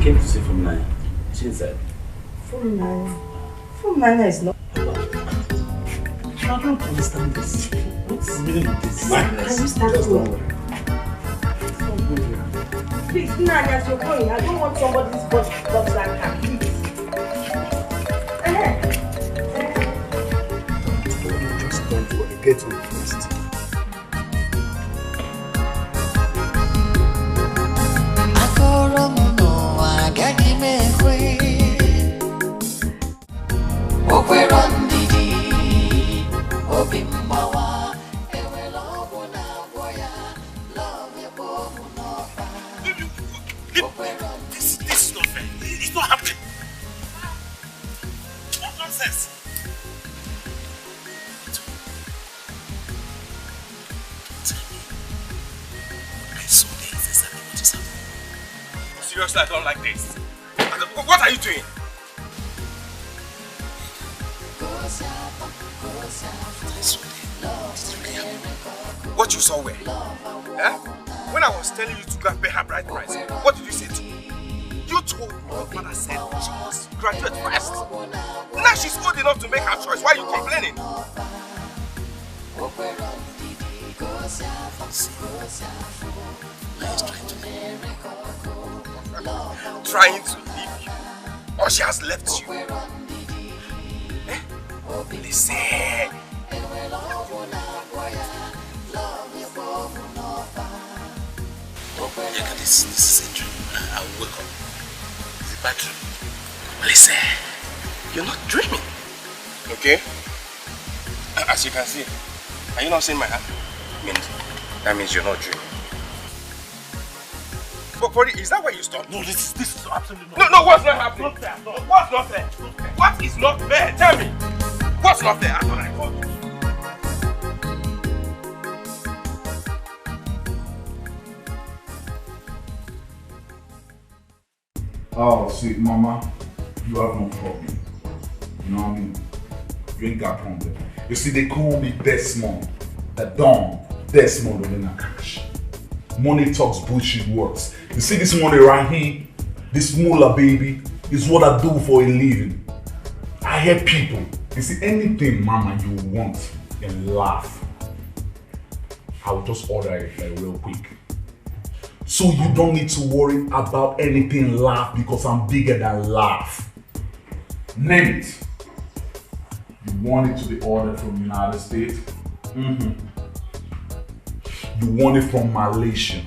came to see from 9. She inside. From 9? From 9 is not. I don't understand this. What's the meaning of this? Can you start going? Please, Nanya, as you're going, I don't want somebody's box like her, please. Just don't worry. Get home first. This is not fair. It's not happening. What nonsense? Tell me. I saw this exactly what is happening. Seriously, I don't like this. What are you doing? What you saw where? Eh? When I was telling you to go and pay her bride price, what did you say to me? You told me your father said she must graduate first. Now she's old enough to make her choice. Why are you complaining? See, Leah's trying to leave you. Trying to leave you? Or she has left you? Eh? Listen. Yeah, this is a dream. I will wake up. It's a bad dream. Listen, you're not dreaming. Okay? As you can see, are you not seeing my hand? That means you're not dreaming. But Body, is that where you stop? No, this is absolutely not. No, what's not happening? Not fair. No. What's not fair? What is not fair? Tell me. What's not fair? I thought I told you. Oh, see, Mama, you have no problem. You know what I mean? You ain't got problem. You see, they call me Desmond. The Don. Desmond within a cash. Money talks, bullshit works. You see this money right here? This moolah, baby, is what I do for a living. I help people. You see, anything, Mama, you want and laugh, I'll just order it like real quick. So you don't need to worry about anything laugh because I'm bigger than laugh. Name it. You want it to be ordered from United States? You want it from Malaysia?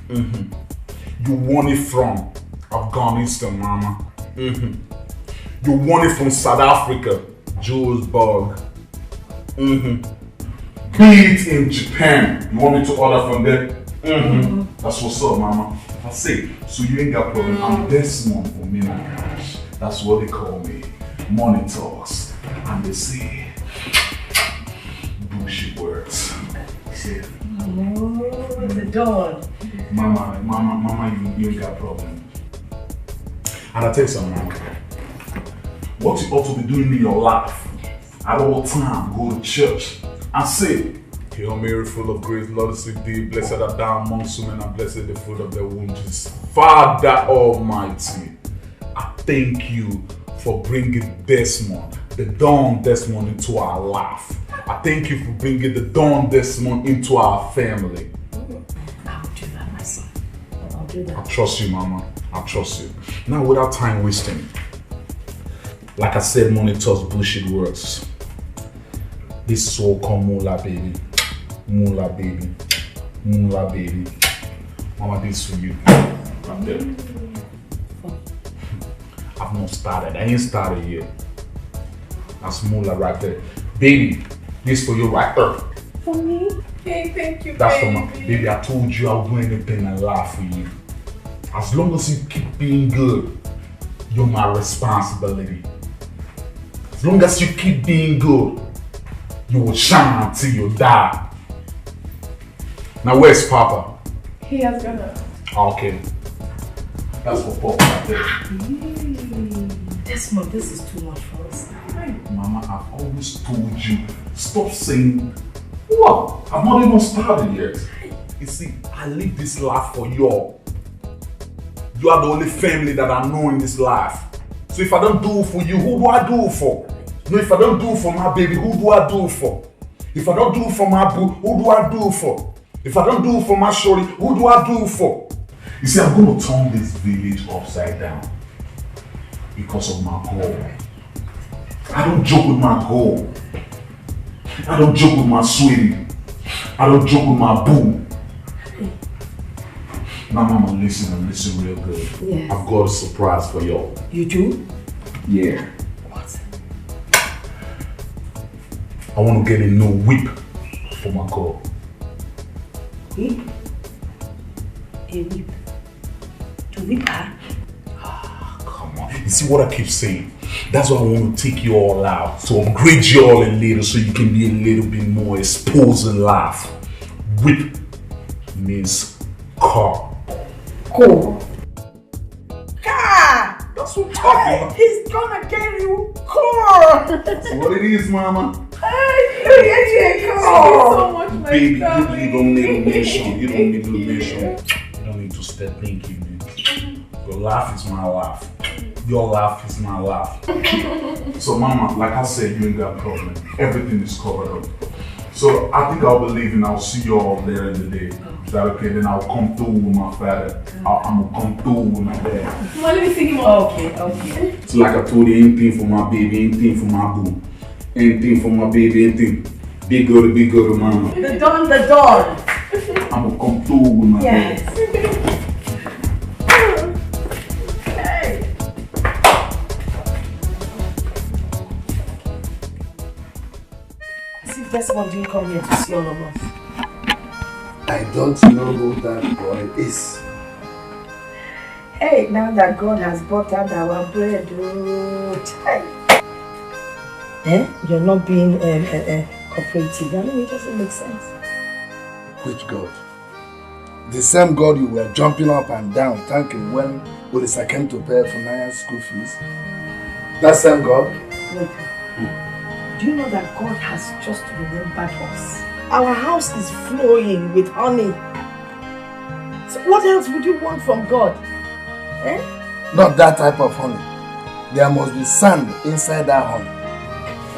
You want it from Afghanistan, Mama? You want it from South Africa, Johannesburg? It in Japan. You want me to order from there? That's what's up, Mama. I say, so you ain't got problem. I'm Desmond for me and cash. That's what they call me. Money talks. And they say bullshit words. See? Oh, the dawn. Mama, you ain't got problem. And I tell you something, Mama. What you ought to be doing in your life at all time, go to church and say, Hail Mary, full of grace, Lord is with thee, blessed art thou amongst women, and blessed is the fruit of thy womb, Jesus. Father Almighty, I thank you for bringing Desmond, the Don Desmond, into our life. I thank you for bringing the Don Desmond into our family. I'll do that, my son. I'll do that. I trust you, Mama. I trust you. Now, without time wasting, like I said, money talks, bullshit works. This is all called moolah, baby. Moolah, baby. Moolah, baby. Mama, this for you. Right there. I've not started. I ain't started yet. That's moolah right there. Baby, this for you right there. For me? Hey, thank you, That's baby. for my baby. I told you I'll do anything and laugh for you. As long as you keep being good, you're my responsibility. As long as you keep being good, you will shine until you die. Now where's Papa? He has gone out. Okay. That's for Papa right there. Desmond, this is too much for us. Mama, I've always told you, stop saying, what? I've not even started yet. You see, I live this life for y'all. You are the only family that I know in this life. So if I don't do it for you, who do I do it for? No, if I don't do it for my baby, who do I do it for? If I don't do it for my boo, who do I do it for? If I don't do it for my shorty, who do I do it for? You see, I'm going to turn this village upside down because of my goal. I don't joke with my goal. I don't joke with my sweetie. I don't joke with my boo. Now, mama, listen and listen real good. Yes. I've got a surprise for y'all. You do? Yeah. What? I want to get a new whip for my girl. Whip? A whip? To whip her? Come on. You see what I keep saying? That's why I want to take you all out. So upgrade you all a little so you can be a little bit more exposed and laugh. Whip means car. Cool. Car! That's what I'm talking about. He's gonna get you car! That's what it is, mama. Hey, you get you a car! So much, my Baby, darling. you don't need a mission. You don't need a mission. You don't need to step thinking, man. Your laugh is my laugh. Your laugh is my laugh. So, mama, like I said, you ain't got a problem. Everything is covered up. So, I think I'll be leaving. I'll see you all later in the day. Is that okay? Then I'll come through with my father. I'm gonna come through with my dad. Well, let me see him. Okay. So, like I told you, anything for my baby, anything for my boo. Anything for my baby, anything. Be good, mama. The dawn. I'm gonna come through with my Yes. dad. This one didn't come here to see all of us. I don't know who that boy is. Hey, now that God has buttered our bread, you're not being cooperative. I mean, it doesn't make sense. Which God? The same God you were jumping up and down thanking when Olisa came to pay for Naya's school fees? That same God? Wait. Do you know that God has just remembered us? Our house is flowing with honey. So what else would you want from God? Not that type of honey. There must be sand inside that honey.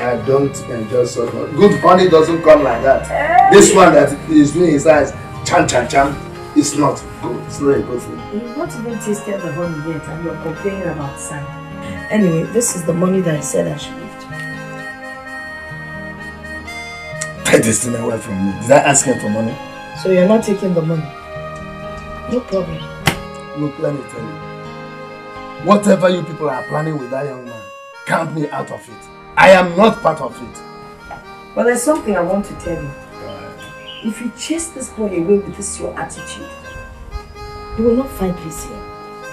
I don't enjoy so much. Good honey doesn't come like that. This one that is doing his eyes, chan, it's not good. It's not a good thing. You've not even tasted the honey yet and you're complaining about sand. Anyway, this is the money that I said I should give to you. Take this thing away from me. Did I ask him for money? So you're not taking the money? No problem. Look, let me tell you. Whatever you people are planning with that young man, count me out of it. I am not part of it. But there's something I want to tell you. If you chase this boy away with this your attitude, you will not find peace here.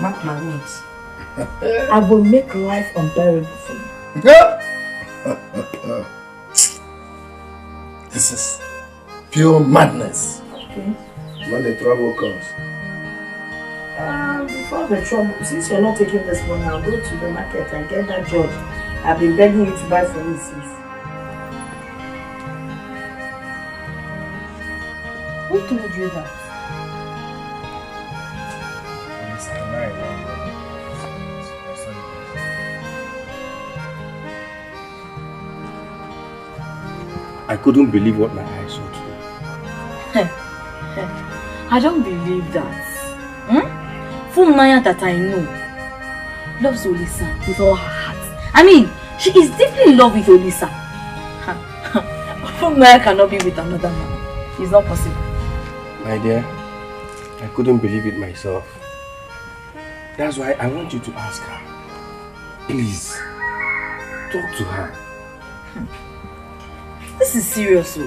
Mark my words. I will make life unbearable for you. This is pure madness. Okay. When the trouble comes. Before the trouble, since you're not taking this money, I'll go to the market and get that judge I've been begging you to buy for me since. Who told you that? I couldn't believe what my eyes saw today. I don't believe that. From Naya that I know loves Olisa with all her heart. I mean, she is deeply in love with Olisa. From Naya cannot be with another man. It's not possible. My dear, I couldn't believe it myself. That's why I want you to ask her. Please, talk to her. This is serious.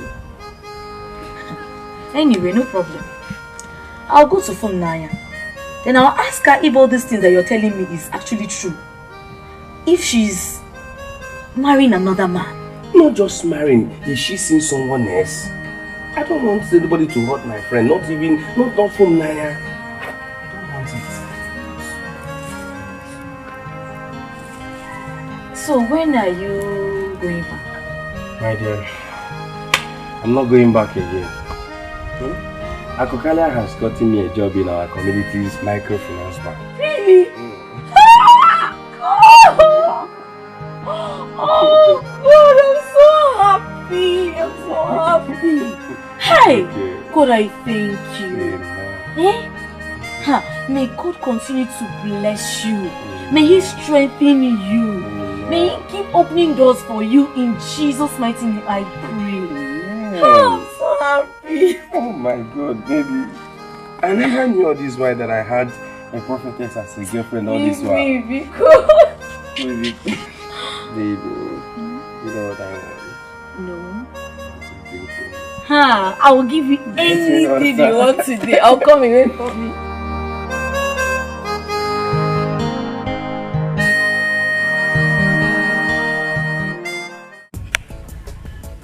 Anyway, no problem. I'll go to phone Naya. Then I'll ask her if all these things that you're telling me is actually true. If she's marrying another man. Not just marrying. Is she seeing someone else? I don't want anybody to hurt my friend. Not from Naya. I don't want it. So when are you going back? My dear, I'm not going back again. Akokalia has gotten me a job in our community's microfinance bank. me. Oh God, I'm so happy. Hey, God, I thank you. May God continue to bless you. May He strengthen you. May He keep opening doors for you in Jesus' mighty name. I pray. I'm so happy. Oh my God, baby. I never knew all this while that I had a prophetess as a girlfriend all this while. Baby, God. Baby, baby, you know what I want? No. It's beautiful. I will give you anything you want today. I'll come away from me.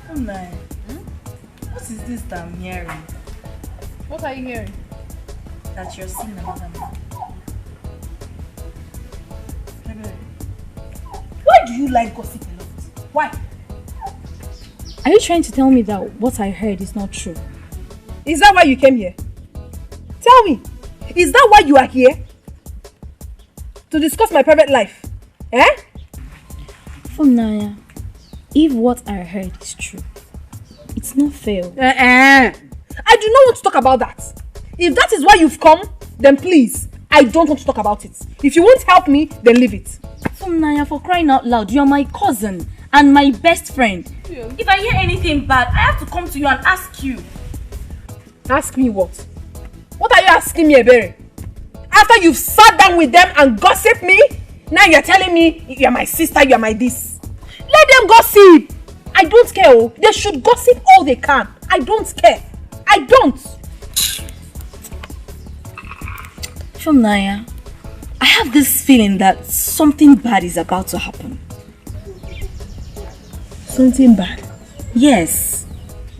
Oh my. What is this that I'm hearing? What are you hearing? That you're seeing another man. Why do you like gossip a lot? Why? Are you trying to tell me that what I heard is not true? Is that why you came here? Tell me, is that why you are here? To discuss my private life? Eh? Naya, if what I heard is true, it's not fair. I do not want to talk about that. If that is why you've come, then please, I don't want to talk about it. If you won't help me, then leave it. Naya, for crying out loud, you're my cousin and my best friend. Yeah. If I hear anything bad, I have to come to you and ask you. Ask me what? What are you asking me, Ebere? After you've sat down with them and gossiped me, now you're telling me you're my sister, you're my this. Let them gossip. I don't care. Oh. They should gossip all they can. I don't care. I don't. Naya, I have this feeling that something bad is about to happen. Something bad? Yes.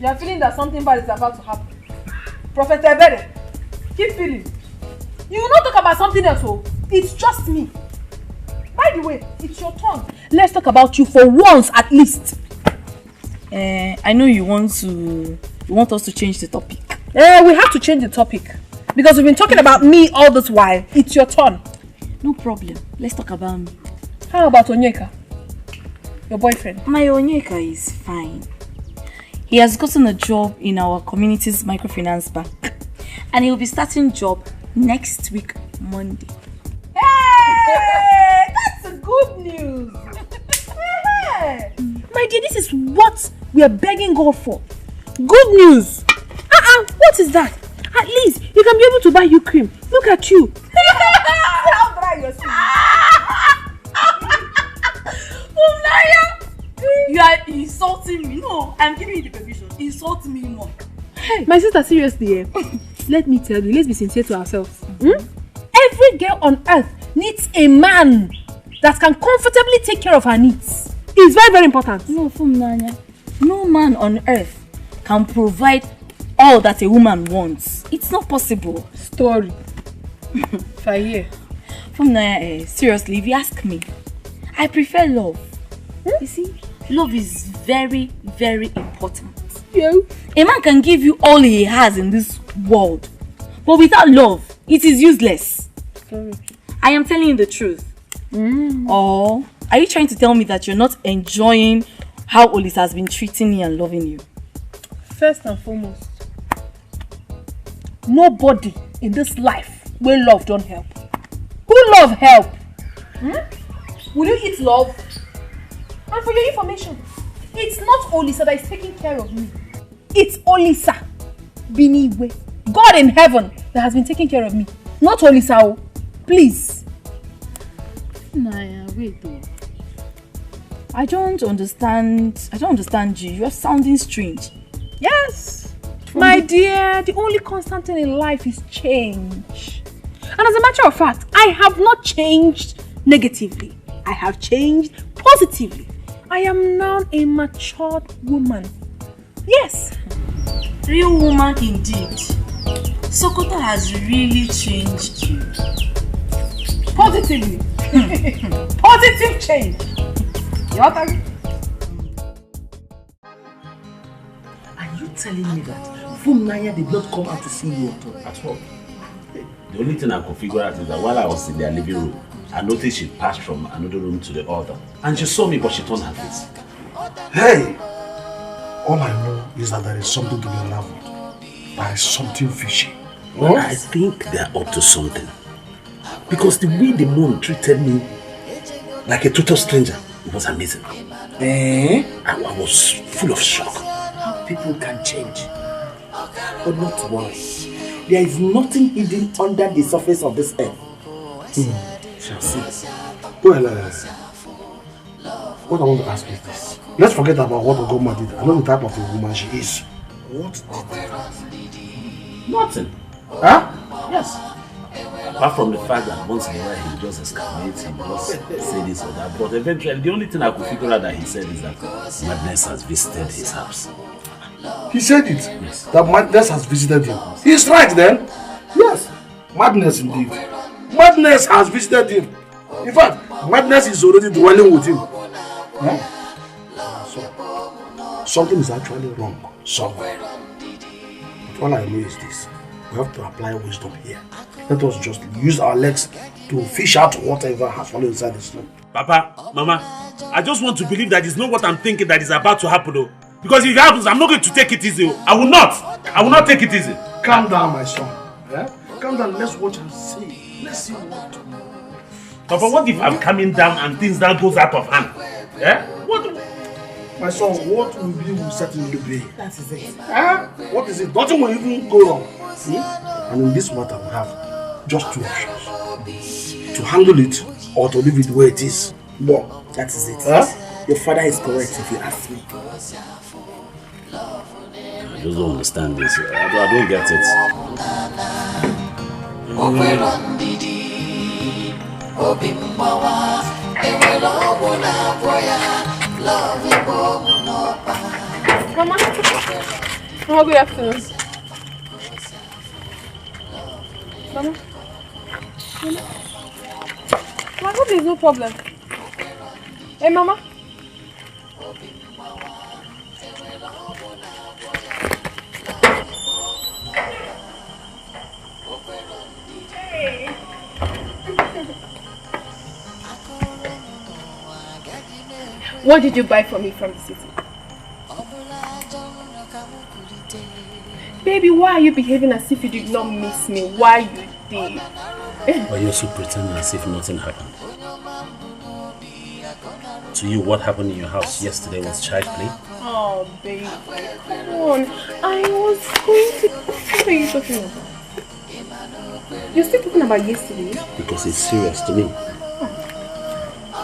You're feeling that something bad is about to happen. Prophet Ebere, keep feeling. You will not talk about something else, oh. It's just me. By the way, it's your turn. Let's talk about you for once at least. I know you want us to change the topic. We have to change the topic. Because we've been talking about me all this while. It's your turn. No problem. Let's talk about me. How about Onyeka? Your boyfriend? My Onyeka is fine. He has gotten a job in our community's microfinance bank. And he'll be starting job next week, Monday. Hey! That's a good news! My dear, this is what we are begging God for. Good news! What is that? At least you can be able to buy you cream. Look at you. How dry your skin. You are insulting me. No, I'm giving you the permission. Insult me more. Hey, my sister, seriously, let me tell you, let's be sincere to ourselves. Every girl on earth needs a man that can comfortably take care of her needs. It's very, very important. No, Nanya. No man on earth can provide all that a woman wants. It's not possible. Story. If I hear. Nanya, seriously, if you ask me, I prefer love. You see, love is very, very important. Yeah. A man can give you all he has in this world, but without love, it is useless. Sorry. I am telling you the truth. Or are you trying to tell me that you're not enjoying how Olisa has been treating you and loving you? First and foremost, nobody in this life will love don't help. Who love help? Will you eat love? And for your information, it's not Olisa that is taking care of me. It's Olisa Biniwe, God in heaven, that has been taking care of me. Not Olisa, oh. Please. Naya, wait though. I don't understand you. You're sounding strange. Yes. My dear, the only constant thing in life is change. And as a matter of fact, I have not changed negatively. I have changed positively. I am now a matured woman. Yes. Real woman indeed. Sokoto has really changed you. Positively. Positive change. Your turn. Are you telling me that Naya did not come out to see you at all? The only thing I could figure out is that while I was in their living room, I noticed she passed from another room to the other. And she saw me, but she turned her face. Hey! All I know is that there is something to be unraveled. There is something fishy. Well, I think they're up to something. Because the way the mom treated me like a total stranger, it was amazing. I was full of shock. How people can change. But not to worry. There is nothing hidden under the surface of this earth. Shall see. Well, what I want to ask is this. Let's forget about what Ogoma did. I know the type of a woman she is. What did they? Nothing. Huh? Yes. Apart from the fact that once in a while he just exclamates, he just say this or that. But eventually, the only thing I could figure out that he said is that madness has visited his house. He said it? Yes. That madness has visited him. He's right then. Yes. Madness indeed. Madness has visited him. In fact, madness is already dwelling with him. Huh? So, something is actually wrong somewhere. But all I know is this. We have to apply wisdom here. Let us just use our legs to fish out whatever has fallen inside the snow. Papa, Mama, I just want to believe that it's not what I'm thinking that is about to happen though. Because if it happens, I'm not going to take it easy. I will not. I will not take it easy. Calm down, my son. Yeah? Calm down. Let's watch and see. Let's see what to do. Papa, what if I'm coming down and things that goes out of hand? Yeah? What? My son, what will certainly be. That is it. What is it? Nothing will even go wrong. And in this matter, we have just two options. To handle it or to leave it where it is. But that is it. Your father is correct if you ask me. I just don't understand this. I don't get it. Mama, good afternoon. Mama, I hope there's no problem. Hey, Mama. What did you buy for me from the city? Baby, why are you behaving as if you did not miss me? Why you did? But you're also pretending as if nothing happened. To you, what happened in your house yesterday was child play? Oh, baby, come on. I was going to... What are you talking about? You're still talking about yesterday? Because it's serious to me.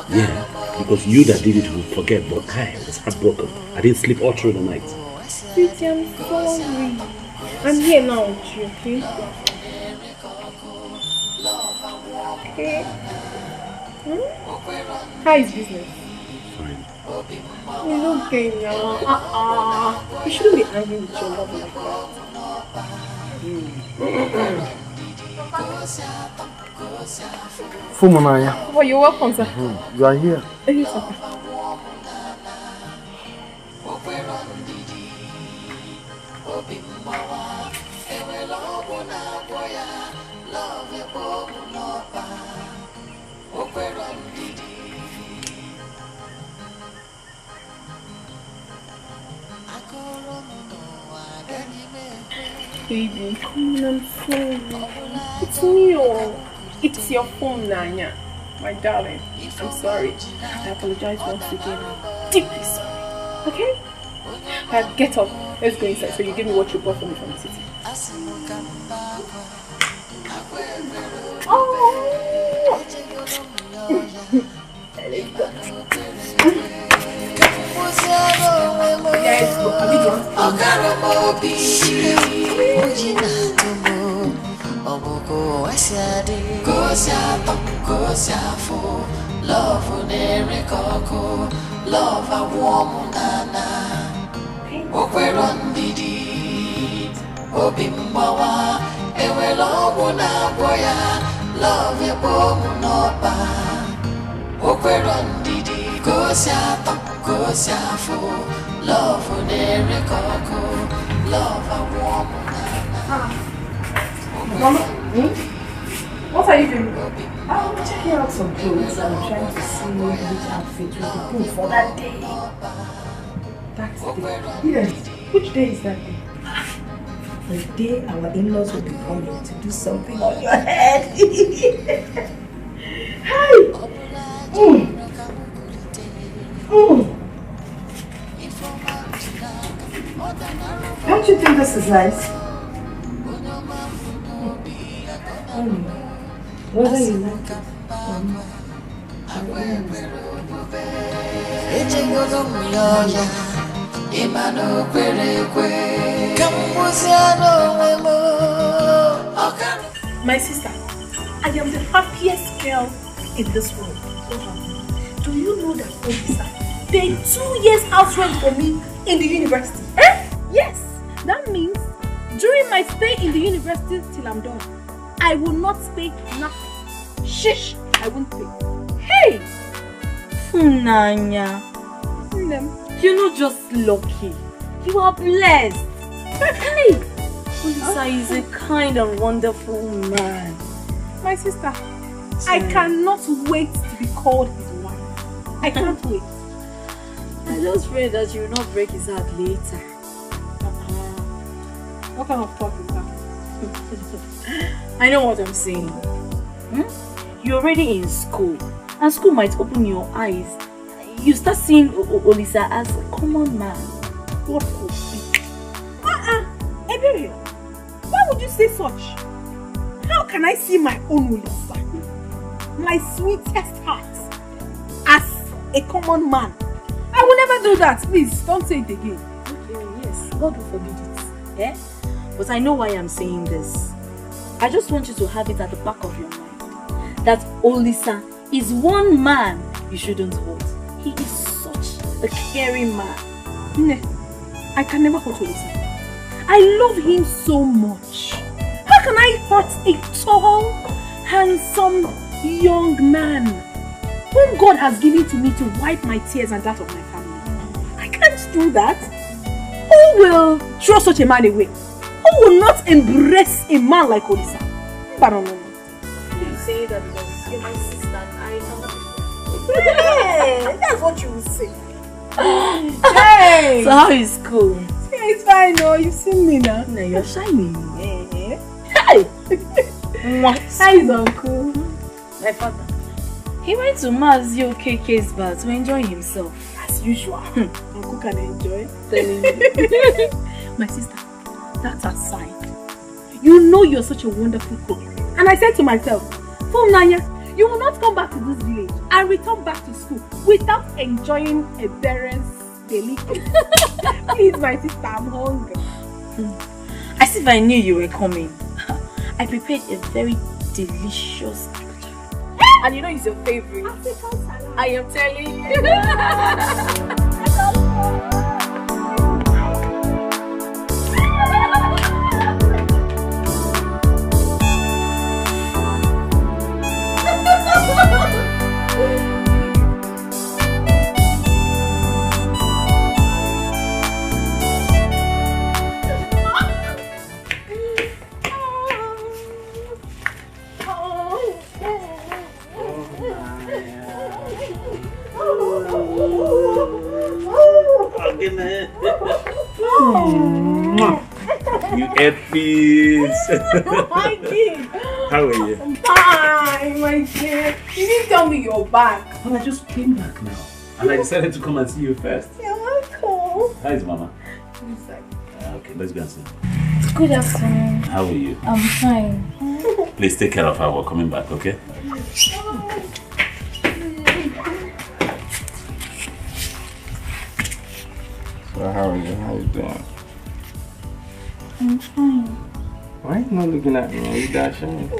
Yeah, because you that did it will forget, but I was heartbroken. I didn't sleep all through the night. Sweetie, I'm sorry. I'm here now with you, okay? Okay. How is business? Fine. It's okay now. You shouldn't be angry with your love like that. Fumunaya. Oh, you're welcome, sir. You are here. Yes, sir. Baby, come on, I'm sorry. It's me, it's your phone, Nanya. My darling, I'm sorry. I apologize once again. I'm deeply sorry. Okay? Get up. Let's go inside so you give me what you bought for me from the city. Oh! Let's go. Let's go. Love a warm nana. Okwero ndidi. Obimbawa. Ewe lobo na boya. Love ya bomu nopa. Okwero ndidi. Kosiafo. Love unere koko. Love a warm nana. Mama, What are you doing? I'm checking out some clothes and I'm trying to see which outfit will be good for that day. That's the day. Yes. Which day is that day? The day our in-laws will be coming to do something on your head. Hi! Don't you think this is nice? Whether you like it or not. My sister, I am the happiest girl in this world. Do you know that Olisa paid 2 years house rent for me in the university? Yes, that means during my stay in the university till I'm done, I will not pay nothing. Shish, I won't pay. Hey! Nanya, you're not just lucky. You are blessed. Hey! Olisa is a kind and wonderful man. My sister, I cannot wait to be called his wife. I can't wait. I just pray that you will not break his heart later. What kind of talk is that? I know what I'm saying. You're already in school, and school might open your eyes. You start seeing Olisa as a common man. What could be? Ebere, why would you say such? How can I see my own Olisa, my sweetest heart, as a common man? I will never do that. Please, don't say it again. Okay, yes, God will forbid it. Eh? But I know why I'm saying this. I just want you to have it at the back of your mind that Olisa is one man you shouldn't hurt. He is such a caring man. I can never hurt Olisa. I love him so much. How can I hurt a tall, handsome, young man whom God has given to me to wipe my tears and that of my family? I can't do that. Who will throw such a man away? Who will not embrace a man like Olisa? You say that because you're my sister and I know. Hey, that's what you will say. Hey! So how is school? Yeah, it's fine, no. You've seen me now. No, you're shining. Hey! How is Uncle? My father. He went to Ma's UKK's bar to enjoy himself. As usual. Uncle can enjoy. My sister, that's aside. You know you're such a wonderful cook. And I said to myself, Nanya, you will not come back to this village and return back to school without enjoying a parent's delicacy. Please, my sister, I'm hungry. As if I knew you were coming. I prepared a very delicious abacha. And you know it's your favorite. I am telling you. You ate peace. My kid. How are you? Bye, my kid. You didn't tell me you're back. Well, I just came back now. And I decided to come and see you first. You're welcome. How is Mama? Inside. Okay, let's go and see. Good afternoon. How are you? I'm fine. Please take care of her. We're coming back, okay? So how are you? How you doing? I'm fine. Why are you not looking at me? Are you dashing?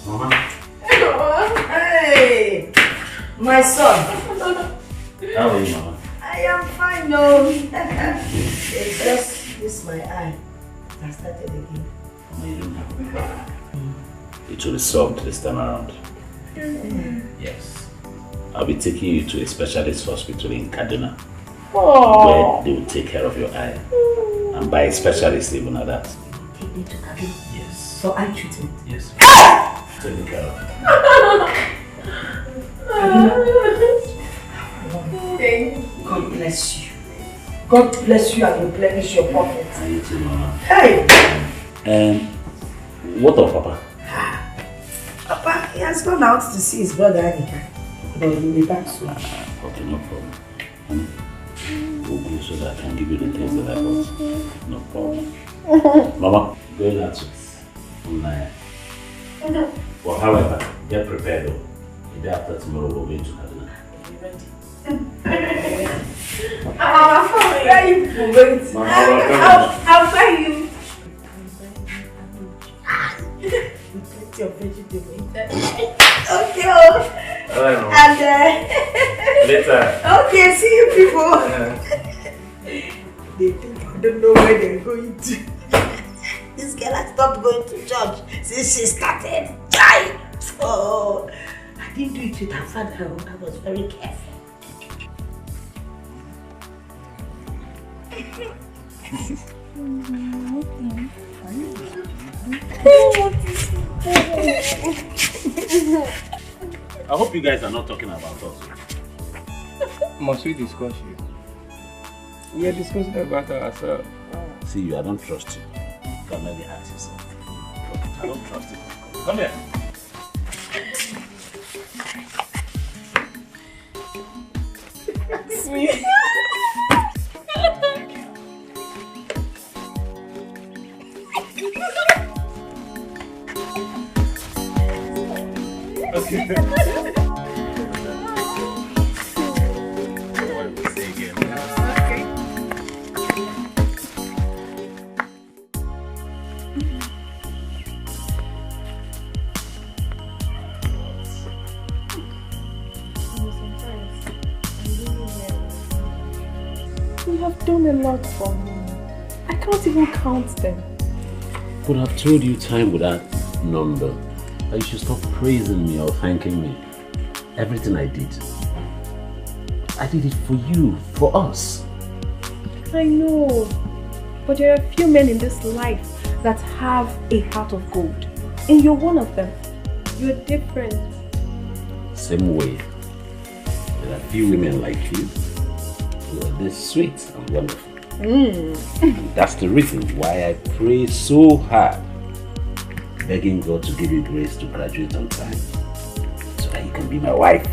Mama? Hey! My son. How are you, Mama? I am fine, no. It's just this my eye. I started again. You don't have it will be solved this time around. Yes. I'll be taking you to a specialist hospital in Kaduna. Where they will take care of your eye. And by a specialist even at that. Take me to Kaduna? Yes. For eye treatment? Yes. Take care of it. God bless you. God bless you and replenish your pocket. Thank you, Mama. Hey! What of Papa? Papa, he has gone out to see his brother Anika. But he'll be back soon. Okay, no problem. We'll go so that I can give you the things that I got. No problem. Mama, going out to Naya. Well, however, get prepared though. The day after tomorrow, we're going to Kaduna. Where are you going? I'll buy you. Plenty of vegetables. Okay. And later. Okay, see you people. They think I don't know where they're going to. This girl has stopped going to church since she started. Oh, I didn't do it with her father. I was very careful. I hope you guys are not talking about us. Must we discuss you? We are discussing about ourselves. See you, I don't trust you. You can maybe ask yourself. I don't trust you. Come here. Sweet. Okay. You have done a lot for me. I can't even count them. Could have told you time without number. You should stop praising me or thanking me. Everything I did it for you, for us. I know, but there are a few men in this life that have a heart of gold. And you're one of them. You're different. Same way, there are few women like you who are this sweet and wonderful. And that's the reason why I pray so hard, begging God to give you grace to graduate on time, so that you can be my wife.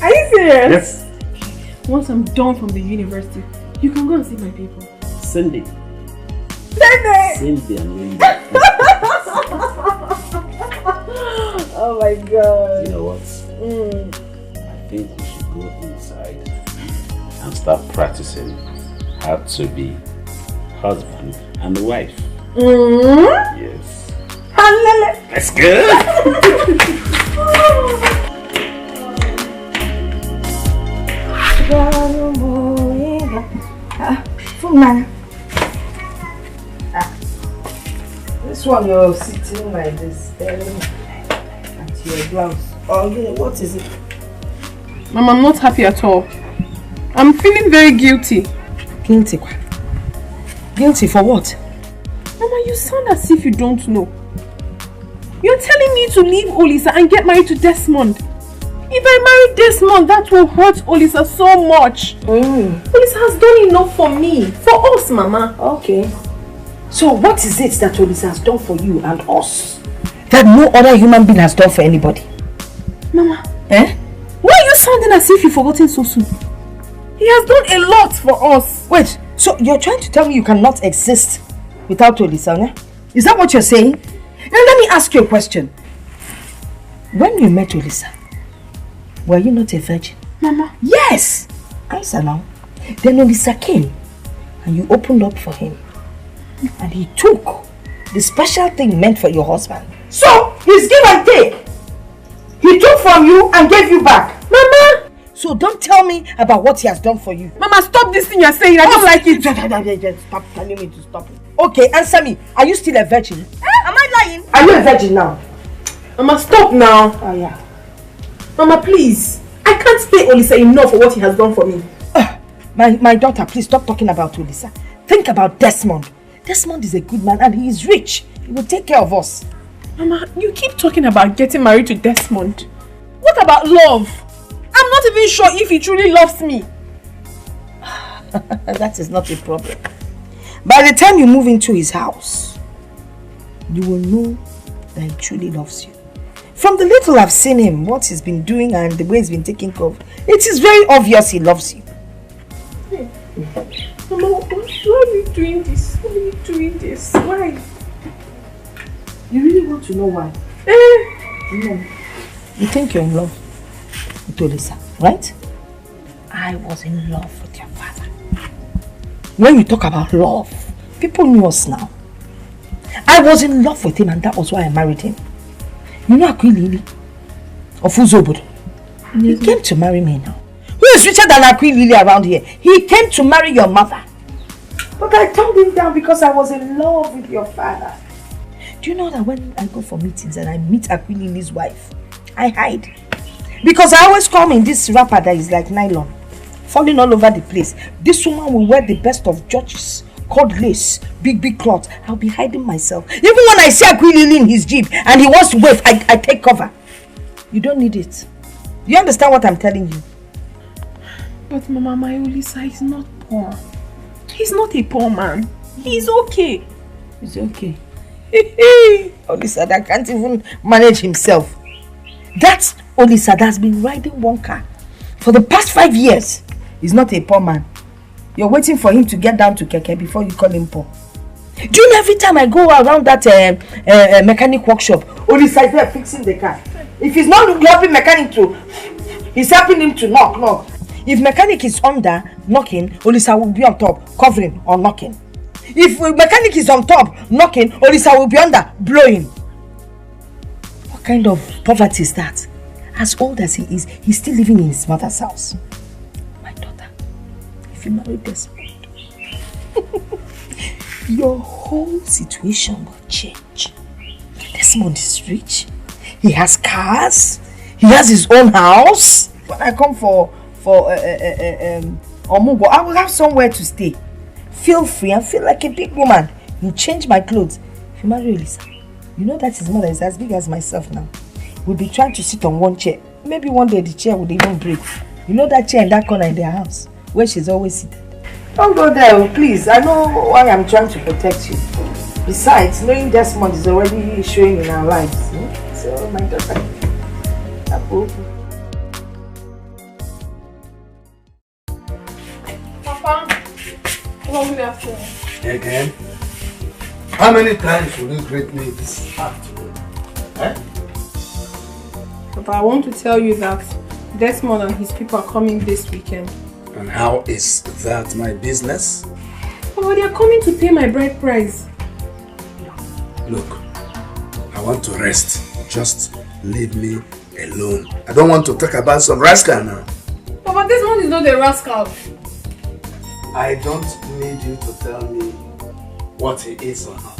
Are you serious? Yes. Once I'm done from the university, you can go and see my people. Cindy. Cindy and Linda. Oh my God. You know what? I think we should go inside and start practicing how to be husband and wife. Yes. Let's go. This one you're sitting like this, staring at your blouse. Oh, yeah, what is it? Mom, I'm not happy at all. I'm feeling very guilty. Guilty? Guilty for what? Mama, you sound as if you don't know. You're telling me to leave Olisa and get married to Desmond. If I marry Desmond, that will hurt Olisa so much. Olisa has done enough for me. For us, Mama. Okay. So what is it that Olisa has done for you and us that no other human being has done for anybody? Mama. Eh? Why are you sounding as if you've forgotten so soon? He has done a lot for us. Wait, so you're trying to tell me you cannot exist without Olisa, eh? Is that what you're saying? Now let me ask you a question. When you met Olisa, were you not a virgin? Mama. Yes! Answer now. Then Olisa came and you opened up for him. And he took the special thing meant for your husband. So, he's give and take. He took from you and gave you back. Mama! So don't tell me about what he has done for you. Mama, stop this thing you're saying. I don't like it. Stop telling me to stop it. Okay, answer me. Are you still a virgin? Am I lying? Are you a virgin now? Mama, stop now. Oh yeah. Mama, please. I can't pay Olisa enough for what he has done for me. My daughter, please stop talking about Olisa. Think about Desmond. Desmond is a good man and he is rich. He will take care of us. Mama, you keep talking about getting married to Desmond. What about love? I'm not even sure if he truly loves me. That is not a problem. By the time you move into his house, you will know that he truly loves you. From the little I've seen him, what he's been doing and the way he's been taking care of, it is very obvious he loves you. Mama, why are you doing this? Why are you doing this? Why? You really want to know why? No. You think you're in love with Olisa, right? I was in love with your father. When you talk about love, people knew us now. I was in love with him and that was why I married him. You know Akwilili of Uzobodo? He came to marry me now. Who is richer than Akwilili around here? He came to marry your mother. But I turned him down because I was in love with your father. Do you know that when I go for meetings and I meet Akwilili's wife, I hide? Because I always come in this wrapper that is like nylon, falling all over the place. This woman will wear the best of Georges, cord lace, big cloth. I'll be hiding myself. Even when I see Akwilili in his jeep and he wants to wave, I take cover. You don't need it. You understand what I'm telling you? But Mama, my Olisa is not poor. He's not a poor man. He's okay. He's okay. Olisa that can't even manage himself. That's Olisa that's been riding one car for the past 5 years. He's not a poor man. You're waiting for him to get down to Keke before you call him poor. Do you know every time I go around that mechanic workshop, Olisa is there fixing the car. If he's not helping mechanic to, he's helping him to knock. If mechanic is under knocking, Olisa will be on top covering or knocking. If mechanic is on top knocking, Olisa will be under blowing. What kind of poverty is that? As old as he is, he's still living in his mother's house. My daughter, if you marry Desmond, your whole situation will change. Desmond is rich. He has cars. He has his own house. When I come for Omugo, I will have somewhere to stay. Feel free and feel like a big woman. You change my clothes. If you marry Olisa, you know that his mother is as big as myself now. We'll be trying to sit on one chair. Maybe one day the chair would even break. You know that chair in that corner in their house where she's always seated. Don't go there, please. I know why I'm trying to protect you. Besides, knowing Desmond is already showing in our lives. So, my daughter, Papa, long afternoon. Again? How many times will you greet me this afternoon? Papa, I want to tell you that Desmond and his people are coming this weekend. And how is that my business? Papa, they are coming to pay my bride price. Look, I want to rest. Just leave me alone. I don't want to talk about some rascal now. Papa, Desmond is not a rascal. I don't need you to tell me what he is or not.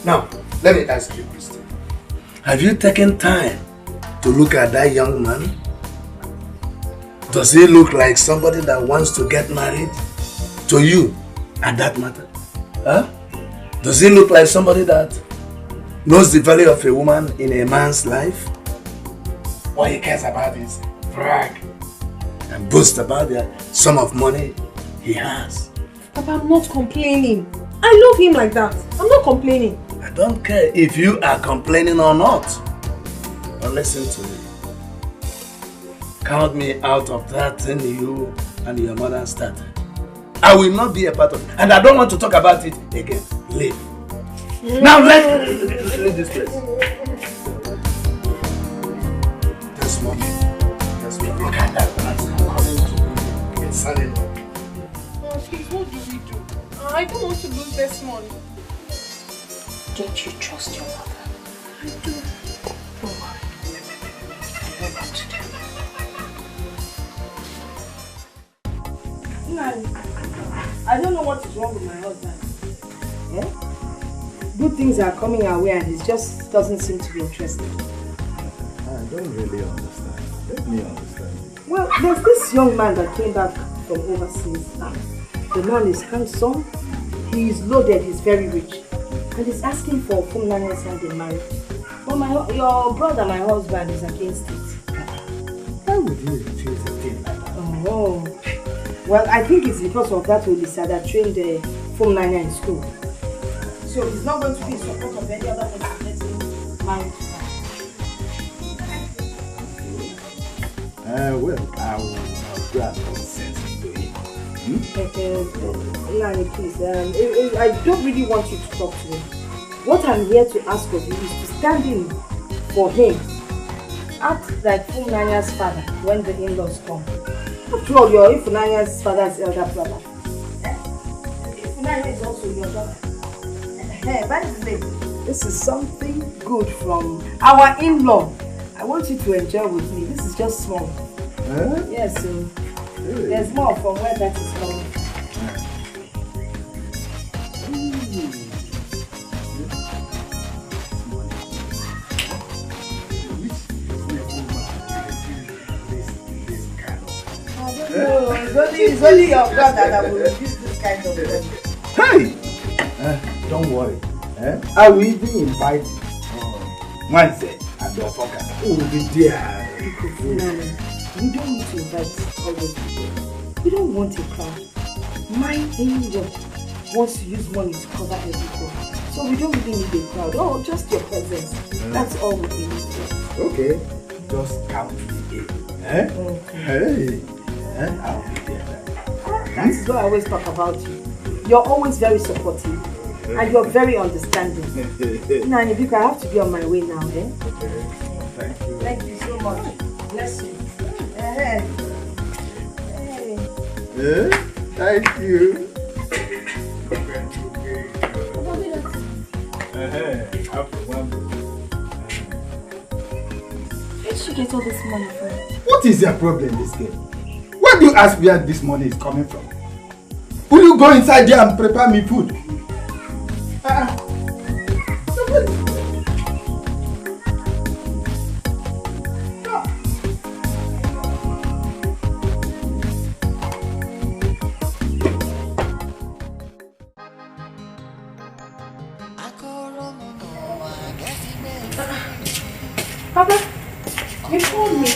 Now, let me ask you, Christian. Have you taken time to look at that young man? Does he look like somebody that wants to get married to you at that matter? Huh? Does he look like somebody that knows the value of a woman in a man's life? What he cares about is brag and boast about the sum of money he has. Papa, I'm not complaining. I love him like that. I'm not complaining. I don't care if you are complaining or not. But listen to me. Count me out of that thing you and your mother started. I will not be a part of it. And I don't want to talk about it again. Leave. Now let's leave this place. This one. Look at that man coming to me. It's sunny. Oh, please, what do we do? I don't want to lose Desmond. Don't you trust your mother? I do. Don't worry. I know what to do. No, I don't know what is wrong with my husband. Yeah? Good things are coming our way and he just doesn't seem to be interested. I don't really understand. Let me understand. Well, there's this young man that came back from overseas. The man is handsome, he is loaded, he's very rich. And he's asking for Funana's hand in marriage. But your brother, my husband, is against it. Why would you refuse a thing like that? Oh. Well, I think it's because of that Olisa that trained Funana in school. So he's not going to be in support of any other person getting married to her. Well, I will grant consent to him. Nani, please, I don't really want you to talk to him. What I'm here to ask of you is to stand in for him. Act like Funanya's father when the in-laws come. After all, you're Funanya's father's elder brother. Funanya is also your daughter. By the way, this is something good from our in-law. I want you to enjoy with me. This is just small. Yes, so there's more from where that is coming. No, it's only your brother that will use this kind of money. Hey! Don't worry. I will even invite Wednesday and your fucker. Who will be there? No, you don't need to invite all those people. You don't want a crowd. My angel wants to use money to cover everything. So we don't really need a crowd. Oh, just your presence. That's all we need. Okay. Just count me in. Okay. Hey! I'll be there. That's what I always talk about you. You're always very supportive. And you're very understanding. Nani, I have to be on my way now, eh? Okay. Thank you. Thank you so much. Bless you. Hey. Thank you. Where did you get all this money from? What is your problem, this girl? Why do you ask where this money is coming from? Will you go inside there and prepare me food? Papa, you called me.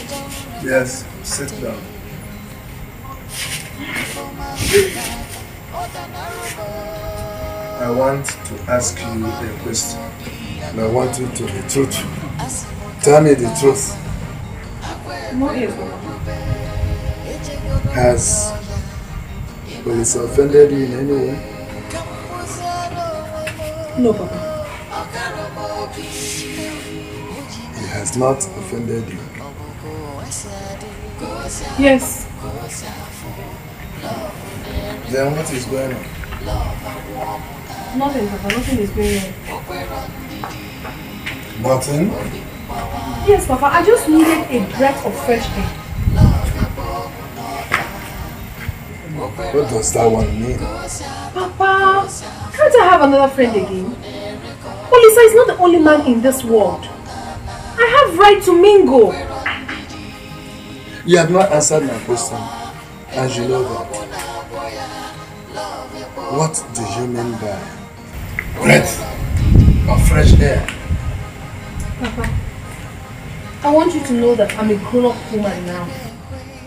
Yes, sit down. I want to ask you a question. And I want you to be truthful. Tell me the truth. What is it? Has police offended you in any way? No, Papa. He has not offended you. Yes. Then what is going on? Nothing, Papa. Nothing is going on. Nothing? Yes, Papa. I just needed a breath of fresh air. What does that one mean? Papa, can't I have another friend again? Olisa is not the only man in this world. I have right to mingle. You have not answered my question, as you know that. What do you mean by breath of fresh air? Papa, I want you to know that I'm a grown-up woman now.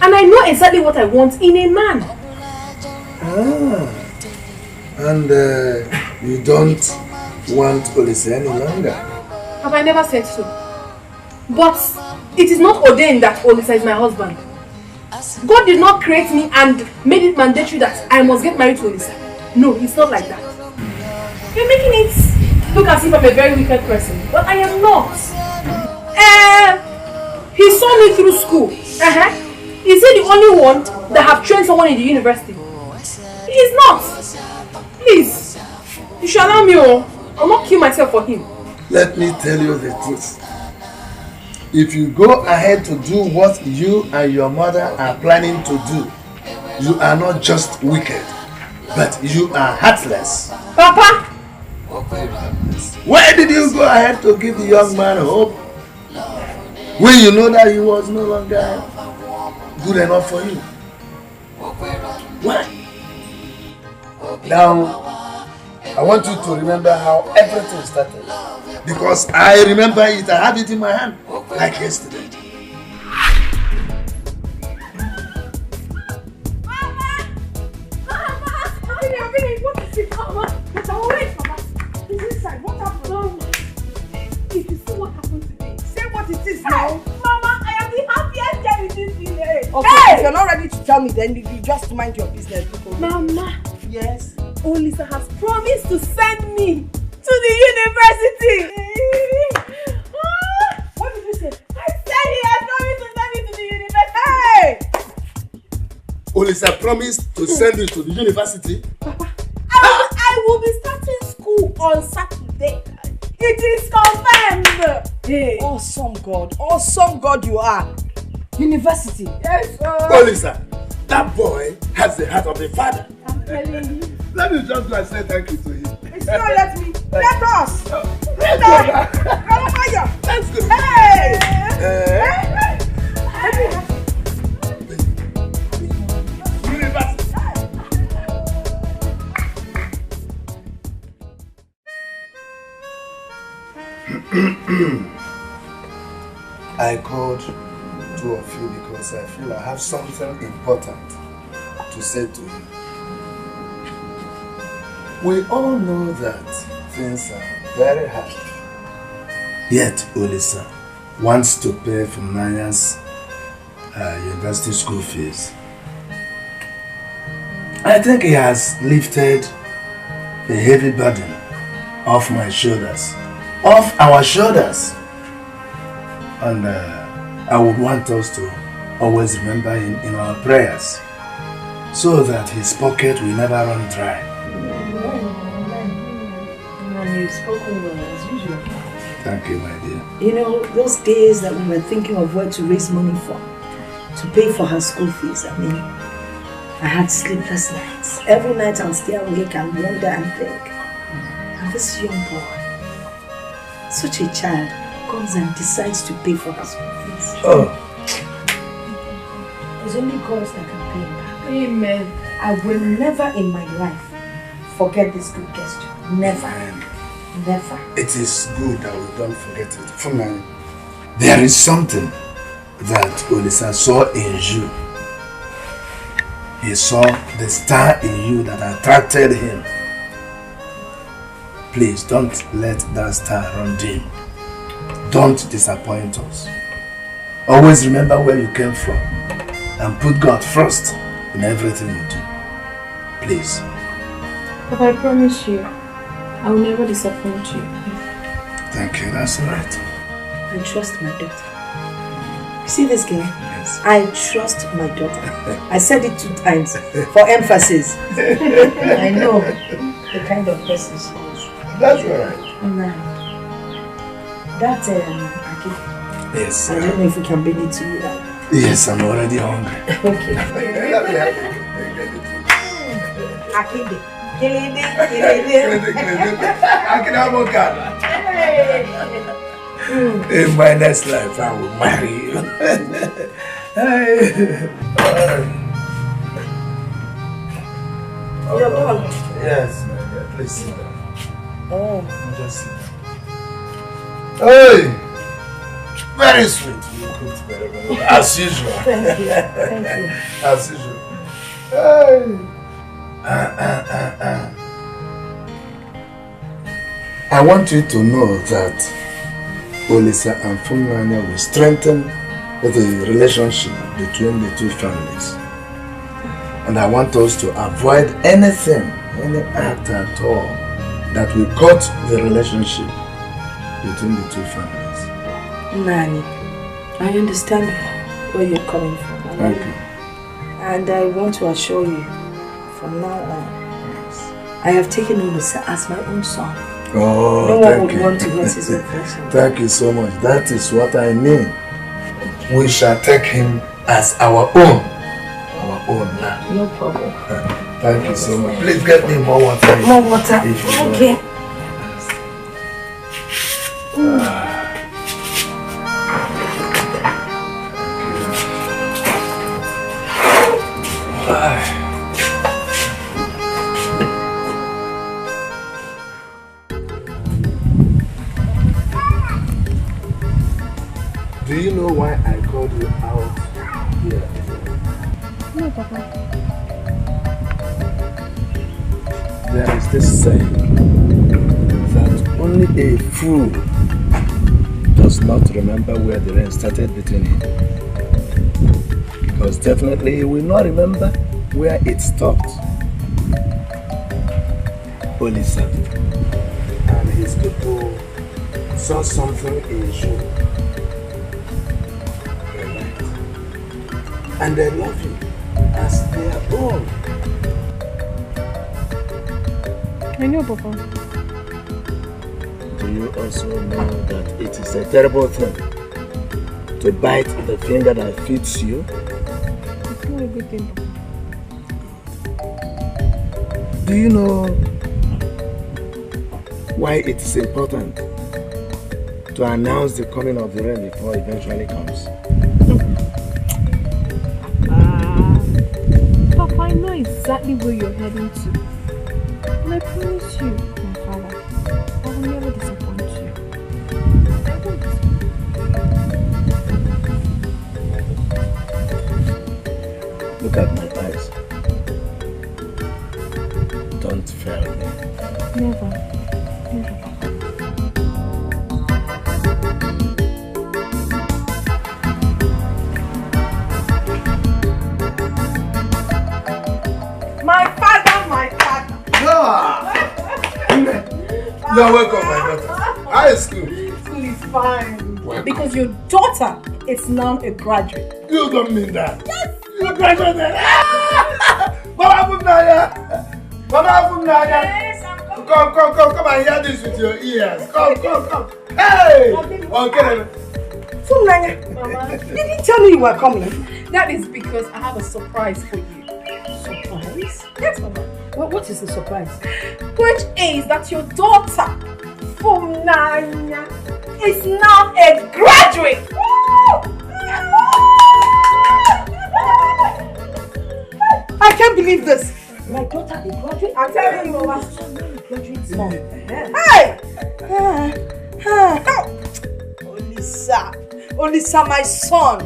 And I know exactly what I want in a man. And you don't want Olisa any longer? Papa, I never said so. But it is not ordained that Olisa is my husband. God did not create me and made it mandatory that I must get married to Olisa. No, it's not like that. You're making it look as if I'm a very wicked person, but I am not. He saw me through school. Is he the only one that have trained someone in the university? He is not. Please, you should allow me. I'll not kill myself for him. Let me tell you the truth. If you go ahead to do what you and your mother are planning to do, you are not just wicked, but you are heartless. Papa! Why did you go ahead to give the young man hope when you know that he was no longer good enough for you? Why? Now, I want you to remember how everything started. Because I remember it, I had it in my hand, like yesterday. What is it, Mama? But I'll wait, Mama. It's inside. What happened? If you see what happened today, say what it is now. Mama, I am the happiest girl in this village. Okay, if you're not ready to tell me, then you just mind your business. Mama. Yes? Olisa has promised to send me to the university. What did you say? I said he has promised to send me to the university. Hey! Olisa promised to send you to the university? Papa, I will be starting school on Saturday. It is confirmed. Hey, awesome God you are. University. Yes, sir. Olisa, that boy has the heart of a father. I'm telling you. Let me just like say thank you to him. It's not let me. Let us. Let's go now. Let's go. Hey! I called two of you because I feel I have something important to say to you. We all know that things are very hard. Yet Olisa wants to pay for Naya's university school fees. I think he has lifted a heavy burden off my shoulders, off our shoulders. And I would want us to always remember him in our prayers so that his pocket will never run dry. You've spoken well as usual. Thank you, my dear. You know, those days that we were thinking of where to raise money for, to pay for her school fees, I mean, I had sleepless nights. Every night I'll stay awake and wonder and think. And this young boy, such a child, comes and decides to pay for her school fees. Oh. There's only God that can pay him back. Amen. I will never in my life forget this good gesture. Never. Never. It is good that we don't forget it. For now, there is something that Olisa saw in you. He saw the star in you that attracted him. Please don't let that star run dim. Don't disappoint us. Always remember where you came from and put God first in everything you do. Please. But I promise you, I will never disappoint you. Thank you, that's alright. I trust my daughter. You see this girl? Yes. I trust my daughter. I said it 2 times for emphasis. I know the kind of person she is. That's alright. That Aki. Yes. I don't know if we can bring it to you now. Yes, I'm already hungry. Okay. Akinde. In my next life, I will marry you. You're done? Yes, my dear. Please sit down. Oh. Just sit down. Hey! Very sweet. You cooked very well. As usual. Thank you. Thank you. As usual. Hey! I want you to know that Olisa and Funanya will strengthen the relationship between the two families. And I want us to avoid anything, any act at all that will cut the relationship between the two families. Nani, I understand where you're coming from. Thank you. And I want to assure you, from now on, I have taken Olisa as my own son. Oh, no one thank would you. want to hurt his affection. Thank you so much. That is what I mean. We shall take him as our own. Our own now. No problem. Thank you so much. Please get me more water. More water. Okay. Do you know why I called you out here? No, Papa. There is this saying that only a fool does not remember where the rain started beating him. Because definitely he will not remember where it stopped. Olisa and his people saw something in you. And they love you as their own. I know, Papa. Do you also know that it is a terrible thing to bite the finger that feeds you? It's not a good thing, Papa. Do you know why it is important to announce the coming of the rain before it eventually comes? Papa, I know exactly where you're heading to. And I promise you, my father, I will never disappoint you. I won't. Look at my eyes. Don't fail me. Never. Never. My father, my father. You're welcome, my daughter. How is school? School is fine. Welcome. Because your daughter is now a graduate. You don't mean that. Yes. You graduated. Mama Funaya. Mama Funaya. Yes, I'm coming. Come and hear this with your ears. Come. Hey! Okay. Funaya, Mama, did he tell me you were coming? That is because I have a surprise for you. Surprise? Yes, Mama. What is the surprise? Which is that your daughter, Funaya, is now a graduate. I can't believe this. My daughter is graduate? I'm telling you, Mama. Graduate mom. Hey! Olisa, my son.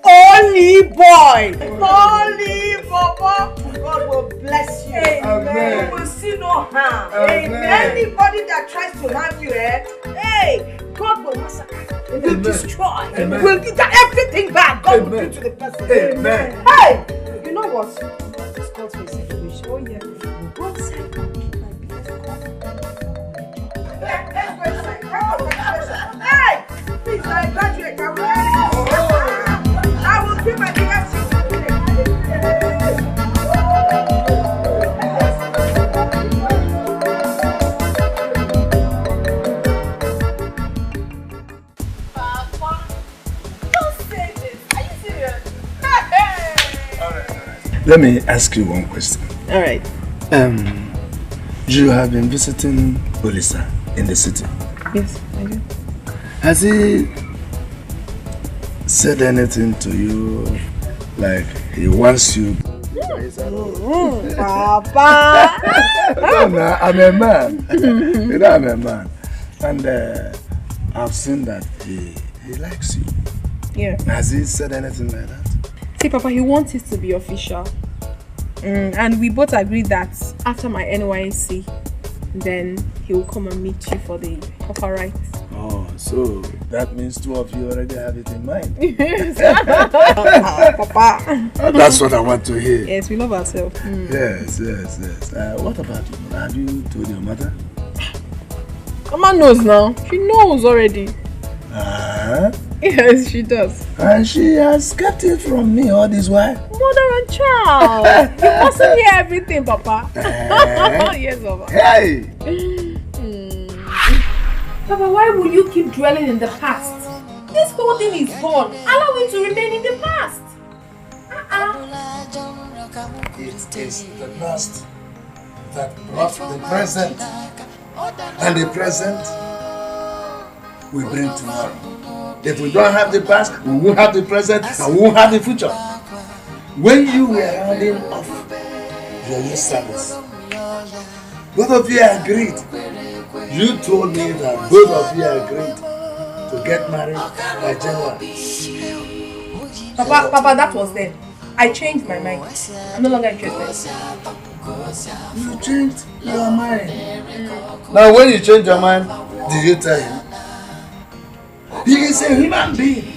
Holy boy. Holy Baba. God will bless you. Amen. You will see no harm. Amen. Anybody that tries to harm you, hey, God will massacre. He will destroy. Amen. Will give everything back. God will do to the person. Amen. Hey! You know what? This calls for a situation. Oh, yeah. Go inside and keep my business going. Hey! Please, I graduate. I will keep my business going. Papa, don't say this. Are you serious? Let me ask you one question. All right. You have been visiting Olisa in the city. Yes, I do. Has he said anything to you like he wants you? Papa! No, I'm a man. You know, I'm a man. And I've seen that he likes you. Yeah. Has he said anything like that? See, Papa, he wants it to be official. And we both agreed that after my NYC, then he will come and meet you for the proper rites. Oh, so that means two of you already have it in mind. Yes. Papa. That's what I want to hear. Yes, we love ourselves. Yes. What about you? Have you told your mother? Mama knows now. She knows already. Yes, she does. And she has kept it from me all this while. Mother and child. You mustn't hear everything, Papa. Yes, Papa. Hey! Papa, why will you keep dwelling in the past? This whole thing is gone. Allow it to remain in the past. It is the past that brought the present. And the present we bring tomorrow. If we don't have the past, we won't have the present and we won't have the future. When you were rounding off your youth service, both of you agreed. You told me that both of you agreed to to get married by January. Papa, that was then. I changed my mind. I'm no longer interested. You changed your mind. Now when you change your mind, did you tell him? He is a human being.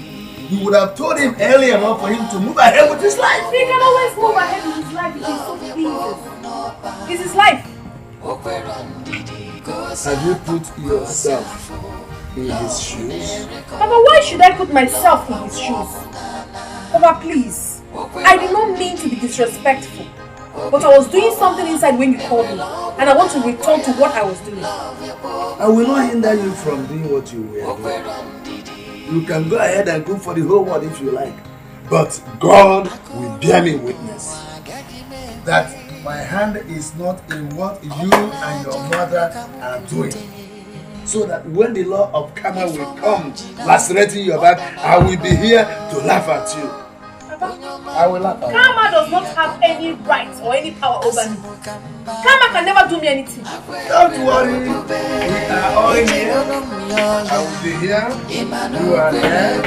You would have told him earlier enough for him to move ahead with his life. He can always move ahead with his life if he's so pleased. It's his life. Have you put yourself in his shoes? Papa, why should I put myself in his shoes? Papa, please. I did not mean to be disrespectful. But I was doing something inside when you called me. And I want to return to what I was doing. I will not hinder you from doing what you were doing. You can go ahead and go for the whole world if you like. But God will bear me witness that my hand is not in what you and your mother are doing. So that when the law of karma will come lacerating your back, I will be here to laugh at you. I will laugh at you. Karma does not have any right or any power over me. Karma can never do me anything. Don't worry. We are all here. I will be here. You are there.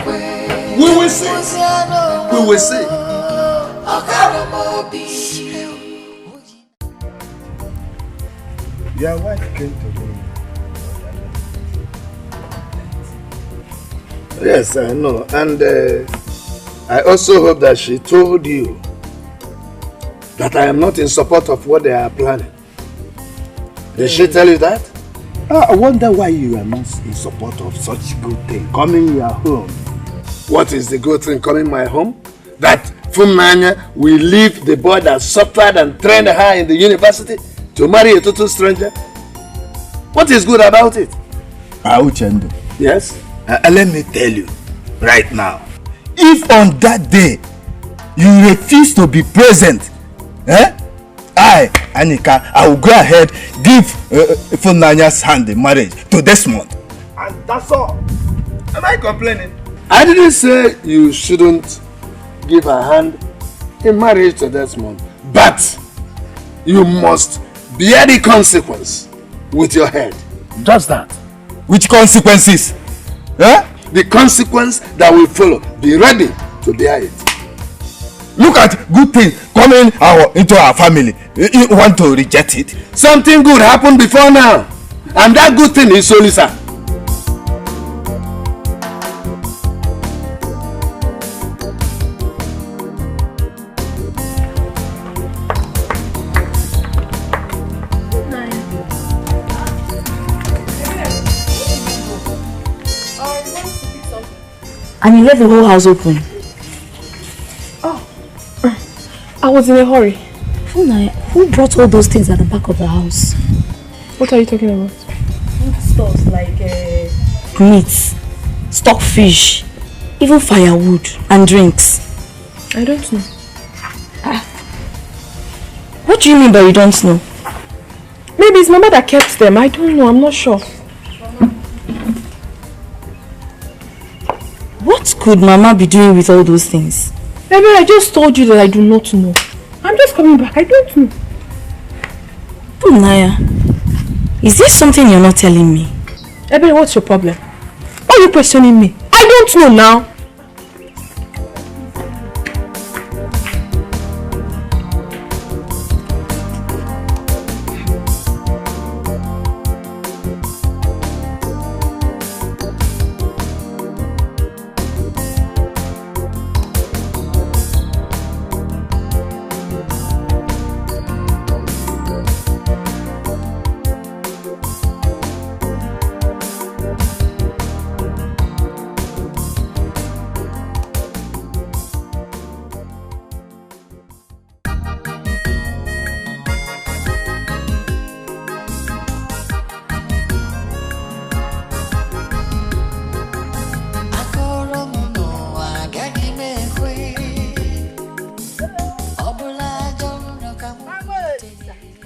We will see. We will see. Your wife came to me. Yes, I know. And I also hope that she told you that I am not in support of what they are planning. Did she tell you that? I wonder why you are not in support of such good thing coming your home. What is the good thing coming my home? That Funanya will leave the boy that suffered and trained her in the university to marry a total stranger? What is good about it? Auchendo. Yes? Let me tell you right now. If on that day you refuse to be present, I, Anika, I will go ahead give Funanya's hand in marriage to Desmond. And that's all. Am I complaining? I didn't say you shouldn't give her hand in marriage to Desmond, but you must bear the consequence with your head. Just that. Which consequences? The consequence that will follow. Be ready to bear it. Look at good things coming into our family. You want to reject it? Something good happened before now. And that good thing is Solisa. And you left the whole house open. Oh, I was in a hurry. Who brought all those things at the back of the house? What are you talking about? Food stores like meats, stockfish, even firewood and drinks. I don't know. What do you mean by you don't know? Maybe it's Mama that kept them. I don't know. I'm not sure. What could Mama be doing with all those things? Baby, I just told you that I do not know. I'm just coming back. I don't know. Naya, is there something you're not telling me? Baby, what's your problem? Why are you questioning me? I don't know now.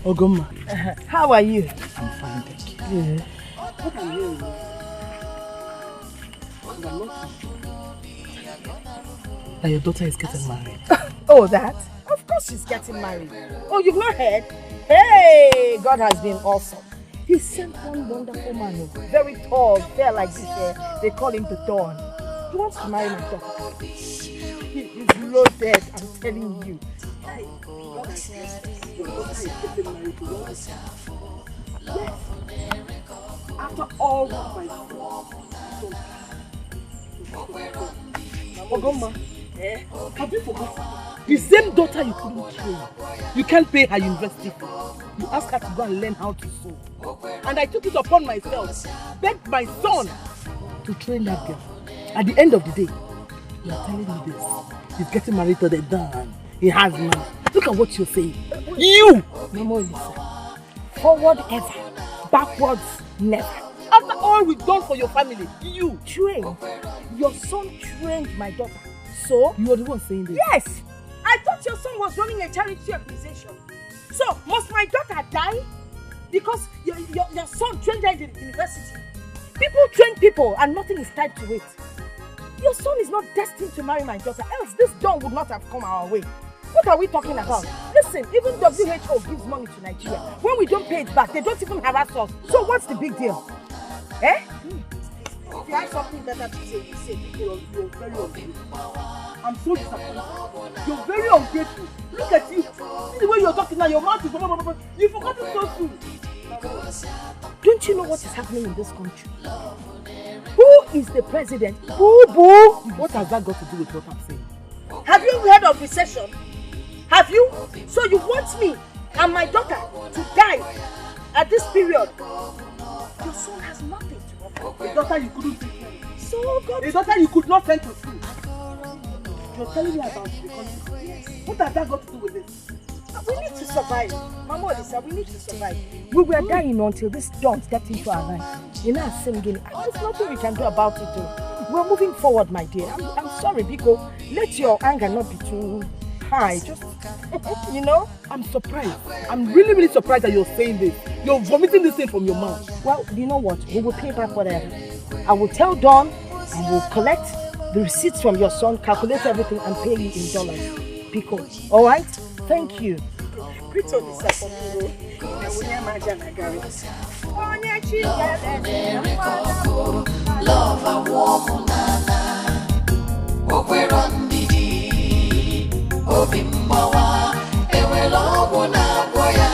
Ogoma. How are you? I'm fine, thank you. Yeah. What are you? That your daughter is getting married. Oh, that? Of course she's getting married. Oh, you've not heard? Hey, God has been awesome. He sent one wonderful man, very tall, fair like this. They call him the Dawn. He wants to marry my daughter. He is loaded, I'm telling you. Yes. After all my Ogoma, have you forgotten? The same daughter you couldn't train. You can't pay her university fee. You asked her to go and learn how to sew. And I took it upon myself, begged my son to train that girl. At the end of the day, you are telling me this. He's getting married to the Don. He has money. Look at what you're saying. You! Mama Elisa. Forward ever. Backwards never. After all we've done for your family, you trained. Your son trained my daughter. So? You are the one saying this? Yes! I thought your son was running a charity organization. So, must my daughter die? Because your son trained her in the university. People train people and nothing is tied to it. Your son is not destined to marry my daughter, else this dawn would not have come our way. What are we talking about? Listen, even WHO gives money to Nigeria. When we don't pay it back, they don't even harass us. So what's the big deal? Eh? If you have something better to say, you say, you're very ungrateful. I'm so disappointed. You're very ungrateful. Look at you. See the way you're talking now, your mouth is blah, blah, blah, blah. You forgot it so soon. Don't you know what is happening in this country? Who is the president? Boo boo! What has that got to do with what I'm saying? Have you heard of recession? Have you? So you want me and my daughter to die at this period? Your son has nothing to offer. A daughter you couldn't take care of. So God. A daughter you could not send to school. You're telling me about the country. Yes. What has that got to do with this? We need to survive. Mama Lisa, we need to survive. We were dying until this dawn stepped into our life. You know, singing. There's nothing we can do about it though. We're moving forward, my dear. I'm sorry, Biko. Let your anger not be too high. Just, you know, I'm surprised. I'm really, really surprised that you're saying this. You're vomiting this thing from your mouth. Well, you know what? We will pay back whatever. I will tell Dawn and we'll collect the receipts from your son, calculate everything and pay you in dollars. Biko. Alright? Thank you. Love a woman, Okwero ndidi, Obimbawa, Ewe love na boya,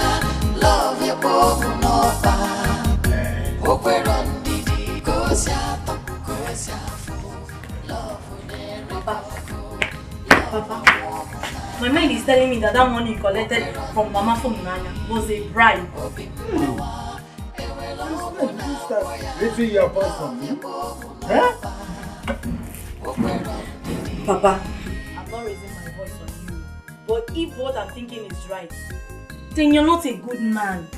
love ya bomu noba, Okwero ndidi, Kosiato, Papa, my mind is telling me that money you collected from Mama from Nanya was a bribe. Raising your voice on me? Huh? Papa, I'm not raising my voice on you. But if what I'm thinking is right, then you're not a good man.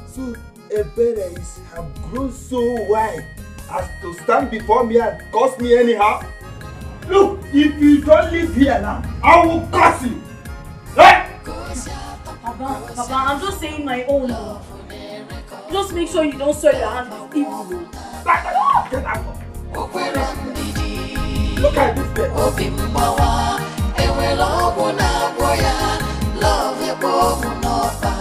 So, Ebere have grown so wide as to stand before me and curse me anyhow? Look, if you don't live here now, I will curse you. Hey! Papa, I'm just saying my own though. Just make sure you don't soil your hands with evil. Look at this place. Obimbawa, Ewe love na boya, love ya bomu noba.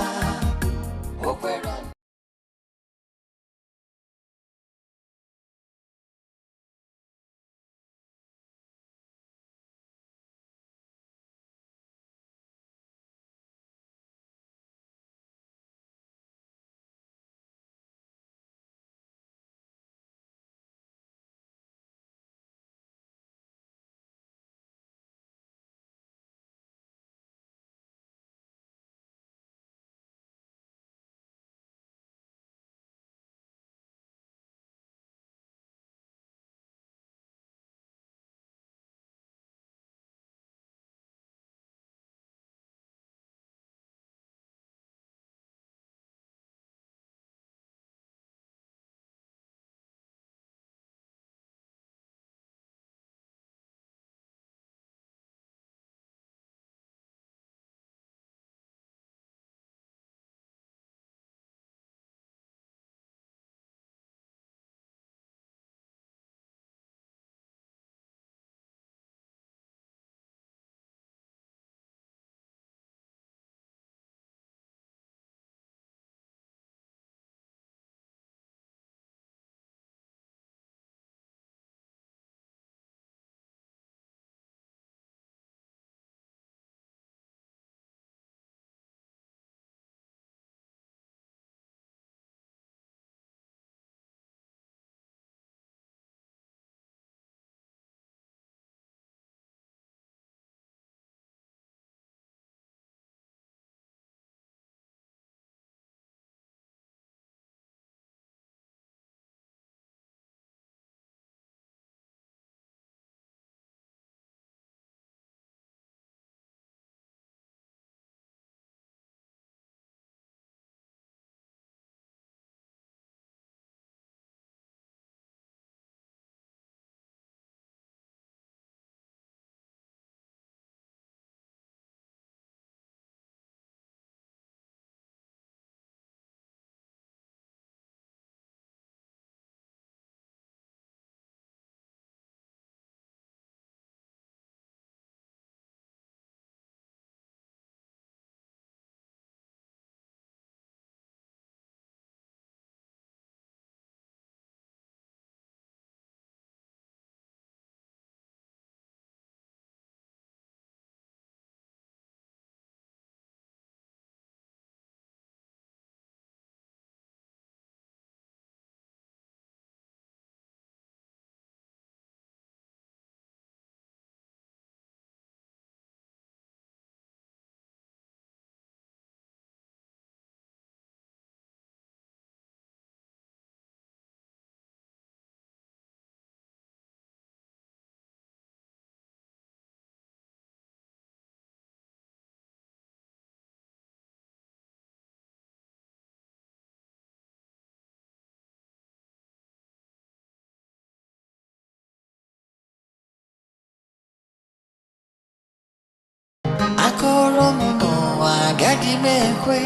akọrọ m n'ụwa agaghị m ekwe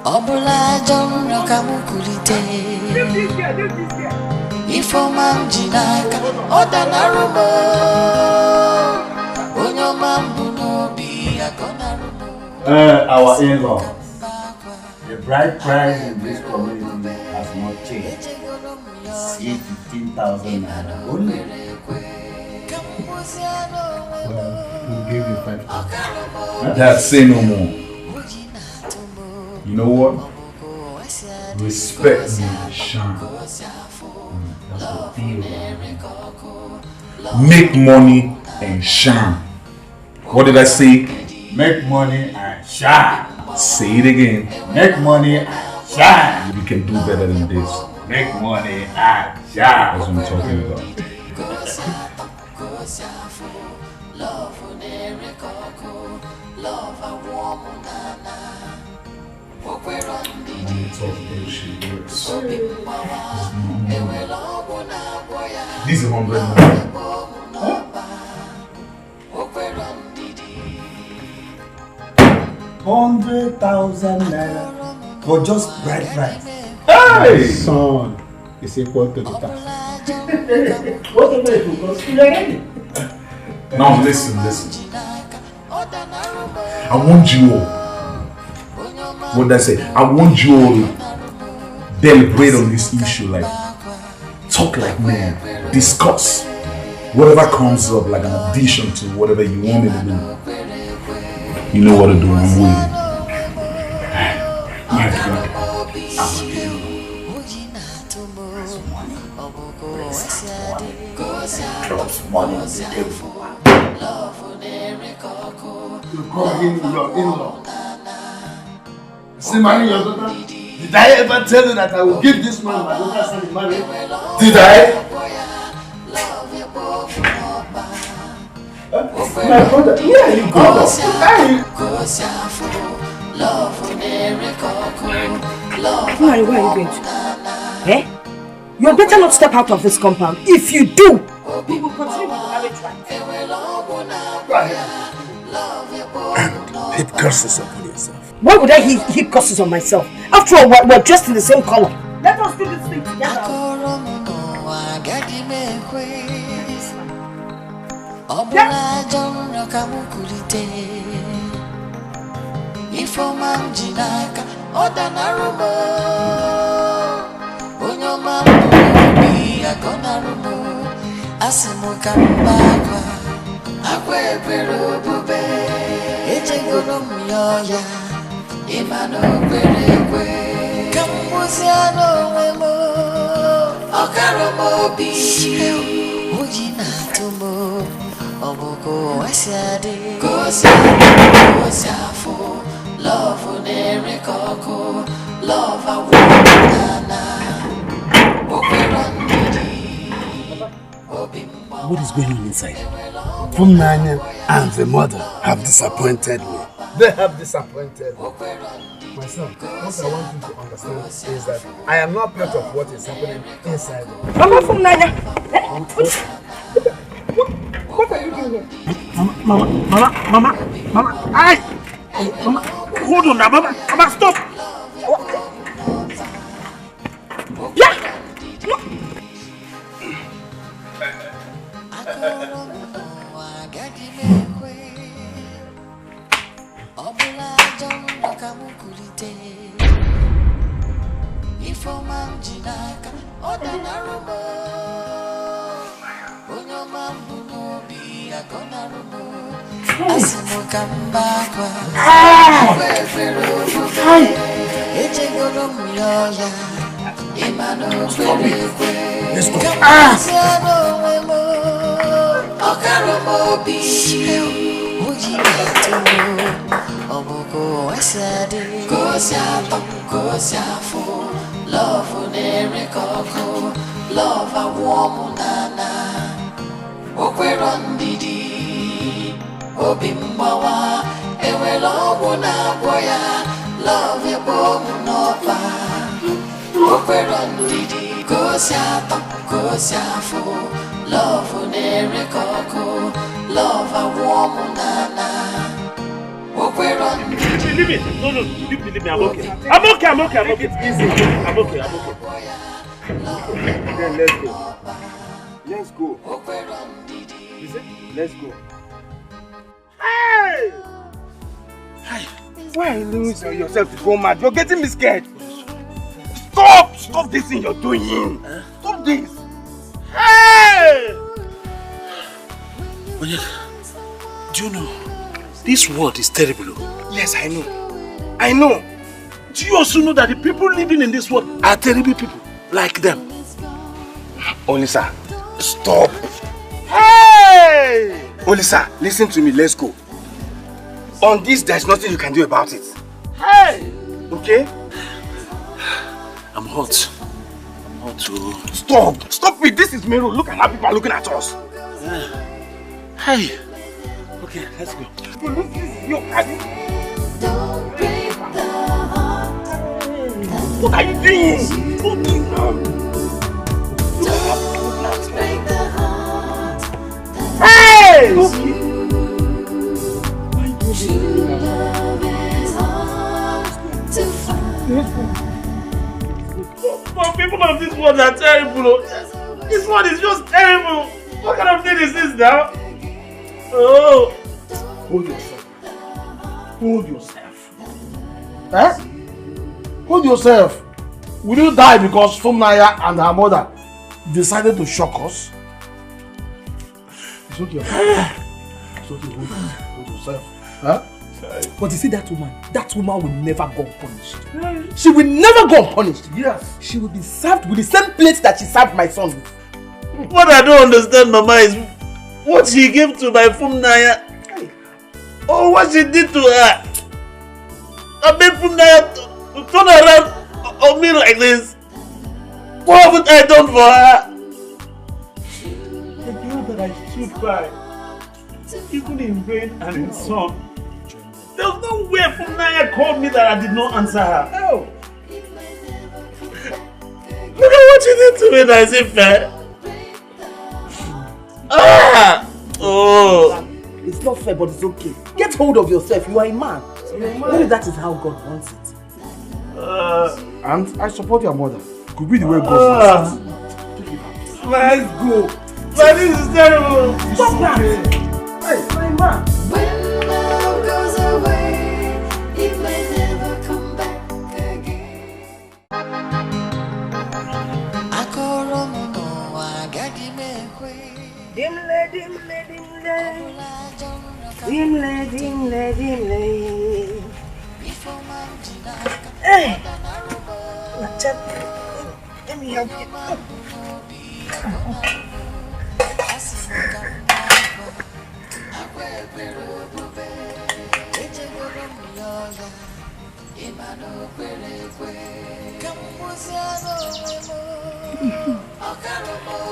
ọ bụla ajọ nrọ ka m kulite ifeọma m ji n'aka ọ danarụ m onye ọma m bụ n'obi agọnarụ m. Our in-law, the bride price in this community has not changed. See 15,000 naira only. We'll give you 5,000. Dad, say no more. You know what? Respect me and shine. That's what deal. Make money and shine. What did I say? Make money and shine. Say it again. Make money and shine. We can do better than this. Make money and shine. That's what I'm talking about. This is 100 million. 100,000 naira for just bride price. Hey! Son is equal to the tax. Now listen. I want you all. What did I say? I want you all to deliberate on this issue, like talk like men, discuss whatever comes up, like an addition to whatever you want me to do. You know what to do. I'm waiting. My God. Drops money on the table. You call him your in-law. See, marry your daughter? Did I ever tell you that I will give this man my daughter's hand in marriage? Did I? My brother, yeah, you go. Where are you going to? Eh? You better not step out of this compound. If you do, we will continue with the marriage right. Go ahead. And heap curses upon yourself. Why would I heap curses on myself? After all, we're dressed in the same color. Let us do this thing together. Imano kwerekwe Kamuziano wemo Okaromo bishe Ujina tumo Oboko asiade Koziafo Love unere koko Love awunana Okwerondidi What is going on inside? Nanya and the mother have disappointed me. They have disappointed me. My son, what I want you to understand is that I am not part of what is happening inside them. Mama from Nanya. What are you doing here? Mama, I. Mama, hold on now, Mama, stop. Yeah. Let's go. Love unere koko, love a warm nana. Okwerondidi, obimbawa, ewelo na boya, love ya bomu nopa. Okwerondidi, kosiafo, love unere koko, love a warm nana. Leave it. No, leave me. I'm okay. I'm okay. It's easy. I'm okay. Then let's go. Is it? Let's go. Hey! Why are you losing yourself to go mad? You're getting me scared. Stop this thing you're doing. Stop this. Hey! Onyeka, do you know, this world is terrible. Yes, I know. Do you also know that the people living in this world are terrible people, like them? Olisa, stop. Hey! Olisa, listen to me, let's go. On this, there's nothing you can do about it. Hey! Okay? I'm hot too. Stop it. This is Mero. Look at how people are looking at us. Hey! Okay, let's go. Don't break the heart. What are you doing? Don't break the heart. Hey! True love is hard to find. But people of this world are terrible. This world is just terrible. What kind of thing is this now? Oh. Hold yourself. Eh? Hold yourself. Will you die because Fumnaya and her mother decided to shock us? It's okay. Hold yourself. Huh? But you see that woman will never go unpunished. She will never go unpunished. Yes. She will be served with the same plate that she served my son with. What I don't understand, Mama, is what she gave to my Fumnaya. Oh, what she did to her. I made Fumnaya turn around on me like this. What haven't I done for her? The girl that I stood by, even in rain and in sun. There was no way Fumnaya called me that I did not answer her. Oh. Look at what you did to me, that is it fair? Ah! Oh! It's not fair, but it's okay. Get hold of yourself. You are a man. Maybe that is how God wants it. And I support your mother. Could be the way God wants it. Let's go. Man, this is terrible. Stop that. Hey, my man. When love goes away, it may never come back again. Dimle. Hey, let me help you.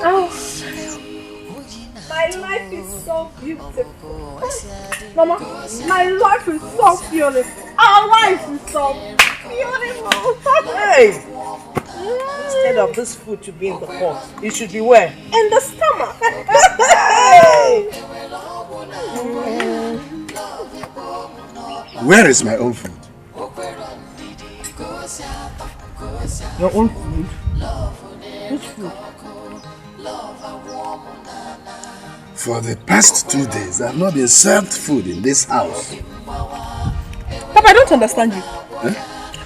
Oh, my life is so beautiful. Mama, my life is so beautiful. Our life is so beautiful. Hey! Instead of this food to be in the pot, it should be where? In the stomach. Hey! Where is my own food? Your own food? Which food? For the past 2 days, I have not been served food in this house. Papa, I don't understand you. Huh?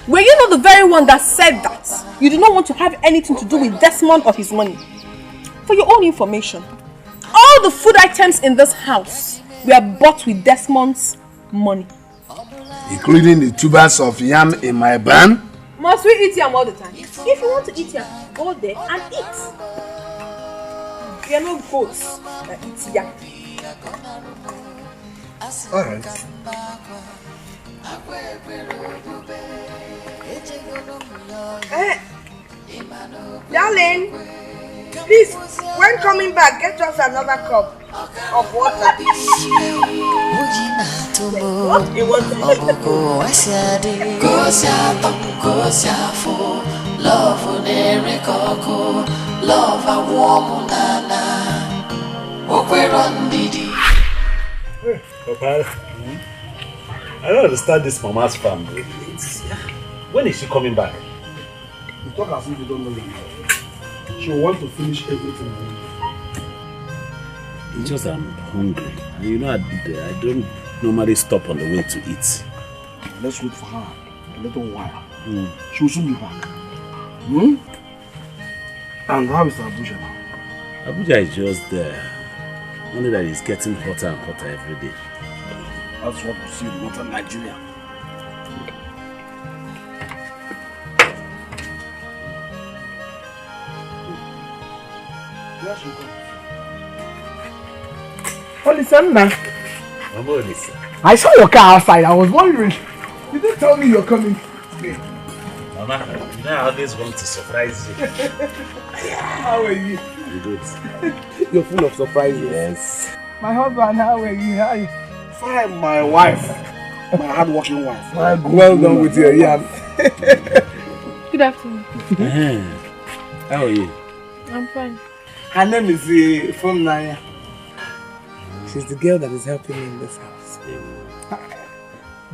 Were you not the very one that said that you do not want to have anything to do with Desmond or his money? For your own information, all the food items in this house were bought with Desmond's money. Including the tubers of yam in my barn? Must we eat yam all the time? If you want to eat yam, go there and eat. We are not goats that eat yam. Alright. Hey, darling, please, when coming back, get us another cup of water. What? It was I don't understand this mama's family. When is she coming back? You talk as if you don't know me. She will want to finish everything. It's just I'm hungry. And you know, I don't normally stop on the way to eat. Let's wait for her a little while. She will soon be back. And how is Abuja now? Abuja is just there. Only that it's getting hotter and hotter every day. That's what we see in northern Nigeria. There she goes. Olisana. Mama Olisa. I saw your car outside. I was wondering. You didn't tell me you're coming today. Mama, you know I always want to surprise you. How are you? I'm good. You're full of surprises. Yes. My husband, how are you? How are you? Fine, my wife. My hard-working wife. Well done with your yam. Good afternoon. How are you? I'm fine. Her name is from Naya. She's the girl that is helping me in this house.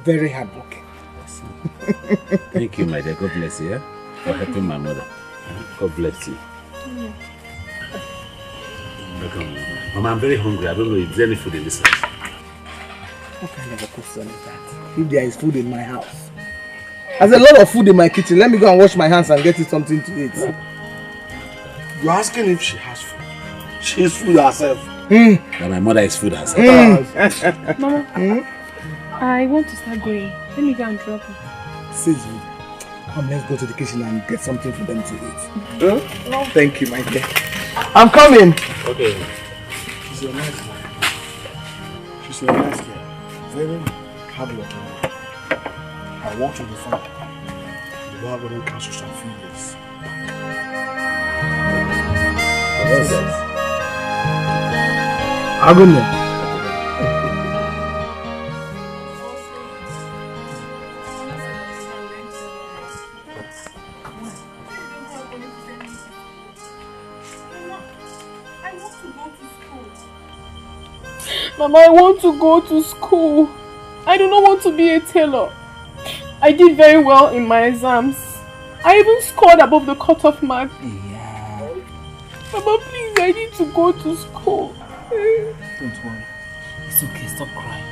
Very hardworking. Thank you, my dear. God bless you, for helping my mother. God bless you. Welcome. Mama, I'm very hungry. I don't know if there's any food in this house. What kind of a question is that? If there is food in my house. There's a lot of food in my kitchen. Let me go and wash my hands and get you something to eat. You're asking if she has food. She is food herself. That my mother is food herself. Mama, I want to start going. Let me go and drop it. Sis, come, let's go to the kitchen and get something for them to eat. No. Thank you, my dear. I'm coming. Okay. She's a nice girl. She's a nice girl. Very hardworking. I want to be fine. The Lord will cancel some few years. Agone. Mama, I want to go to school. I do not want to be a tailor. I did very well in my exams. I even scored above the cutoff mark. Yeah. Mama, please, I need to go to school. Don't worry. It's okay, stop crying.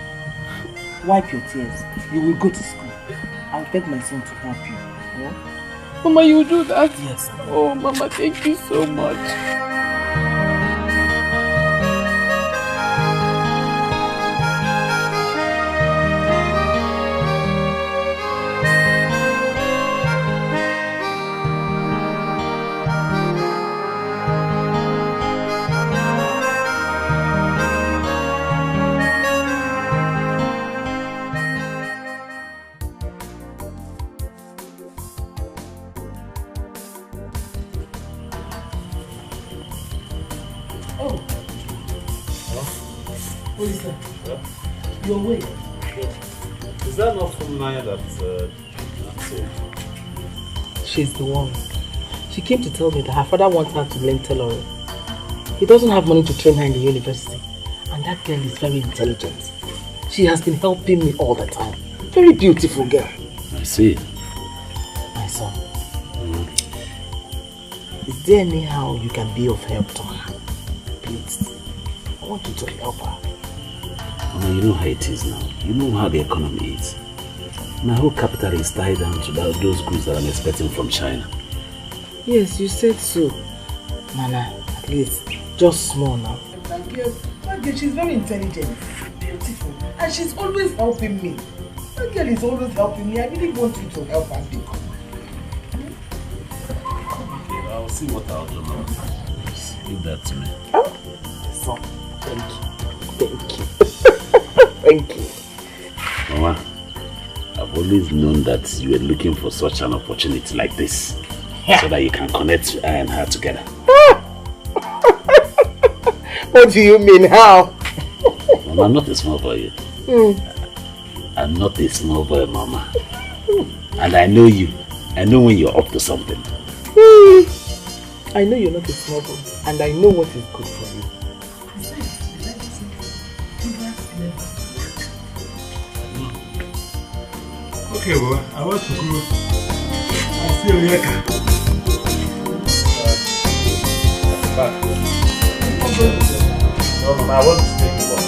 Wipe your tears. You will go to school. I'll beg my son to help you. Oh? Mama, you do that? Yes. Oh, Mama, thank you so much. You're awake. Is that not from Naya that's She's the one. She came to tell me that her father wants her to learn tailoring. He doesn't have money to train her in the university. And that girl is very intelligent. She has been helping me all the time. Very beautiful girl. I see. My son. Is there anyhow you can be of help to her? Please. I want you to help her. Mama, you know how it is now. You know how the economy is. My whole capital is tied down to those goods that I'm expecting from China. Yes, you said so. Nana, at least, just small now. Thank you. She's very intelligent, beautiful, and she's always helping me. That girl is always helping me. I really want you to help her too. Okay, I'll see what I'll do now. Give that to me. Oh, so, thank you. Thank you. Thank you. Mama, I've always known that you were looking for such an opportunity like this. So that you can connect I and her together. What do you mean, how? Mama, I'm not a small boy. I'm not a small boy, Mama. And I know you. I know when you're up to something. I know you're not a small boy, and I know what is good for you. Okay, well, I want to go. I'll see you later. No, Mama, I want to take you off.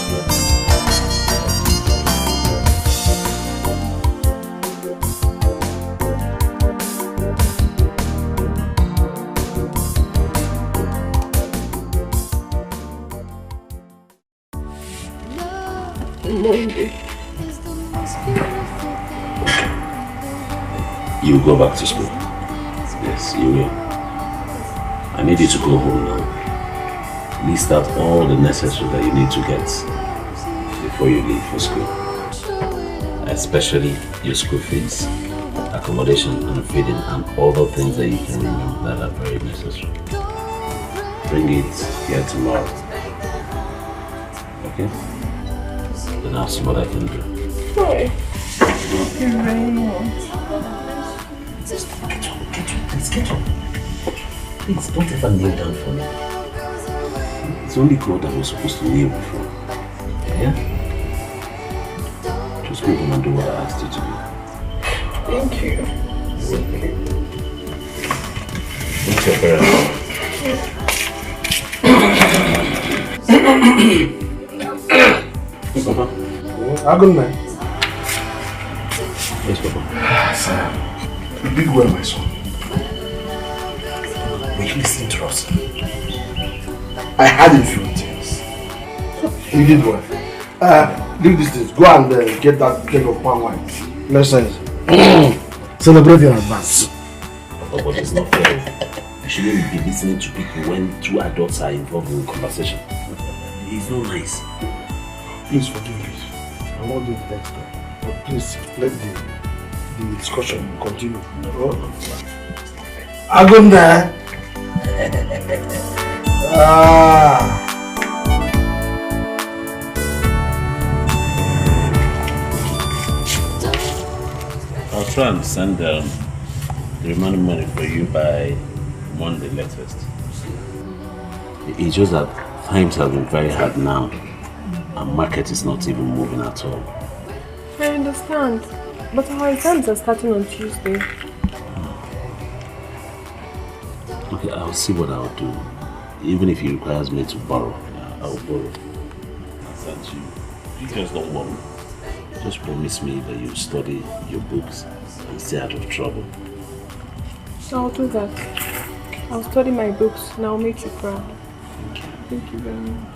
You go back to school. Yes, you will. I need you to go home now. List out all the necessary that you need to get before you leave for school. Especially your school fees, accommodation and feeding, and other things that you can remember that are very necessary. Bring it here tomorrow. Okay? Then I'll see what I can do. Sorry. Thank you very much. Please get up. Please don't ever kneel down for me. It's only God that we're supposed to kneel before. Yeah? Just go home and do what I asked you to do. Thank you. You're welcome. What's your parents? Papa? Good night. Yes, Papa. Sir, you did well, my son. Will you listen to us? I had a few things. You did well. Leave these things. Go and get that keg of palm wine. Lessons. Celebrate in advance. But it's not fair. You shouldn't be listening to people when two adults are involved in conversation. It's not nice. Please forgive me. I won't do it next time. But please let the discussion continue. Agunda. I'll try and send the remaining money for you by Monday latest. It's just that times have been very hard now, and market is not even moving at all. I understand, but our exams are starting on Tuesday. Okay, I'll see what I'll do. Even if it requires me to borrow, I'll borrow. I'll send you. You just don't worry. Just promise me that you study your books and stay out of trouble. I'll do that. I'll study my books and I'll make you proud. Thank you very much.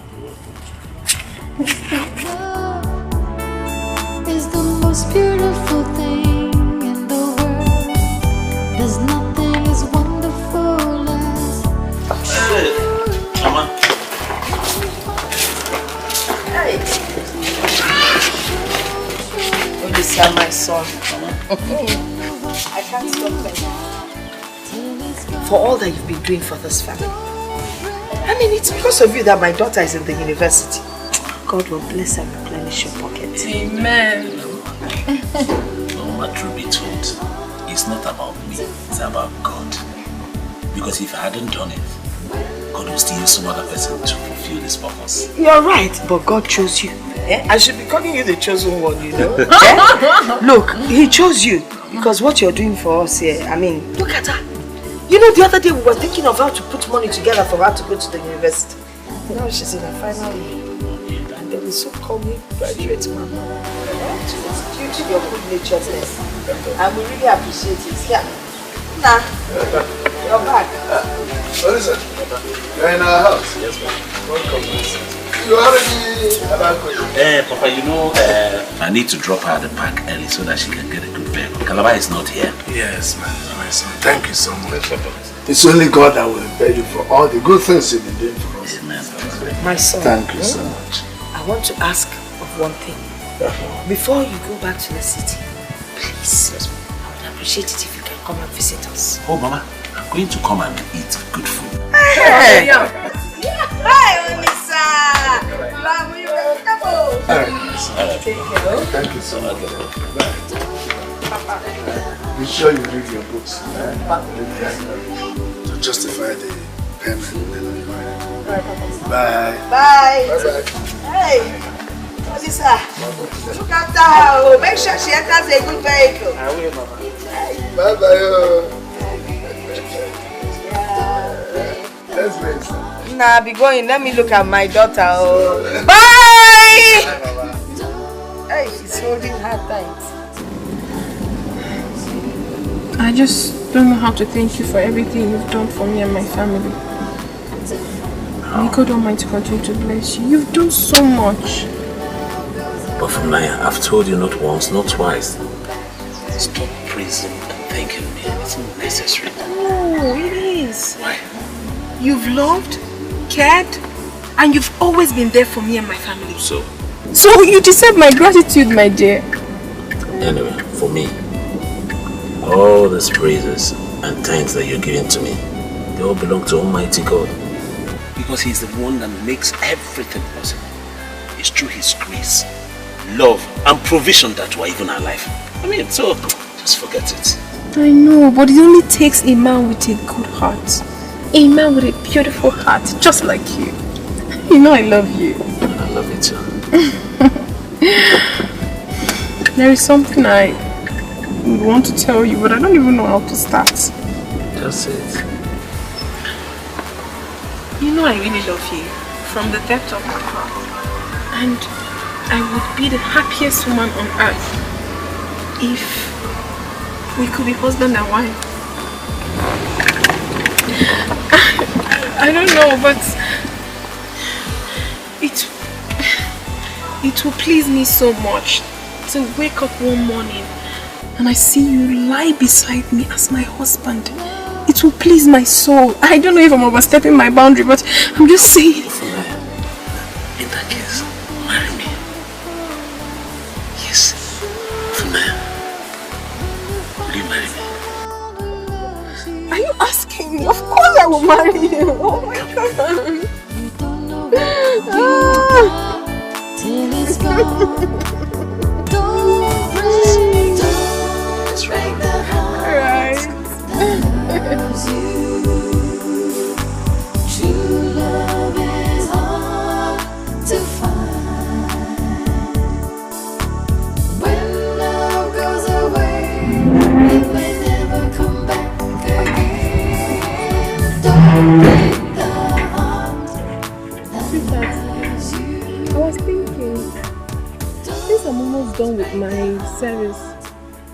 Love is the most beautiful thing in the world. There's nothing as wonderful as. Hey, Mama. Hey. Olisa, my son. I can't stop thanking you for all that you've been doing for this family. I mean, it's because of you that my daughter is in the university. God will bless and replenish your pocket. Amen. Mama, truth be told, it's not about me, it's about God. Because if I hadn't done it, God will still use some other person to fulfill this purpose. You're right, but God chose you. I should be calling you the chosen one, you know. Look, He chose you because what you're doing for us here, I mean, look at her. You know, the other day we were thinking of how to put money together for her to go to the university. Now she's in her final year. And they will soon call me graduate mama. It's due to your good-naturedness. And we really appreciate it. Yeah. Nah, you're back. What is it? You're in our house? Yes, ma'am. Welcome. You already about Papa, you know, I need to drop her at the park early so that she can get a good bag. Calabar is not here. Yes, my son. Thank you so much. It's only God that will repay you for all the good things you've been doing for us. Amen. My son. Thank you so much. I want to ask of one thing. Before you go back to the city, please, I would appreciate it if you can come and visit us. Oh, Mama, I'm going to come and eat good food. Hey! Hi, Olisa! Thank you so much. Be sure you read your books to justify the payment. Bye. Bye. Bye. Hey! Lisa, look after her. Make sure she enters a good vehicle. I will, Mama. Bye-bye. Let's race. Nah, be going. Let me look at my daughter. Oh. Bye! Bye, Mama. Hey, she's holding her tight. I just don't know how to thank you for everything you've done for me and my family. May God Almighty continue to bless you. You've done so much. But from Naya, I've told you not once, not twice. Stop praising and thanking me. It's not necessary. No, it is. Why? You've loved, cared, and you've always been there for me and my family. So you deserve my gratitude, my dear. Anyway, for me, all these praises and thanks that you're giving to me, they all belong to Almighty God. Because He's the one that makes everything possible. It's through His grace, love, and provision that we're even alive. I mean, so just forget it. I know, but it only takes a man with a good heart. A man with a beautiful heart, just like you. You know I love you. I love you too. There is something I would want to tell you, but I don't even know how to start. Just say it. You know I really love you, from the depth of my heart. And I would be the happiest woman on earth if we could be husband and wife. I don't know, but it will please me so much to wake up one morning and I see you lie beside me as my husband. It will please my soul. I don't know if I'm overstepping my boundary, but I'm just saying. In that case, marry me. Yes, Funaya. Will you marry me? Are you asking me? Of course I will marry you. Oh my God. Till it's gone. Don't break the heart that loves you. True love is hard to find. When love goes away, it may never come back again. Don't break the heart that loves you. I was thinking, since I'm almost done with my service,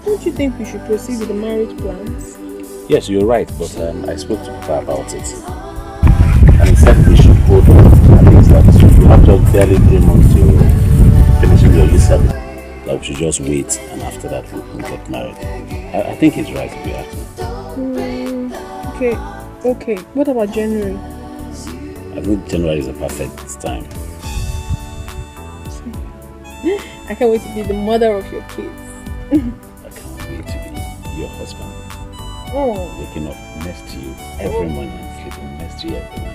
don't you think we should proceed with the marriage plans? Yes, you're right, but I spoke to Papa about it. And he said we should hold on. At least that you have just barely 3 months to finish your youth service. That we should just wait, and after that we'll get married. I think he's right, if you ask me. Okay. What about January? I think January is the perfect time. I can't wait to be the mother of your kids. I can't wait to be your husband. Oh. Waking up next to you every morning and sleeping next to you every night.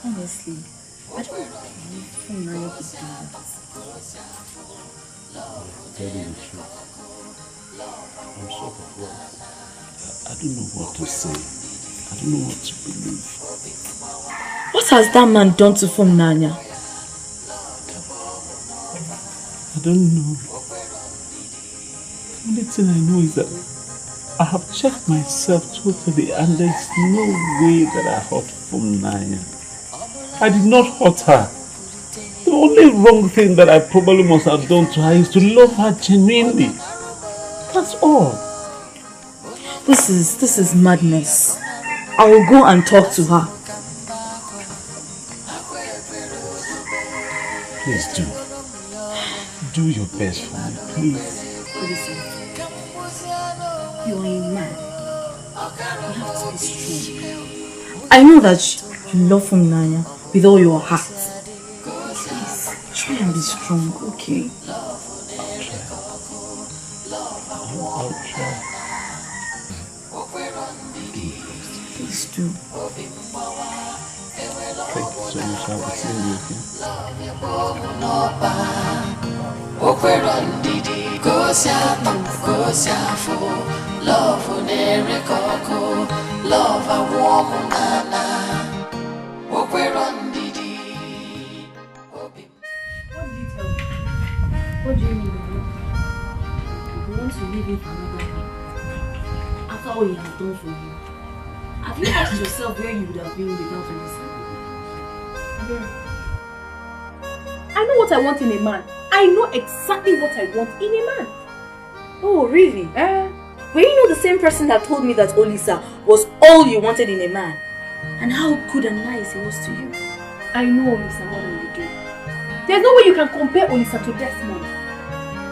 Honestly, I don't believe Funaya could do that. Tell you the truth. I'm sort of lost. I don't know what to say. I don't know what to believe. What has that man done to Funaya? I don't know. The only thing I know is that I have checked myself totally and there is no way that I hurt Funaya. I did not hurt her. The only wrong thing that I probably must have done to her is to love her genuinely. That's all. This is madness. I will go and talk to her. Please do. Do your best for me, please. Listen, you are a man. You have to be strong. I know that you love Funaya with all your heart. Please, try and be strong, okay? I'll try. Please do. Thank you so much. I'll be seeing you again. What do you mean? You want to leave him for another man? After all he has done for you? Have you asked yourself where you would have been without Elisa? I know what I want in a man. I know exactly what I want in a man. Oh, really? Were you not the same person that told me that Olisa was all you wanted in a man? And how good and nice he was to you? I know Olisa more than you do. There's no way you can compare Olisa to Desmond.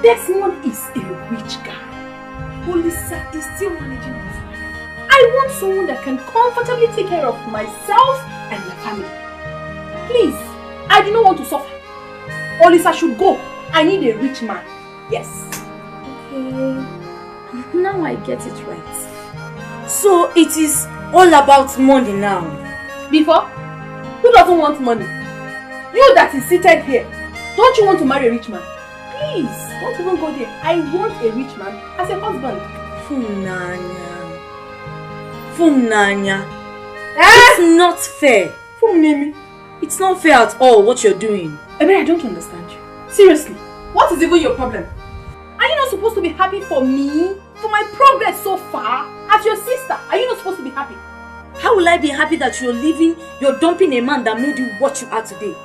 Desmond is a rich guy. Olisa is still managing his life. I want someone that can comfortably take care of myself and my family. Please, I do not want to suffer. Olisa should go. I need a rich man. Yes. Okay. Now I get it right. So it is all about money now. Before? Who doesn't want money? You that is seated here. Don't you want to marry a rich man? Please, don't even go there. I want a rich man as a husband. Funanya. It's not fair. It's not fair at all what you're doing. I don't understand you. Seriously, what is even your problem? Are you not supposed to be happy for me? For my progress so far? As your sister, are you not supposed to be happy? How will I be happy that you're dumping a man that made you what you are today?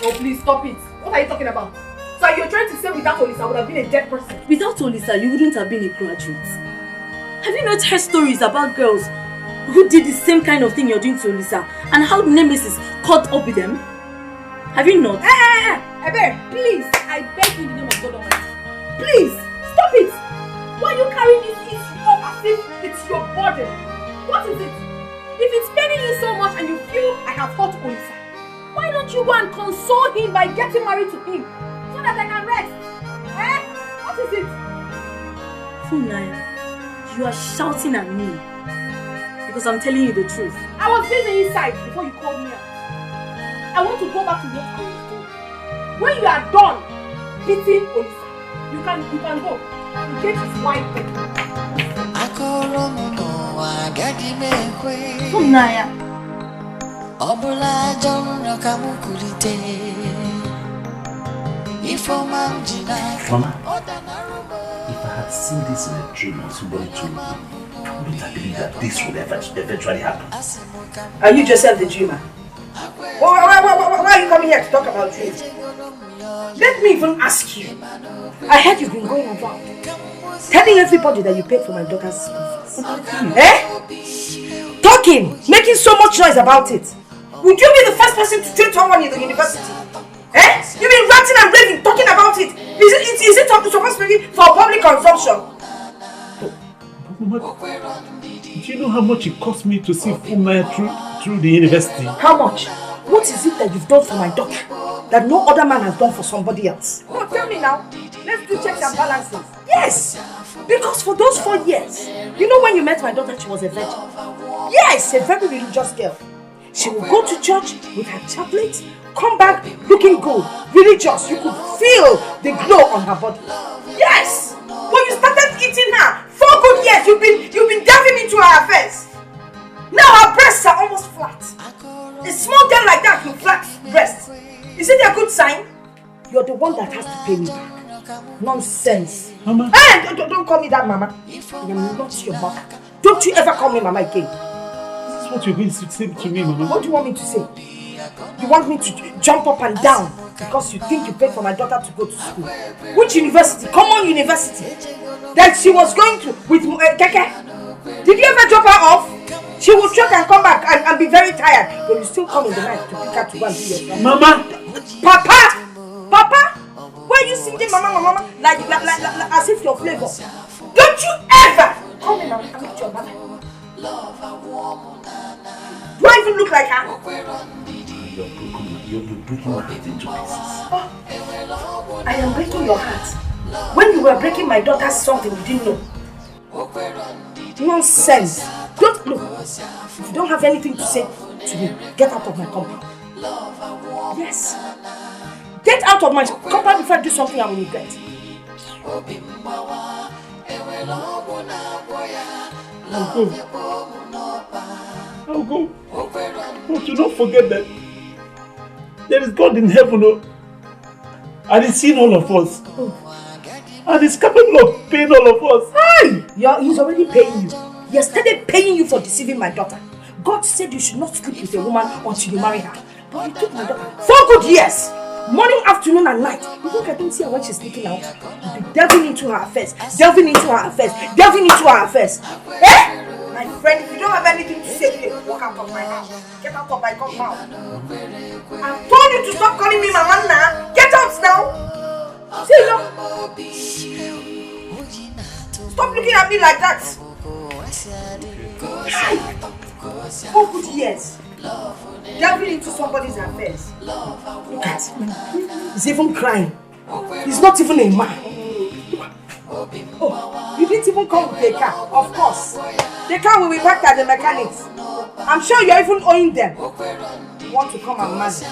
Oh, please stop it. What are you talking about? So you're trying to say without Olisa I would have been a dead person? Without Olisa, you wouldn't have been a graduate. Have you not heard stories about girls who did the same kind of thing you're doing to Olisa and how Nemesis caught up with them? Have you not? Ebe, please, I beg you in the name of God Almighty. Please, stop it. Why are you carrying this issue up as if it's your burden? What is it? If it's paining you so much and you feel I have hurt Olisa, why don't you go and console him by getting married to him so that I can rest? What is it? Funaya, you are shouting at me because I'm telling you the truth. I was busy inside before you called me out. I want to go back to what I was doing. When you are done beating Olisa, you can go. The gate is wide open. Funaya. Mama, if I had seen this in a dream or somebody told me, I wouldn't have believed that this would eventually happen. Are you Joseph the dreamer? Why are you coming here to talk about dreams? Let me even ask you. I heard you've been going around telling everybody that you paid for my daughter's school fees. Talking, making so much noise about it. Would you be the first person to treat someone in the university? You've been ranting and raving, talking about it. Is it supposed to be for public consumption? Mama, do you know how much it cost me to see Funaya through the university? How much? What is it that you've done for my daughter that no other man has done for somebody else? No, tell me now. Let's do checks and balances. Yes! Because for those 4 years, you know when you met my daughter, she was a virgin. Yes, a very religious girl. She would go to church with her chaplet, come back looking good, religious. You could feel the glow on her body. Yes! When you started eating her, 4 good years, you've been delving into her affairs. Now her breasts are almost flat. A small girl like that with flat breasts. Is it a good sign? You're the one that has to pay me back. Nonsense. Mama. Hey, don't call me that, Mama. I am not your mother. Don't you ever call me Mama again. This is what you're going to say to me, Mama. What do you want me to say? You want me to jump up and down because you think you paid for my daughter to go to school? Which university? Common university. That she was going to with Keke. Did you ever drop her off? She will trek and come back and be very tired. But you still come in the night to pick her to go and do your stuff. Mama! Papa! Papa! Why are you singing Mama like as if you're flavor? Don't you ever call me Mama. I'm not your mother. Do I even look like her? You're breaking my heart into pieces. Oh, I am breaking your heart. When you were breaking my daughter's something you didn't know. Nonsense. Don't look. If you don't have anything to say to me, get out of my compound. Yes. Get out of my compound before I do something I will regret. I'll go. But do not forget that there is God in heaven, and He's seen all of us. And He's capable of paying all of us. Hey! He's already paying you. He has started paying you for deceiving my daughter. God said you should not sleep with a woman until you marry her. But you took my daughter 4 good years. Morning, afternoon and night. You think I don't see her when she's sneaking out? You'll be delving into her affairs. Delving into her affairs. Delving into her affairs. Eh? My friend, if you don't have anything to say today, walk out of my house. Get out of my compound. I've told you to stop calling me Mama now. Get out now. See you. Stop looking at me like that. 4 good years. Delving into somebody's affairs. Look at him. He's even crying. He's not even a man. Oh, you didn't even come with the car. Of course. The car will be back at the mechanics. I'm sure you're even owing them. You want to come and marry.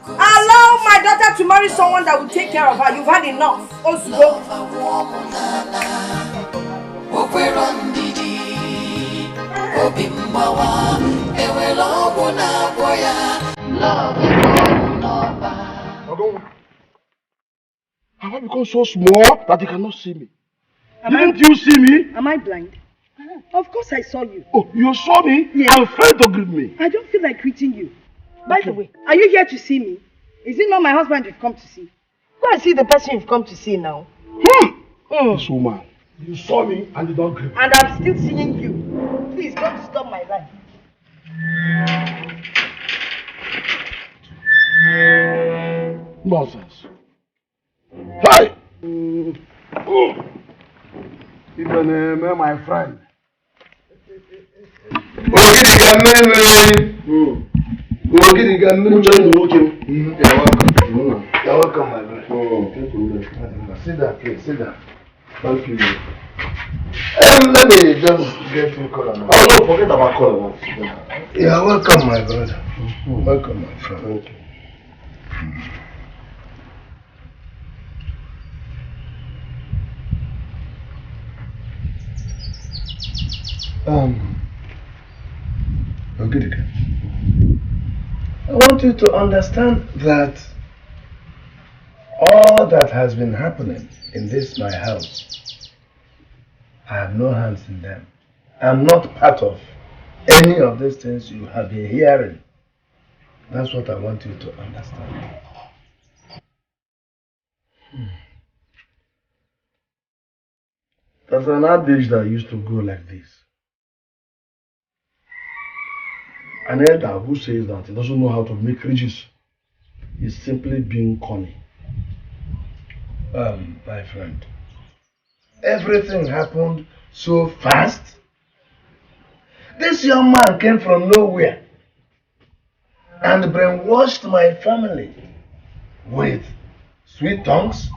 Allow my daughter to marry someone that will take care of her. You've had enough. Ozugo. Have I become so small that you cannot see me? Didn't you see me? Am I blind? Of course I saw you. Oh, you saw me? Yes. I'm afraid to greet me. I don't feel like greeting you. By the way, are you here to see me? Is it not my husband you've come to see? Go and see the person you've come to see now. This woman, you saw me and you don't greet me. And I'm still seeing you. Please don't disturb my life. Nonsense. Hi! Even my friend. You're welcome, my brother. Sit down, please, sit down. Thank you. Let me just get you color now. Oh, no, forget about color. You're welcome, my brother. Welcome, my friend. Thank you. Ogidika, I want you to understand that all that has been happening in this my house, I have no hands in them. I'm not part of any of these things you have been hearing. That's what I want you to understand. There's an adage that used to go like this. An elder who says that he doesn't know how to make riches is simply being corny. My friend, everything happened so fast. This young man came from nowhere and brainwashed my family with sweet tongues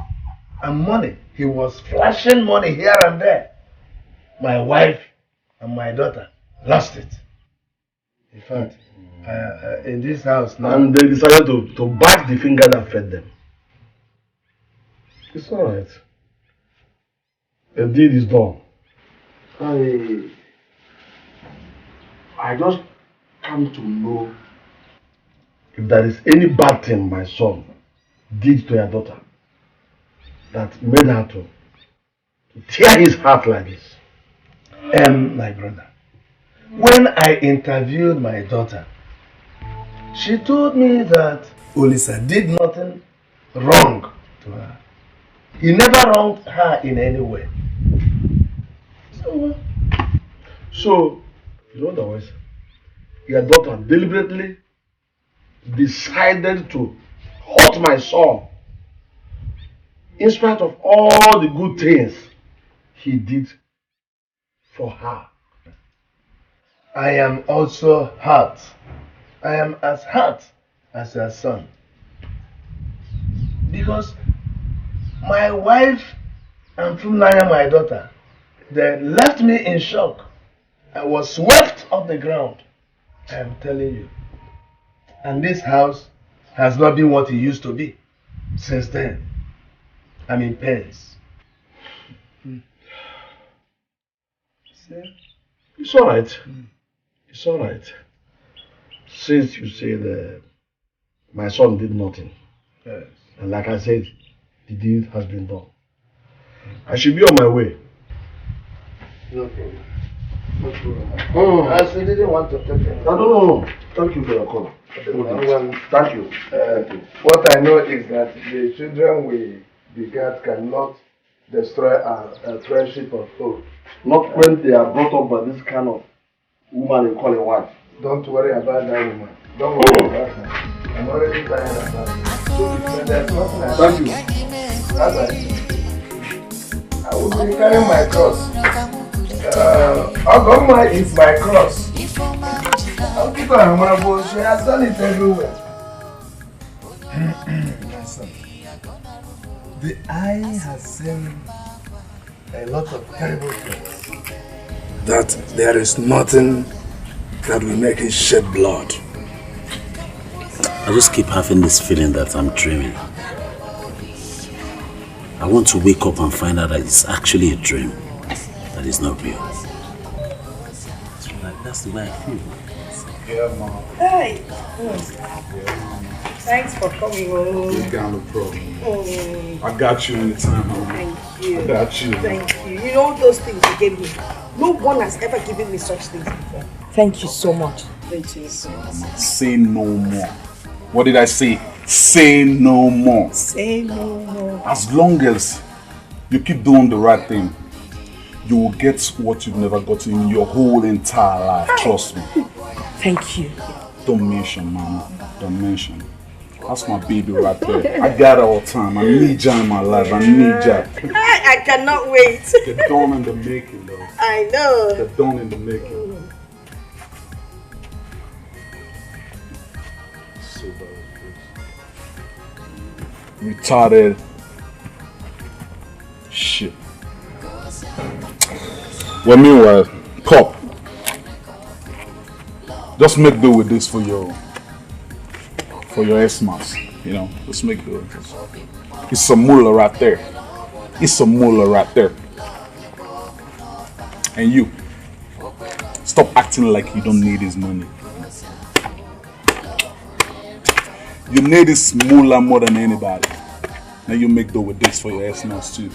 and money. He was flashing money here and there. My wife and my daughter lost it. In fact, in this house now... And they decided to bite the finger that fed them. It's alright. The deed is done. I just come to know if there is any bad thing my son did to your daughter. that made her to tear his heart like this? My brother, when I interviewed my daughter, she told me that Olisa did nothing wrong to her. He never wronged her in any way. So in other words, your daughter deliberately decided to hurt my son in spite of all the good things he did for her. I am also hurt. I am as hurt as your son. Because my wife and Funaya, my daughter, they left me in shock. I was swept off the ground. I am telling you. And this house has not been what it used to be since then. I'm in pains. It's alright. It's alright. Since you say that my son did nothing, yes. And like I said, the deed has been done. I should be on my way. No problem. No problem. I still didn't want to take it. No. Thank you for your call. Thank you. What I know is that the children we begat cannot destroy our friendship of hope. Not when they are brought up by this kind of woman you call a wife. Don't worry about that woman. Don't worry about her. I'm already tired about it. So there's nothing I thank you. I will be carrying my cross. Ogoma is my cross. I'll keep her honorable. She has done it everywhere. My son, the eye has seen a lot of terrible things. That there is nothing that will make it shed blood. I just keep having this feeling that I'm dreaming. I want to wake up and find out that it's actually a dream, that it's not real. That's the way I feel. Yeah, Mom. Hey! Yeah, Mom. Thanks for coming home. You got no problem. I got you anytime, Mom. Thank you. I got you. Thank you. You know those things you gave me. No one has ever given me such things before. Thank you so much. Thank you so much. Say no more. What did I say? Say no more. Say no more. As long as you keep doing the right thing, you will get what you've never gotten in your whole entire life. Trust me. Thank you. Don't mention, Mama. Don't mention. That's my baby right there. I got her all the time. I need you in my life. I need you. I cannot wait. The dawn in the making, though. I know. The dawn in the making. So retarded shit. Well, meanwhile, Pop, just make do with this for your S-Mass, you know, just make do with this. It's some mullah right there. It's some mullah right there. And you, stop acting like you don't need his money. You need this mullah more than anybody. Now you make do with this for your S-Mass too.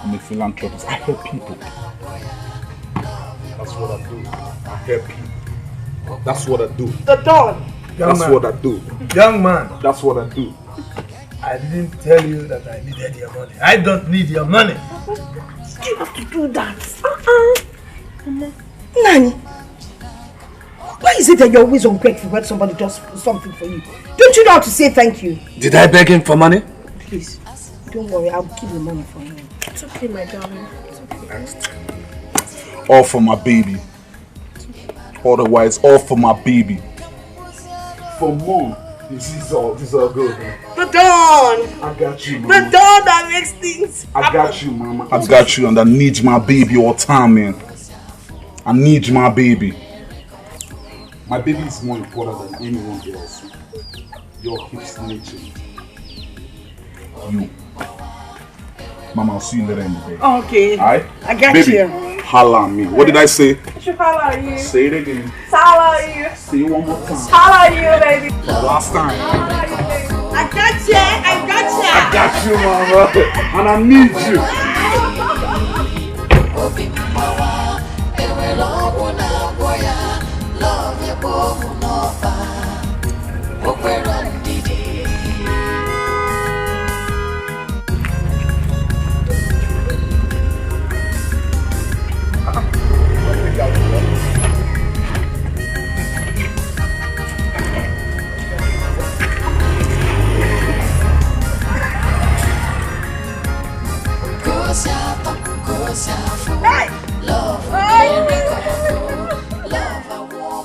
I'm a philanthropist. I help people. That's what I do. I help people. That's what I do. The dawn. That's what I do. Young man. That's what I do. I didn't tell you that I needed your money. I don't need your money. You have to do that. Nani, why is it that you're always ungrateful when somebody does something for you? Don't you know how to say thank you? Did I beg him for money? Please, don't worry. I'll keep the money for you. It's okay, my darling. It's okay. All for my baby. Otherwise, all for my baby. For Mom, this is all good, man. The dawn. I got you, Mama. The dawn that makes things happen. I got you, Mama. I got you, and I need my baby all the time, man. I need my baby. My baby is more important than anyone else. Your keep snitching. You. Mama, I'll see you later in the day. Okay. Alright? I got baby, you. Holla on me. What did I say? I should holla at you. Say it again. Holla at you. Say it one more time. Holla at you, baby. Last time. Holla at you, baby. I got you. I got you, Mama. And I need you.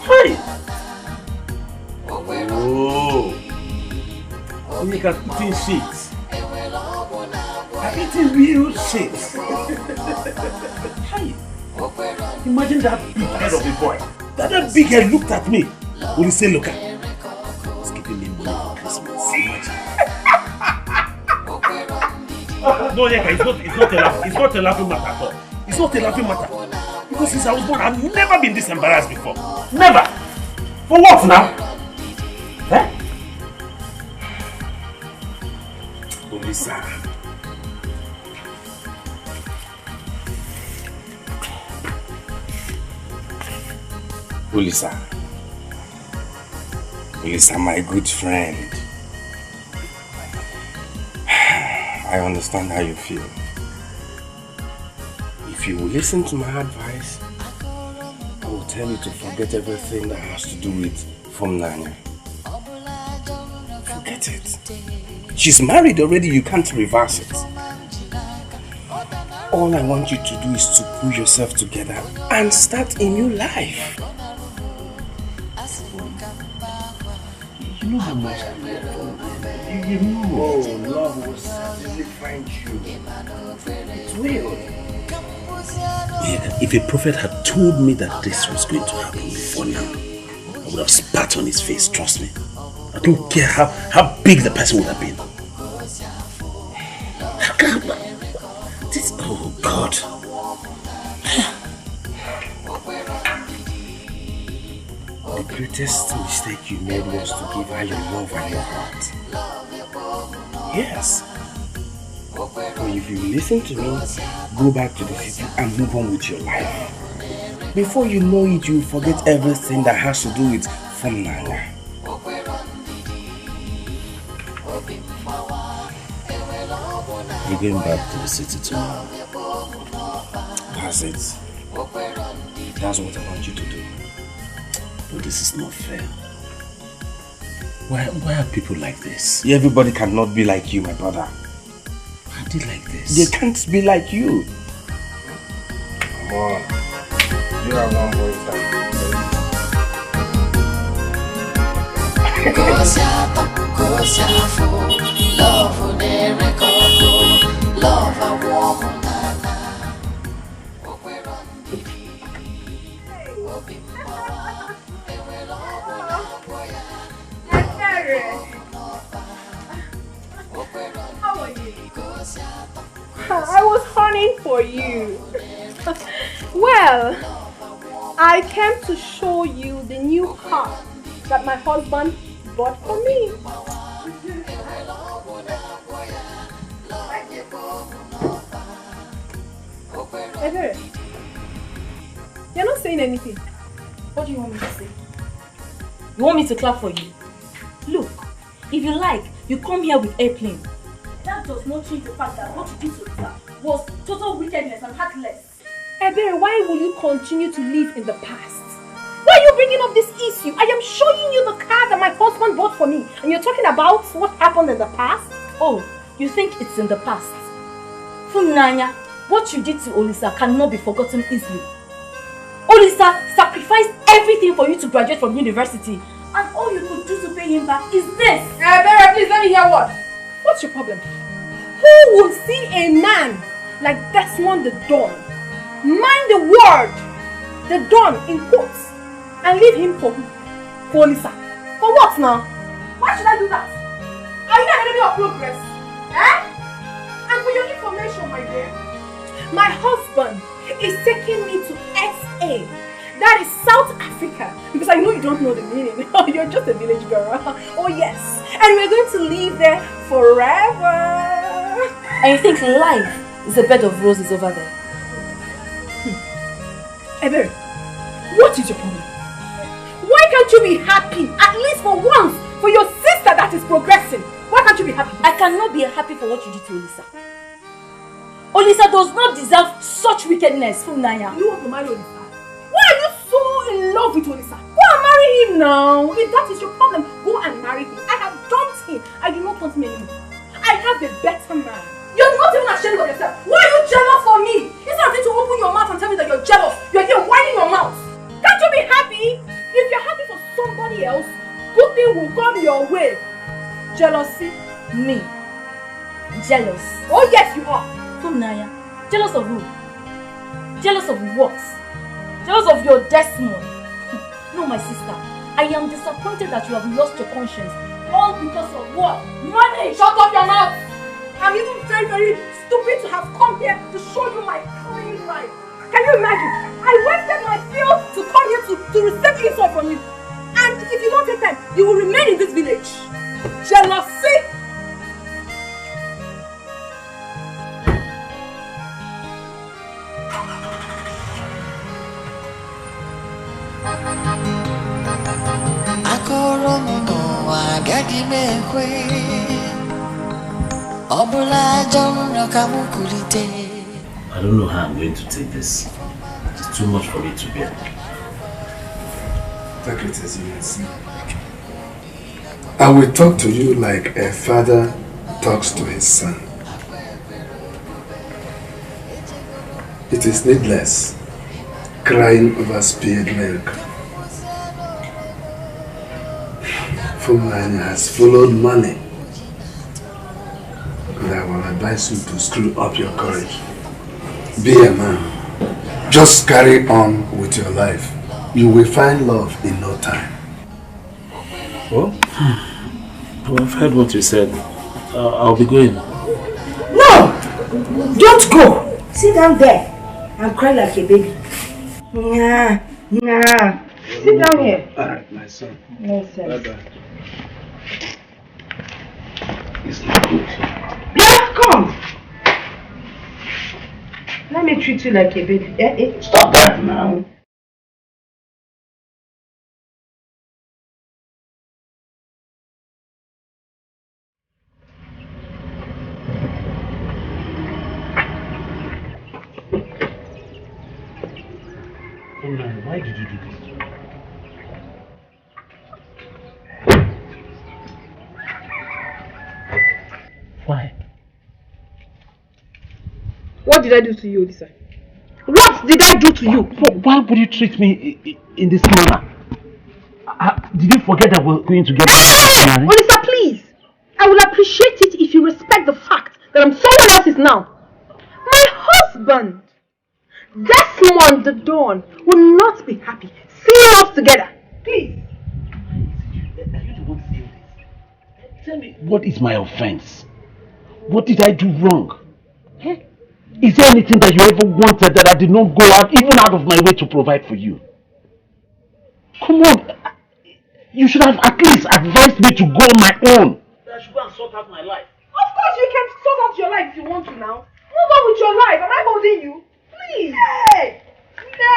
Hey! Oh! You can eating shit. I'm eating real shit. Hey! Imagine that big head of a boy. That big head looked at me. Will he say, look at he's giving me money for Christmas. No, Yeka, it's not a laughing matter at all. It's not a laughing matter. Because since I was born, I've never been this embarrassed before. Never! For what now? Eh? Olisa. Olisa. Olisa, my good friend. I understand how you feel. If you will listen to my advice, I will tell you to forget everything that has to do with PHYNA. Forget it. She's married already, you can't reverse it. All I want you to do is to pull yourself together and start a new life. You know how much I love you. You know. Oh, love will certainly find you. It will. Yeah, if a prophet had told me that this was going to happen before now, I would have spat on his face, trust me. I don't care how big the person would have been. How can this? Oh God. The greatest mistake you made was to give her your love and your heart. Yes. But if you listen to me, go back to the city and move on with your life. Before you know it, you forget everything that has to do with PHYNA. You're going back to the city tomorrow. That's it. That's what I want you to do. But this is not fair. Why are people like this? Everybody cannot be like you, my brother. Why are they like this? They can't be like you. Come on. You have one boy time. Love a woman. How are you? I was hunting for you. Well, I came to show you the new car that my husband bought for me. Ebere, you're not saying anything. What do you want me to say? You want me to clap for you? Look, if you like, you come here with airplane. That does not change the fact that what you did to her was total wickedness and heartless. Ebere, why will you continue to live in the past? Why are you bringing up this issue? I am showing you the car that my husband bought for me, and you're talking about what happened in the past? Oh, you think it's in the past? Funanya, what you did to Olisa cannot be forgotten easily. Olisa sacrificed everything for you to graduate from university, and all you could do to pay him back is this. Ebere, please let me hear what? What's your problem? Who will see a man like Desmond the Don, mind the word, the Don in quotes, and leave him for Olisa? For what now? Why should I do that? Are you an enemy of progress? Eh? And for your information, my dear, my husband is taking me to SA. That is South Africa. Because I know you don't know the meaning. You're just a village girl. Oh yes. And we're going to live there forever. And you think life is a bed of roses over there. Ebere, what is your problem? Why can't you be happy, at least for once, for your sister that is progressing? Why can't you be happy? I cannot be happy for what you did to Olisa. Olisa does not deserve such wickedness from Naya. You want to marry Olisa? Why are you so in love with Olisa? Go and marry him now. If that is your problem, go and marry him. I have dumped him. I do not want him anymore. I have a better man. You're not even ashamed of yourself. Why are you jealous for me? Instead of you to open your mouth and tell me that you're jealous, you're here whining your mouth. Can't you be happy? If you're happy for somebody else, good thing will come your way. Jealousy? Me? Jealous? Oh yes, you are. From Naya? Jealous of who? Jealous of what? Jealous of your Desmond? No, my sister. I am disappointed that you have lost your conscience. All because of what? Money! Shut up your mouth! I'm even very, very stupid to have come here to show you my clean life. Can you imagine? I wasted my skills to come here to receive insult from you. And if you don't take time, you will remain in this village. Jealousy! I don't know how I'm going to take this. It's too much for me to bear. Take it as you see. I will talk to you like a father talks to his son. It is needless crying over spilled milk. Fulani has followed money. And I will advise you to screw up your courage. Be a man. Just carry on with your life. You will find love in no time. Well, I've heard what you said. I'll be going. No! Don't go! Sit down there and cry like a baby. Nah. Sit down here. Alright, my son. Nonsense. Bye-bye. It's not good. Yeah, come! Let me treat you like a baby. Stop that now. Oh man, why did you do this? Why? What did I do to you, Olisa? What did I do to you? Why would you treat me in this manner? Did you forget that we're going to get married? Olisa, please! I will appreciate it if you respect the fact that I'm someone else's now. My husband, Desmond the Dawn, will not be happy seeing us together. Please. Are you the one saying this? Tell me, what is my offense? What did I do wrong? Eh? Is there anything that you ever wanted that I did not go out, even out of my way to provide for you? Come on. You should have at least advised me to go on my own. I should go and sort out my life. Of course you can sort out your life if you want to now. Move on with your life. Am I holding you? Please. Hey! No!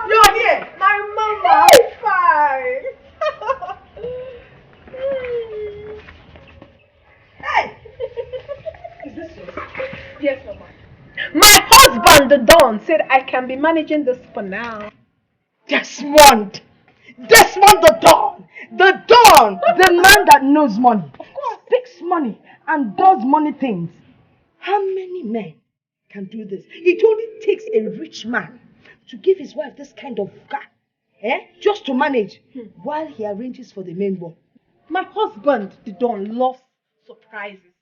You're here. My mama. Fine. Hey! Is this yours? Yes, mama. My husband, the Don, said I can be managing this for now. Desmond the Don! The Don! The man that knows money, speaks money, and does money things. How many men can do this? It only takes a rich man to give his wife this kind of car, just to manage, while he arranges for the main boy. My husband, the Don, loves surprises.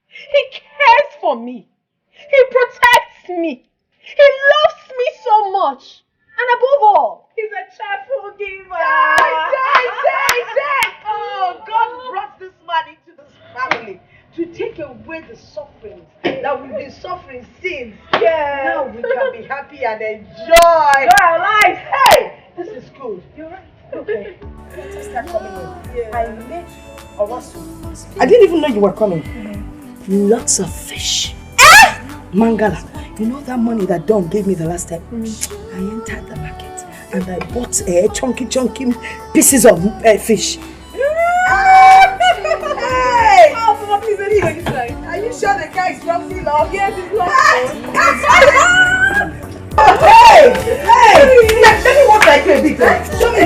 He cares for me. He protects me. He loves me so much. And above all, he's a cheerful giver. Oh, God brought this man into this family to take away the sufferings that we've been suffering since. Yeah. Now we can be happy and enjoy our lives. Hey, this is good. You're right. Okay. Let us start coming in. Yeah. I made Owasu. I didn't even know you were coming. Lots of fish. Mangala. You know that money that Don gave me the last time? I entered the market and I bought chunky pieces of fish. Hey! Oh, Papa, please let me go inside. Are you sure the guy is roughly love? Yes, it's love. Hey! Hey! Let me walk like you a bit. Show me.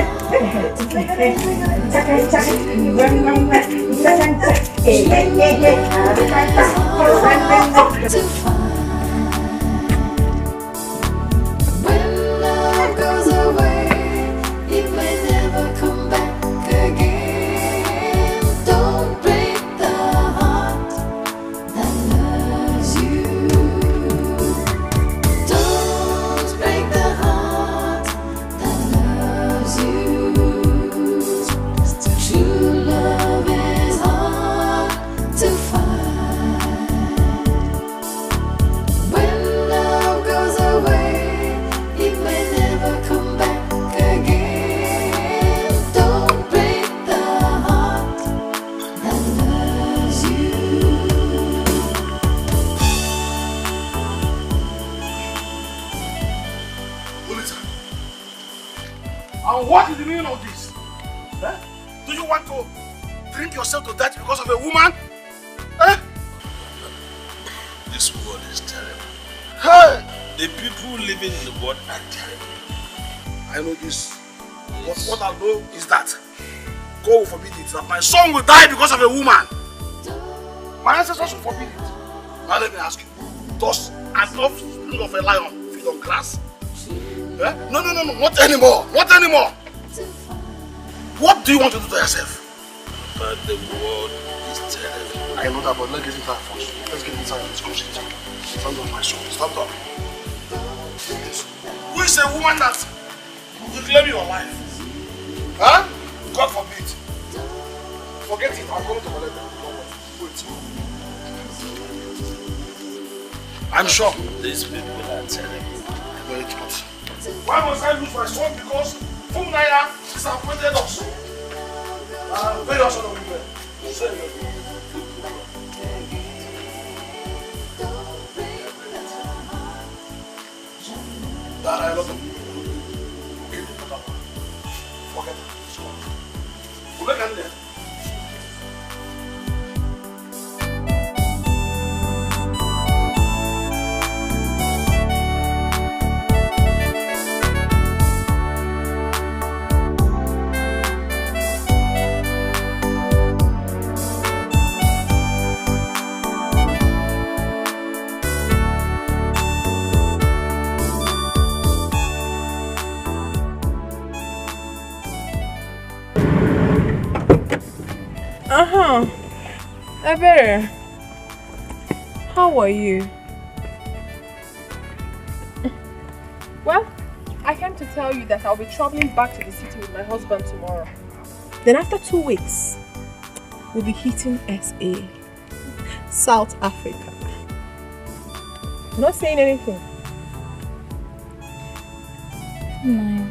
When love goes away, it may never come back again. Don't break the heart that loves you. Don't break the heart that loves you. True love is hard to find. When love goes away, it may never come back again. Don't break the heart that loves you. And what is the meaning of this? Do you want to drink yourself to death because of a woman? This world is terrible. The people living in the world are terrible. I know this. But what I know is that God will forbid it, that my son will die because of a woman. My ancestors will forbid it. Now let me ask you, does an offspring of a lion feed on grass? No, not anymore. Not anymore. What do you want to do to yourself? But the world is terrible. I know that, but let's get inside first. Let's get inside and discuss it. Stand up, my son. Stand up. Who is a woman that will claim your life? Huh? God forbid. Forget it. I'm going to collect them. Wait. I'm sure these people are terrible. Very close. Why must I lose my son because PHYNA disappointed us? Very also not regret. That I love them. Forget it. Look at them. Ebere, how are you? Well, I came to tell you that I'll be traveling back to the city with my husband tomorrow. Then after 2 weeks, we'll be hitting SA, South Africa. You're not saying anything? No.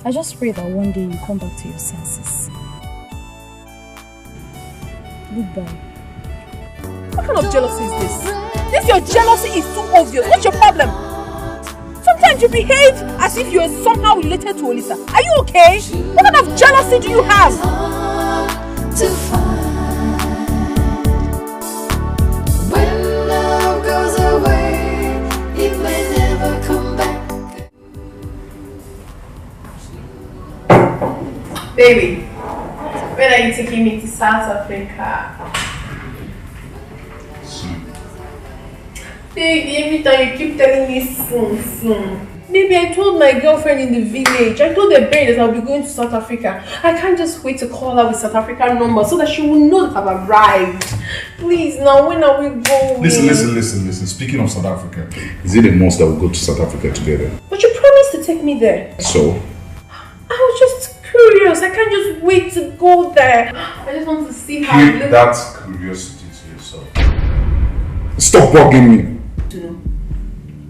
I just pray that one day you come back to your senses. Goodbye. What kind of jealousy is this? Your jealousy is too obvious. What's your problem? Sometimes you behave as if you are somehow related to Olisa. Are you okay? What kind of jealousy do you have? When love goes away, it may never come back. Baby, when are you taking me to South Africa? Baby, every time you keep telling me soon. Baby, I told my girlfriend in the village, I told the babe that I'll be going to South Africa. I can't just wait to call her with South African number so that she will know that I've arrived. Please, now when are we going? Listen. Speaking of South Africa, is it a must that we go to South Africa together? But you promised to take me there. So? I was just curious. I can't just wait to go there. I just want to see how Keep that curiosity to yourself. Stop bugging me.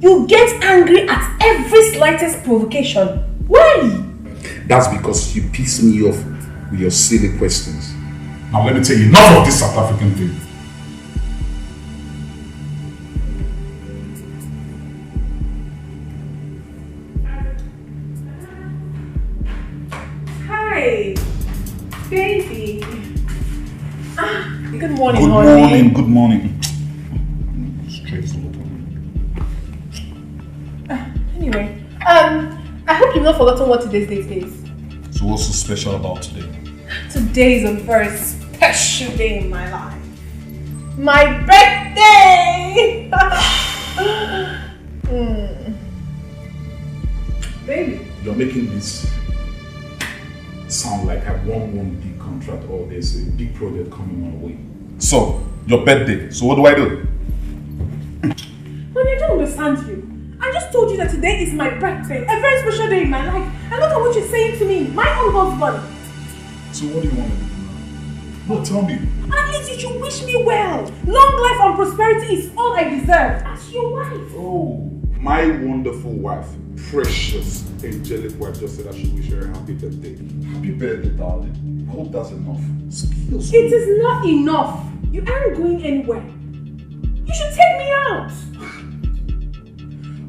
You get angry at every slightest provocation. Why? That's because you piss me off with your silly questions. Now let me tell you, enough of this South African thing. Hi, baby. Good morning, Good honey. morning, good morning. Straight forward. Anyway, I hope you've not forgotten what today's date is. So what's so special about today? Today is a very special day in my life. My birthday! Baby. You're making this sound like I won one big contract or there's a big project coming my way. So, your birthday. So what do I do? Honey, I don't understand you. I just told you that today is my birthday. A very special day in my life. And look at what you're saying to me. My own husband. So what do you want to do now? No, tell me. At least you should wish me well. Long life and prosperity is all I deserve as your wife. Oh, my wonderful wife, precious, angelic wife just said I should wish her a happy birthday. Happy birthday, darling. I hope that's enough. Excuse me. It is not enough. You aren't going anywhere. You should take me out.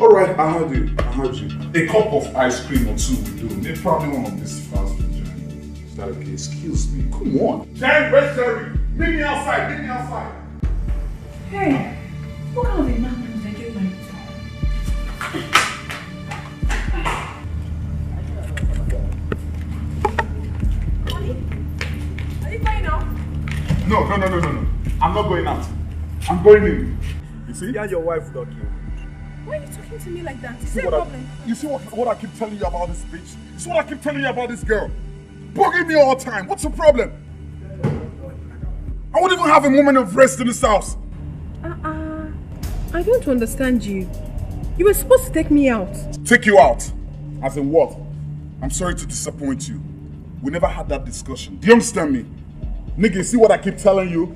Alright, I heard you. A cup of ice cream or two will do. Maybe probably one of these fast food journeys. Is that okay? Excuse me. Come on. Jen, where's Jerry? Meet me outside. Hey, what kind of a man is I get married to? Honey, are you going out? No. I'm not going out. I'm going in. You see? Yeah, your wife will not kill. Why are you talking to me like that? Is there a problem? You see what I keep telling you about this bitch? You see what I keep telling you about this girl? Bugging me all the time. What's the problem? I wouldn't even have a moment of rest in this house. I don't understand you. You were supposed to take me out. Take you out? As in what? I'm sorry to disappoint you. We never had that discussion. Do you understand me? Nigga, you see what I keep telling you?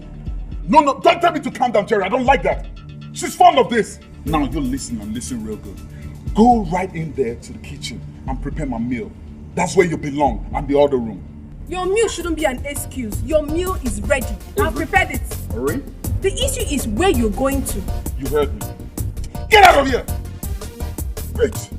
No, don't tell me to calm down, Jerry. I don't like that. She's fond of this. Now you listen and listen real good. Go right in there to the kitchen and prepare my meal. That's where you belong, and the other room. Your meal shouldn't be an excuse. Your meal is ready. I've prepared it. Alright? The issue is where you're going to. You heard me. Get out of here! Bitch!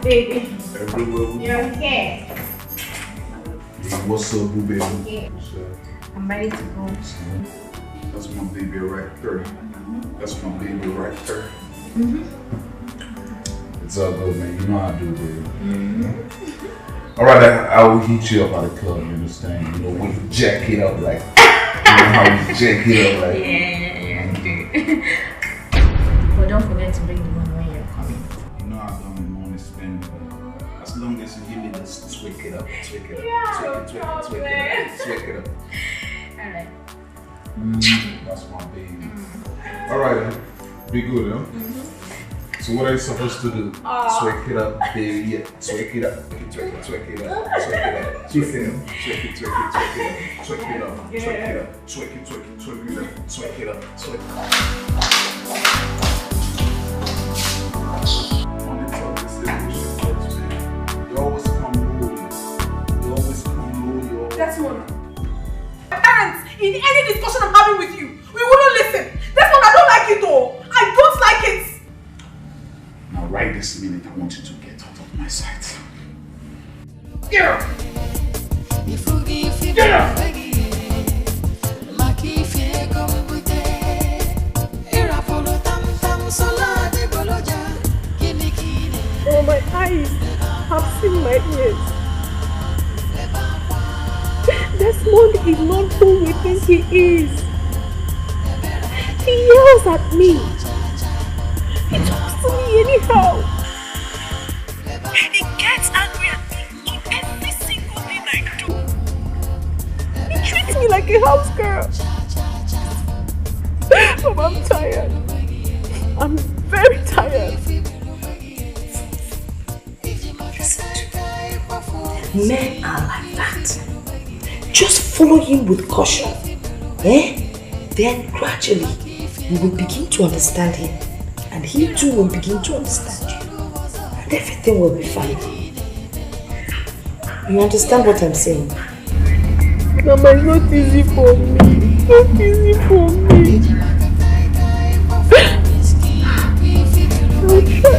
baby. Everywhere we You're here. Yeah, what's up, boo baby? Yeah. What's up? I'm ready to go. That's my baby right there. That's my baby right there. It's all good, man. You know how I do, baby. Alright, I will hit you up at the club, you understand? You know, we jack it up like, you know how we jack it up like. Yeah, but don't forget to bring the money when you're coming. You know how I'm money spending. As long as you give me this, tweak it up, tweak it up, tweak it up. Alright. That's my baby. Alright, be good, huh? So what are you supposed to do? Swag it up, baby. Yeah, swag it up. Swag it up. Swag it up. Swag it up. Swag it up. Swag it up. Swag it up. Swag it up. Swag it up. Swag it up. Swag it up. You always come loyal. That's one. Parents, in any discussion I'm having with you, we wouldn't listen. That's one. I don't like it though. I don't like it. Now right this minute, I want you to get out of my sight. Get up! Get up! Oh, my eyes have seen my ears. Desmond is not who we think he is. He yells at me. He talks to me anyhow. He gets angry at me in every single thing I do. He treats me like a house girl. Oh, I'm tired. I'm very tired. Men are like that. Just follow him with caution. Then gradually you will begin to understand him. And he too will begin to understand you. And everything will be fine. You understand what I'm saying? Mama, it's not easy for me. It's not easy for me. I'll try.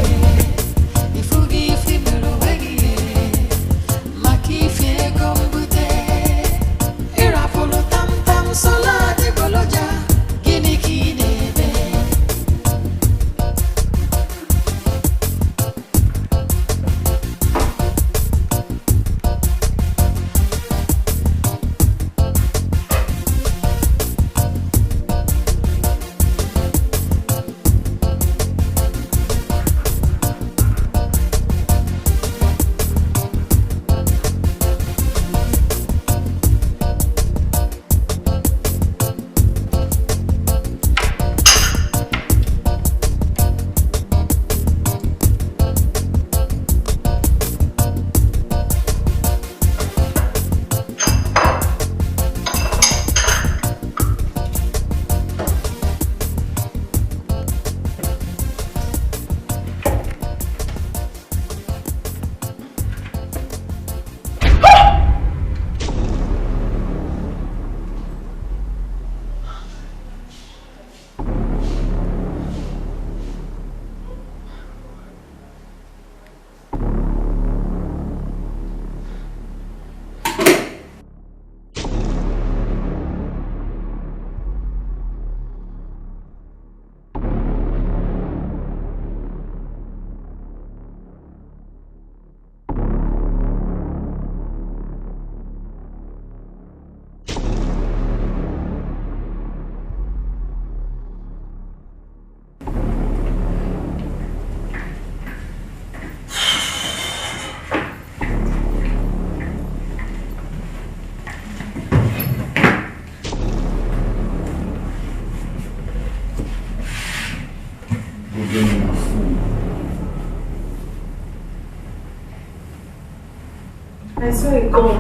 I saw a gun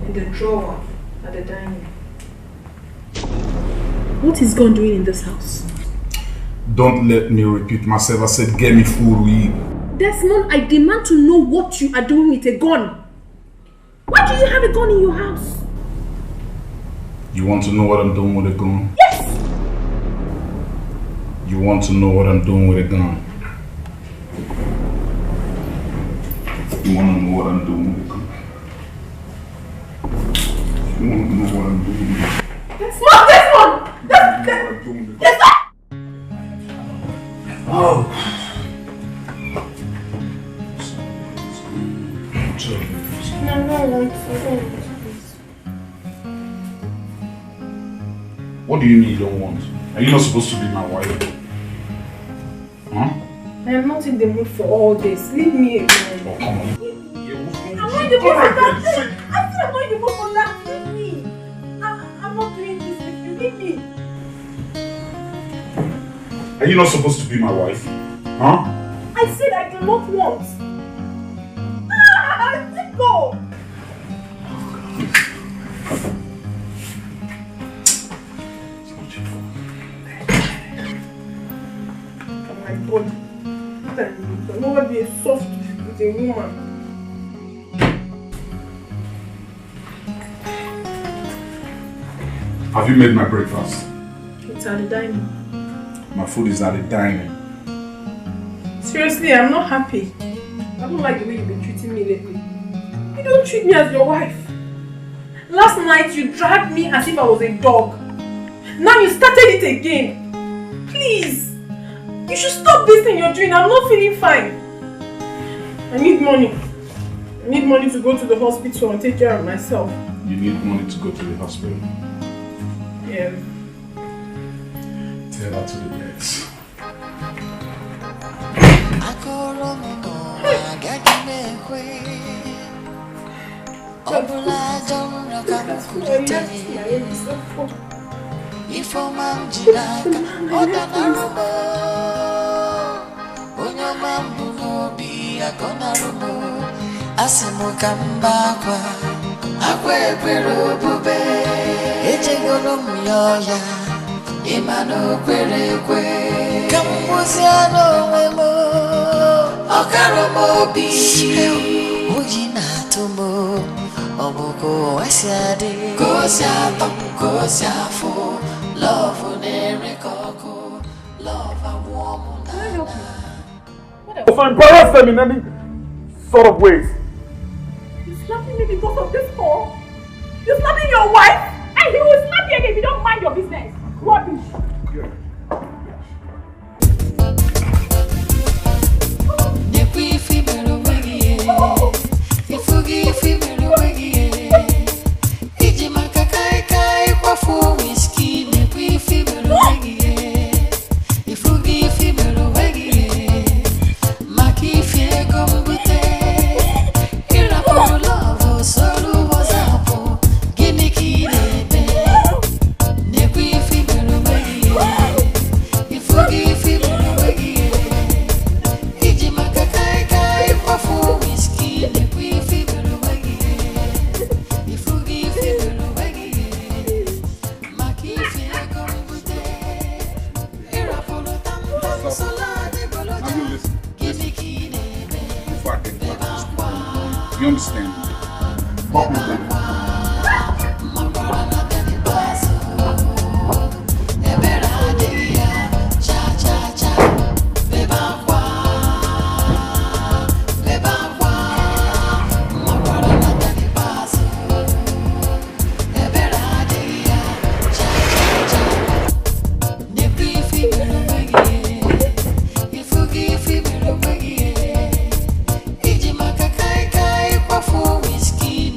in the drawer at the dining. What is gun doing in this house? Don't let me repeat myself. I said get me food we eat. Desmond, I demand to know what you are doing with a gun. Why do you have a gun in your house? You want to know what I'm doing with a gun? Yes! You want to know what I'm doing with a gun? You want to know what I'm doing? You want to know what I'm doing? This one! Oh. What do you mean you don't want? Are you not supposed to be my wife? Huh? I am not in the mood for all this. Leave me alone. Oh, come on. I'm not in the mood for that. I said I'm not in the mood for that. Leave me. I'm not doing this with you. Leave me. Are you not supposed to be my wife? Huh? I said I do not want. Let go. My body. I'm not be soft with a woman. Have you made my breakfast? It's at the dining. My food is at the dining. Seriously, I'm not happy. I don't like the way you've been treating me lately. You don't treat me as your wife. Last night you dragged me as if I was a dog. Now you started it again. Please. You should stop this thing you're doing. I'm not feeling fine. I need money. I need money to go to the hospital and take care of myself. You need money to go to the hospital? Yeah. Tell her to the beds. Asimukambakwa akwepero bube ejegoro myoya imano kwerekwe kamuziano wemo okaromo bi ujina tumo obuko asiade kosiafo love nerekoko love a woman. Can I help you? So embarrass them in any sort of ways. You slapping me because of this call? You slapping your wife? And he will slap you again if you don't mind your business. Rubbish. You understand? Fuck with them. Whiskey,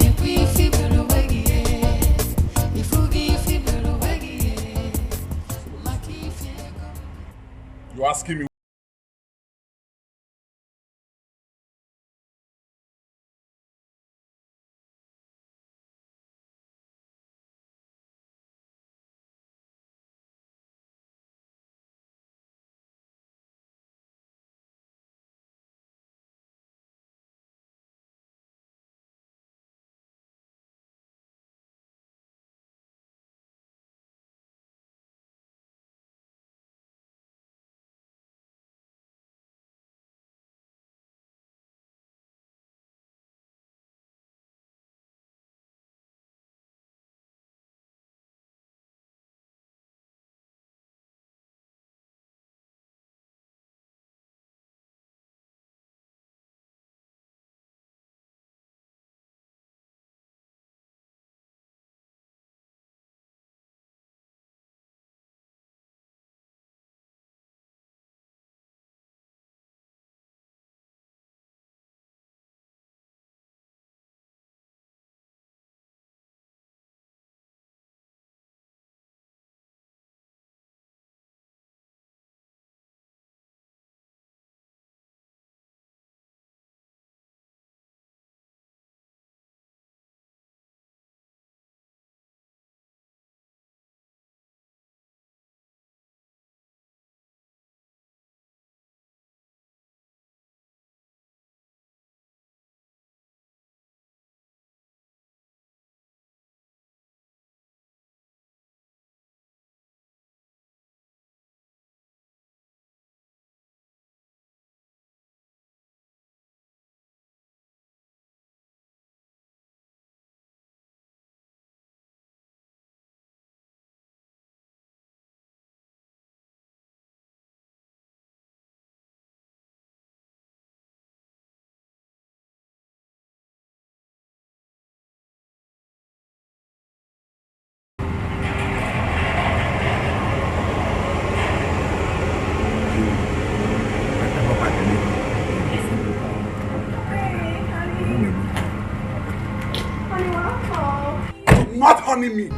mouth honey me.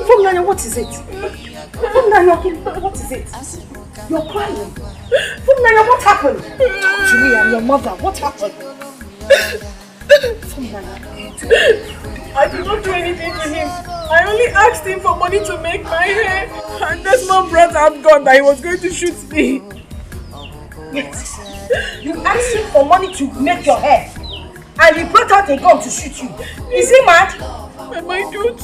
Fumnanya, what is it? Fumnanya, what is it? You're crying. Fumnanya, what happened? Talk to me and your mother. What happened? Fumnanya. I did not do anything to him. I only asked him for money to make my hair. And Desmond brought out gun that he was going to shoot me. Yes. You asked him for money to make your hair. And he brought out a gun to shoot you. Is he mad? Mama, I don't.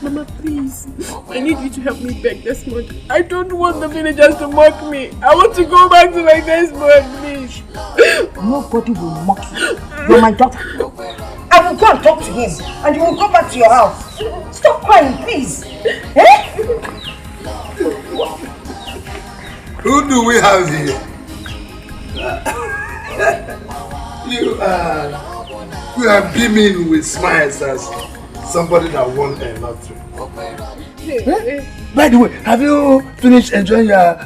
Mama, please. I need you to help me beg Desmond. I don't want the villagers to mock me. I want to go back to my Desmond, please. Nobody will mock you. You're my daughter. I will go and talk to him. And you will go back to your house. Stop crying, please. Eh? Who do we have here? You are beaming with smiles as somebody that won a lottery. By the way, have you finished enjoying your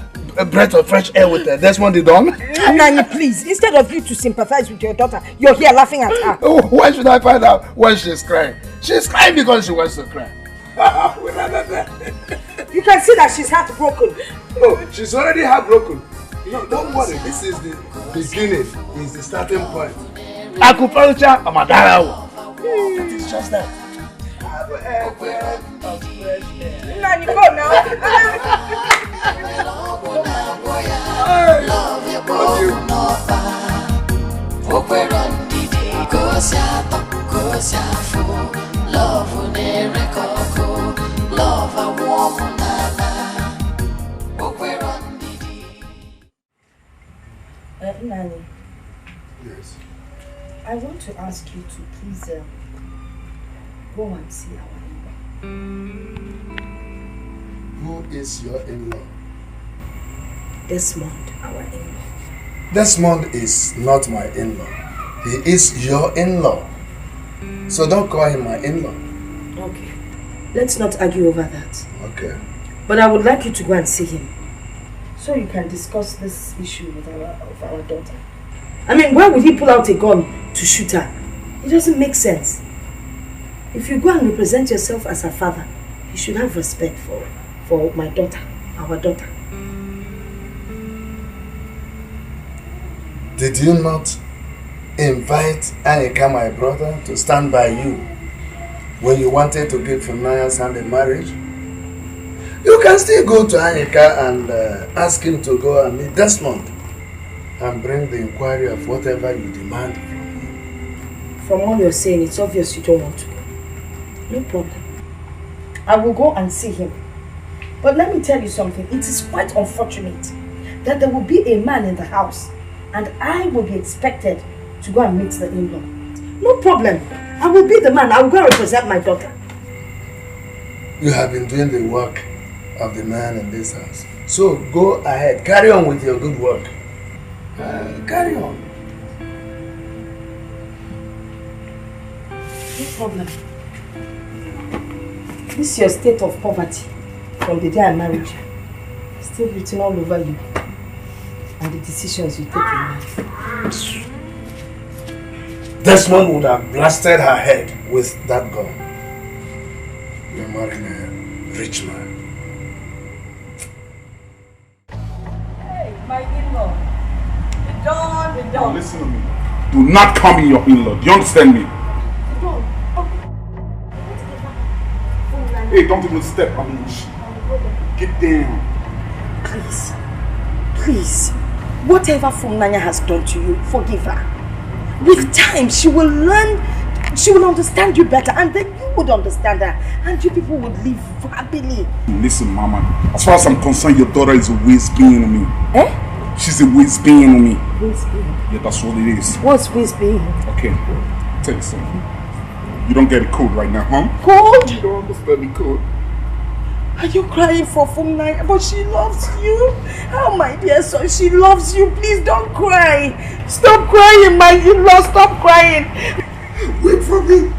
breath of fresh air with Desmond the Don? Nani, please, instead of you to sympathize with your daughter, you're here laughing at her. Oh, why should I find out when she's crying? She's crying because she wants to cry. You can see that she's heartbroken. Oh, she's already heartbroken. No, don't worry, this is the beginning, is the starting point. Acupuncture, Amadara. That is just that. Have a breath of fresh air. Nani, go now. Nani. Yes. I want to ask you to please go and see our in-law. Who is your in-law? Desmond, our in-law. Desmond is not my in-law. He is your in-law. So don't call him my in-law. Okay. Let's not argue over that. Okay. But I would like you to go and see him, so you can discuss this issue with our daughter. I mean, why would he pull out a gun to shoot her? It doesn't make sense. If you go and represent yourself as her father, you should have respect for my daughter, our daughter. Did you not invite Anika, my brother, to stand by you when you wanted to give Funaya's hand in marriage? You can still go to Anika and ask him to go and meet Desmond and bring the inquiry of whatever you demand from him. From all you're saying, it's obvious you don't want to go. No problem. I will go and see him. But let me tell you something. It is quite unfortunate that there will be a man in the house and I will be expected to go and meet the in-law. No problem. I will be the man. I will go and represent my daughter. You have been doing the work of the man in this house. So go ahead. Carry on with your good work. Carry on. No problem. This is your state of poverty from the day I married you. Still written all over you. And the decisions you take in life. Desmond would have blasted her head with that gun. You're marrying a rich man. Hey, my in-law. The dawn. Listen to me. Do not call me your in-law. Do you understand me? Hey, don't even step on me. Get down. Please. Please. Whatever Funanya has done to you, forgive her. With time, she will learn, she will understand you better, and then you would understand her, and you people would live happily. Listen, Mama. As far as I'm concerned, your daughter is a waste being on me. Eh? She's a waste being on me. Waste being? Yeah, that's what it is. What's waste being? Okay. Tell you something. You don't get it cold right now, huh? Cold? You don't understand me cold. Are you crying for Funanya? But she loves you. Oh, my dear son, she loves you. Please don't cry. Stop crying, my in-law. Stop crying. Wait for me.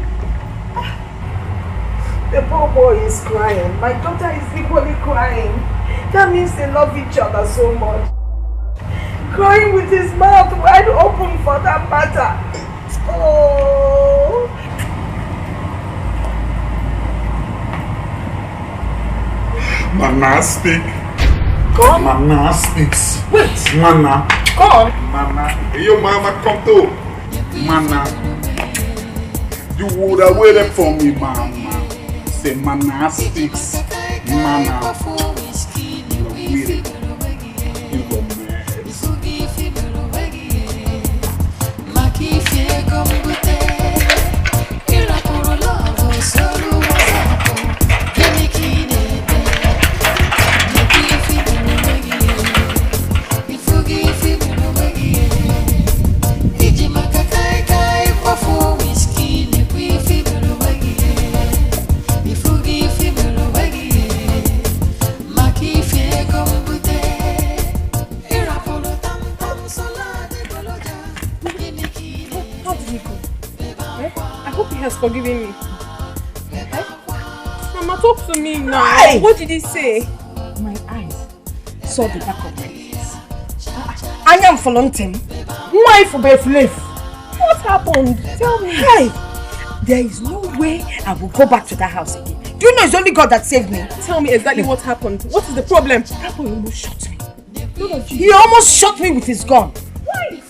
The poor boy is crying. My daughter is equally crying. That means they love each other so much. Crying with his mouth wide open for that matter. Oh. Mana speak. Come. Mana speaks. Wait. Mana. Come. Mana. Yo, mama, come to. Mana. You would have waited for me, mama. Say, Mana speaks. Mana. You are waiting. You go mad. Forgiving me. Mama, talk to me now. Why? What did he say? My eyes saw the back of my face. I am for long time. Why for life? What happened? Tell me. Hey, there is no way I will go back to that house again. Do you know it's only God that saved me? Tell me exactly what happened. What is the problem? That boy almost shot me. He almost shot me with his gun. Why?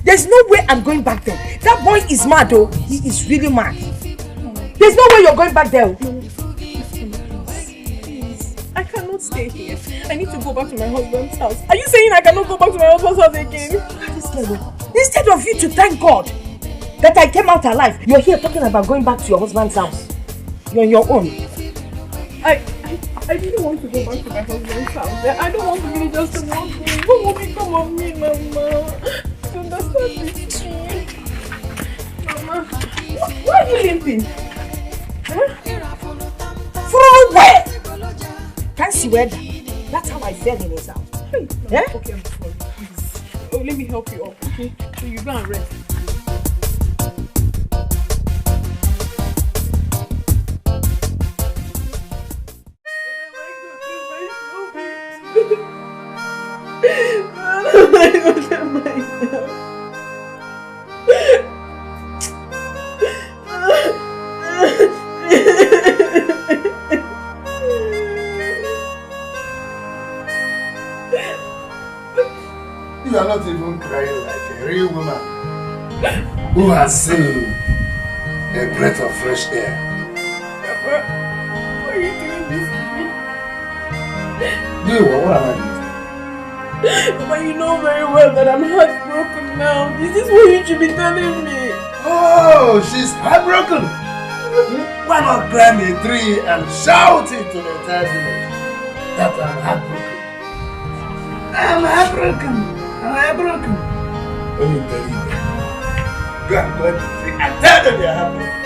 There's no way I'm going back there. That boy is mad though. He is really mad. There's no way you're going back there. Please. I cannot stay here. I need to go back to my husband's house. Are you saying I cannot go back to my husband's house again? Instead of you to thank God that I came out alive, you're here talking about going back to your husband's house. You're on your own. I really want to go back to my husband's house. I don't want the villagers to want me. What will become of me, Mama? You understand this? Mama, why are you limping? Huh? From where? Can't see where that's how I fell in his house. Yeah? Okay, I'm sorry. Please. Oh, let me help you up, okay? So you go and rest. You are not even crying like a real woman who has seen a breath of fresh air. Papa, why are you doing this to me? Do what am I doing? Papa, you know very well that I'm heartbroken now. Is this what you should be telling me? Oh, she's heartbroken. Why not climb a tree and shout it to the entire village that I'm heartbroken? I'm heartbroken. I'm heartbroken. When you tell them, go and climb the tree and tell them you're heartbroken.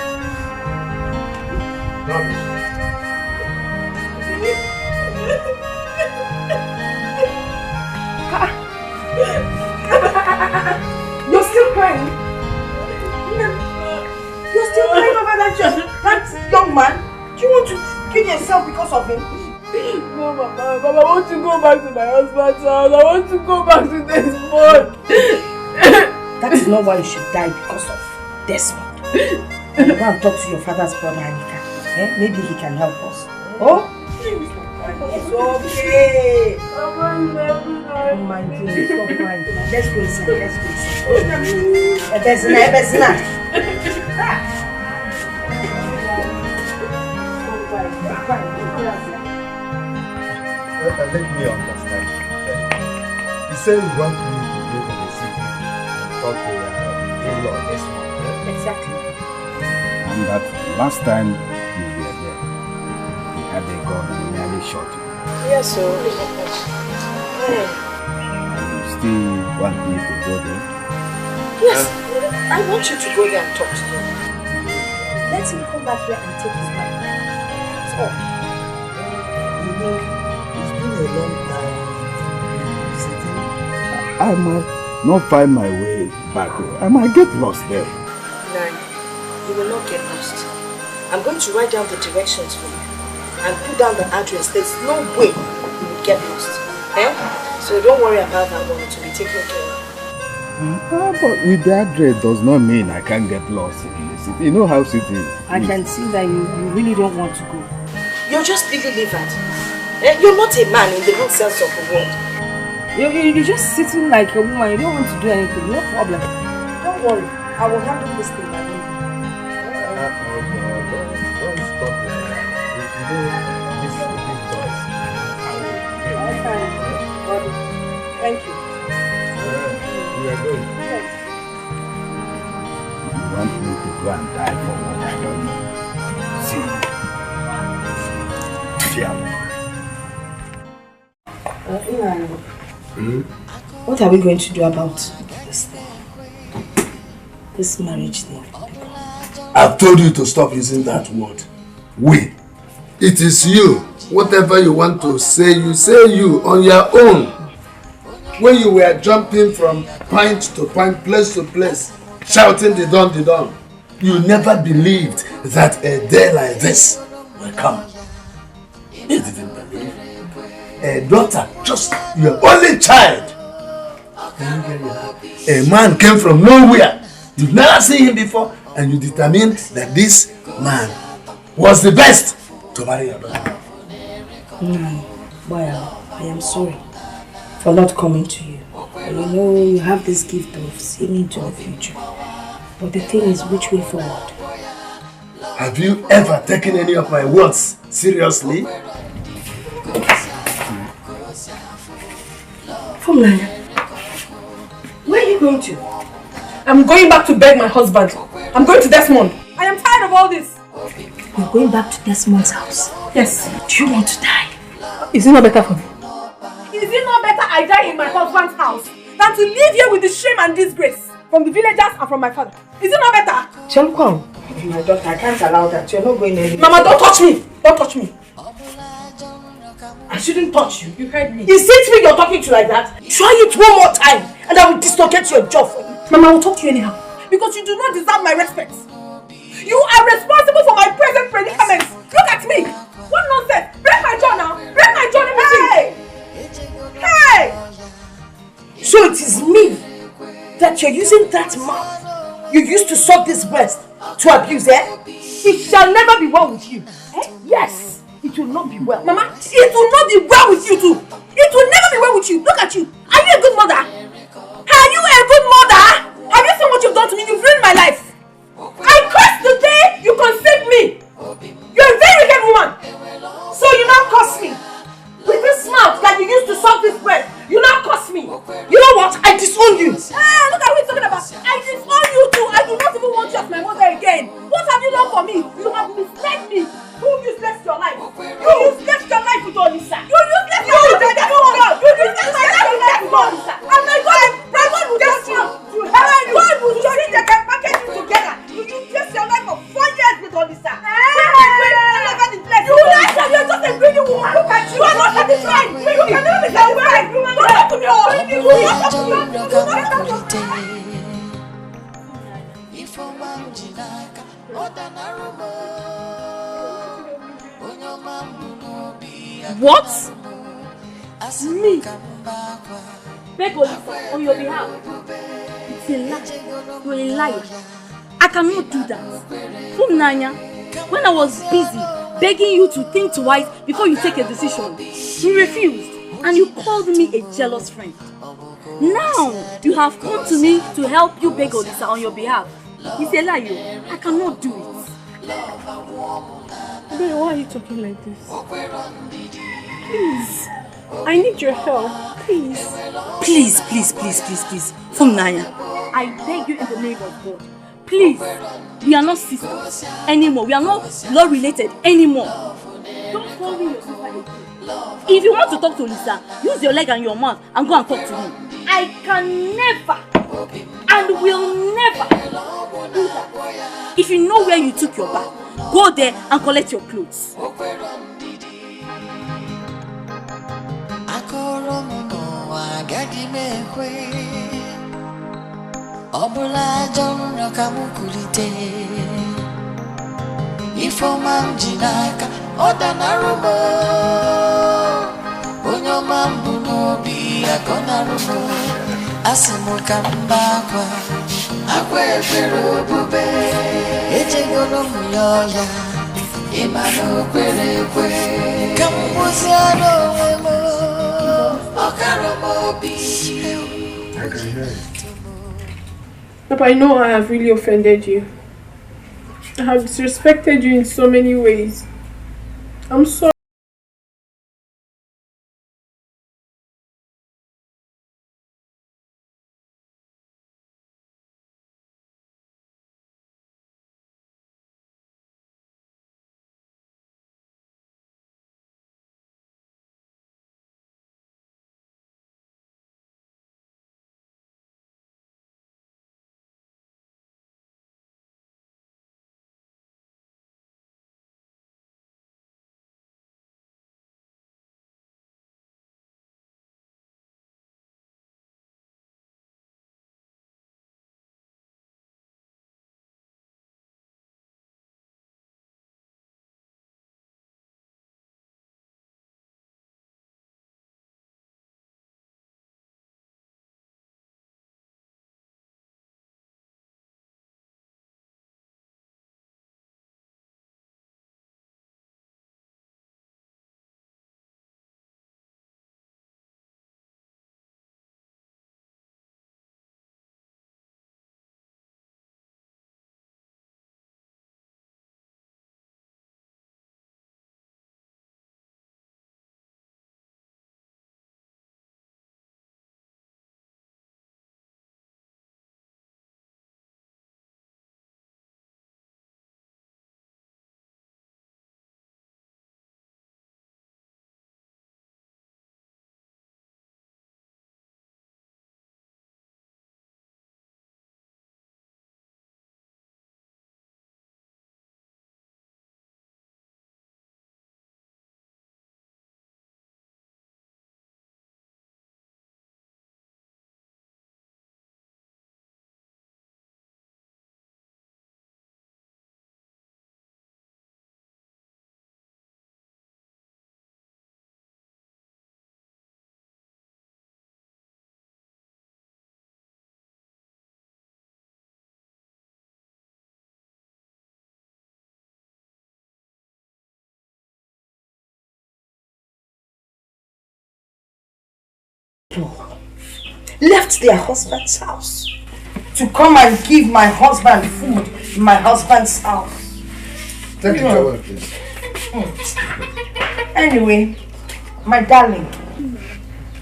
You're still crying? You're still crying over that young man? Do you want to kill yourself because of him? No, Mama. I want to go back to my husband's house. I want to go back to Desmond. That is not why you should die because of Desmond. Go and talk to your father's brother, Anika. Maybe he can help us. Oh? It's okay. Oh my dear, stop crying. Let's go inside. Let's go inside. Let me understand. You say you want me to go to the city and talk to your in-law this month. Exactly. And that last time you were there, you had a gun and nearly shot you. Yes, sir. And you still want me to go there? Yes, I want you to go there and talk to him. Let him come back here and take his wife. That's all. You know, it's been a long time sitting. I might not find my way back. I might get lost there. No, you will not get lost. I'm going to write down the directions for you and put down the address. There's no way you would get lost. Eh? So don't worry about that one, to be taken care of. But with the address does not mean I can't get lost in the city. You know how city is. I can see that you really don't want to go. You're just Billy Livered. You're not a man in the real sense of the word. You're just sitting like a woman. You don't want to do anything. No problem. Don't worry. I will handle this thing. Don't stop it. Thank you. We are going. Yes. You want me to go and die for what I don't know? See. What are we going to do about this thing? This marriage thing? I've told you to stop using that word. We. It is you. Whatever you want to say, you say you on your own. When you were jumping from point to point, place to place, shouting the dawn, you never believed that a day like this will come. You didn't believe. A daughter, just your only child. A man came from nowhere. You've never seen him before, and you determined that this man was the best to marry your daughter. Well, I am sorry for not coming to you. And you know you have this gift of seeing into the future. But the thing is, which way forward? Have you ever taken any of my words seriously? Fumlana, where are you going to? I'm going back to beg my husband. I'm going to Desmond. I am tired of all this. You're going back to Desmond's house? Yes. Do you want to die? Is it not better for me? Is it not better I die in my husband's house than to live here with the shame and disgrace from the villagers and from my father? Is it not better? Chelukwan, my daughter, I can't allow that. You're not going anywhere. Mama, don't touch me! Don't touch me! I shouldn't touch you. You heard me. Is it me you're talking to like that? Try it one more time and I will dislocate your jaw for you. Mama, I will talk to you anyhow. Because you do not deserve my respect. You are responsible for my present predicament. Look at me. What nonsense. Break my jaw now. Break my jaw. Hey! Hey! So it is me that you're using that mouth you used to suck this breast to abuse, eh? It shall never be well with you. Eh? Yes, it will not be well. Mama, it will not be well with you too. It will never be well with you. Look at you. Are you a good mother? Are you a good mother? Have you seen what you've done to me? You've ruined my life. I cursed the day you conceived me. You're a very wicked woman. So you now curse me. With this mouth that you used to suck this breast, you now curse me. You know what? I disown you. Hey, look at what you're talking about. I disown you too. I do not even want you as my mother again. What have you done for me? You have misled me. You useless your life. You useless your life with Olisa. You useless your life with God. You useless your life with Olisa. And my God will just you. God will just see they can package you together. You useless your life for 4 years with Olisa. You are just a greedy woman. Look at you. You are not satisfied. You can never be satisfied. Don't talk to me. What? Me? Beg Olisa on your behalf. It's a lie. You're a liar. I cannot do that. Nanya, when I was busy begging you to think twice before you take a decision, you refused and you called me a jealous friend. Now you have come to me to help you beg Olisa on your behalf. It's a lie. I cannot do it. Babe, why are you talking like this? Please, I need your help. Please. Please. Nanya, I beg you in the name of God. Please, we are not sisters anymore. We are not blood related anymore. Don't call me your sister again. If you want to talk to Lisa, use your leg and your mouth and go and talk to me. I can never and will never do that. If you know where you took your bath, go there and collect your clothes. Ifomam jinaka odanarumo Onyomam bunobi agonarumo Asimu kambakwa Akwe pero bube Ejegono muyoya Imano kwere kwe Kambuziano wemo Okaromo bi I can hear you. Papa, I know I have really offended you. I have disrespected you in so many ways. I'm sorry. Left their husband's house to come and give my husband food in my husband's house. Take it away, please. Anyway, my darling,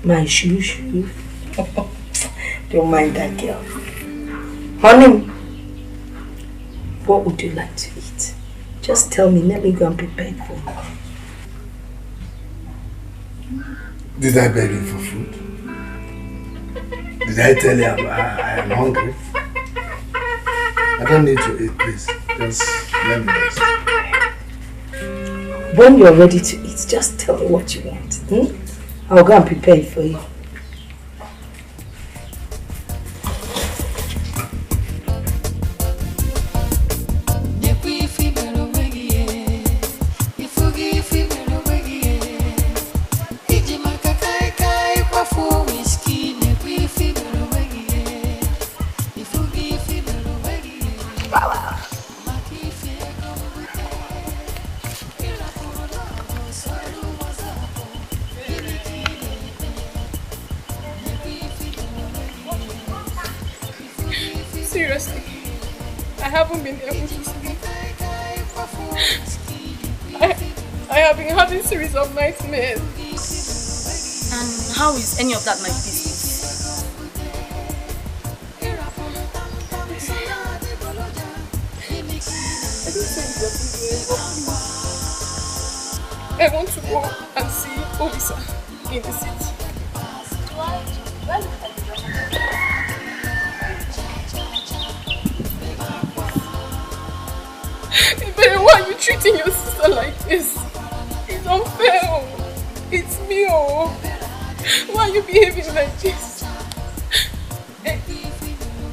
my shoo. Don't mind that girl. Honey, what would you like to eat? Just tell me, let me go and prepare it for you. Did I beg you for food? Did I tell you I am hungry? I don't need to eat, please. Just let me rest. When you're ready to eat, just tell me what you want. I'll go and prepare it for you. Seriously, I haven't been able to sleep. I have been having a series of nightmares. And how is any of that my business? I want to go and see Obisa in the city. Why are you treating your sister like this? It's unfair. It's me. Why are you behaving like this?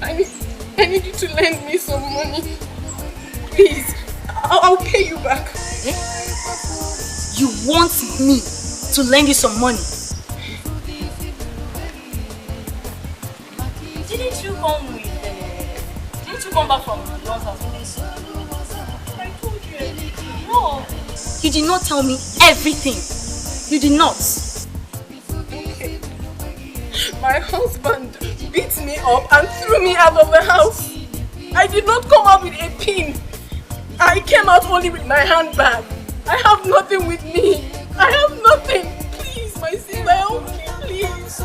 I need you to lend me some money. Please. I'll pay you back. Eh? You want me to lend you some money? Didn't you come back from John's house? I told you everything. No. You did not tell me everything. You did not. Okay. My husband beat me up and threw me out of the house. I did not come out with a pin. I came out only with my handbag. I have nothing with me. I have nothing. Please, my sister, help me, please.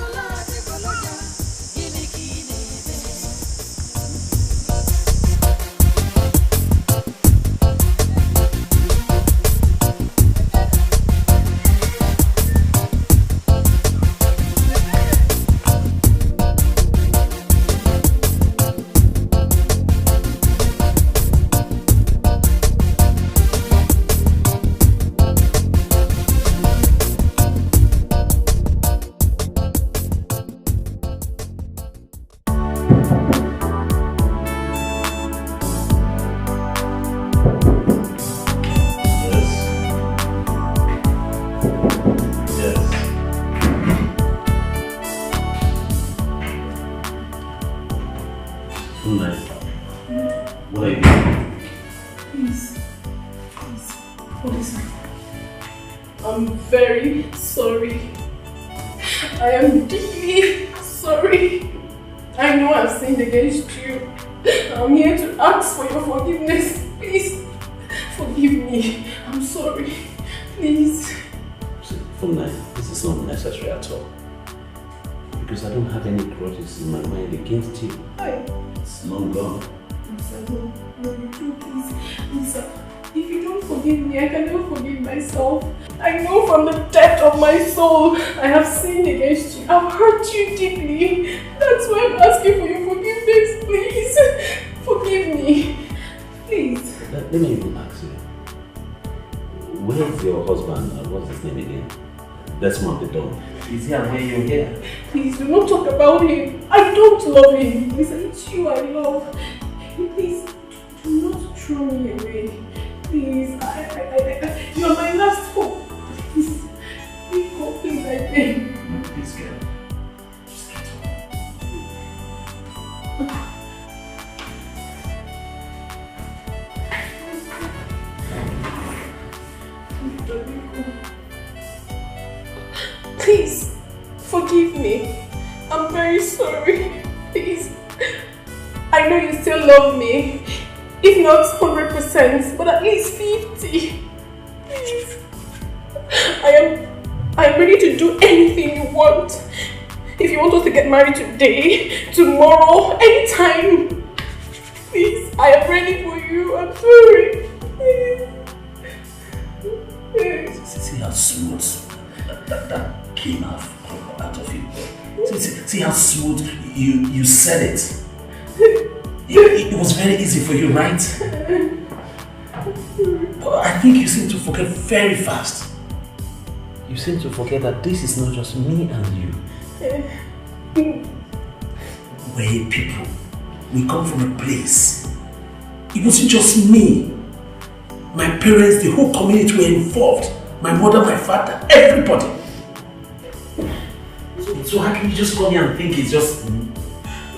In my mind against you. It's long gone. Lisa, no, please. Lisa, if you don't forgive me, I can never forgive myself. I know from the depth of my soul I have sinned against you. I've hurt you deeply. That's why I'm asking for your forgiveness. Please, forgive me. Please. Let me even ask you. Where's your husband? What's his name again? Desmond the dog. Is he aware you're here? Please do not talk about him. I don't love him. Listen, it's you I love. Please do not throw me away. Please, you're my last hope. Please, go, please, I beg. Please get up. Just get up. Please, forgive me. I'm very sorry. Please. I know you still love me. If not 100%, but at least 50. Please. I am ready to do anything you want. If you want us to get married today, tomorrow, anytime. Please, I am ready for you. I'm sorry. Please. See how smooth that came out of you. See how smooth you said it. It was very easy for you, right? But I think you seem to forget very fast. You seem to forget that this is not just me and you. We're people. We come from a place. It wasn't just me. My parents, the whole community were involved. My mother, my father, everybody. So how can you just come here and think it's just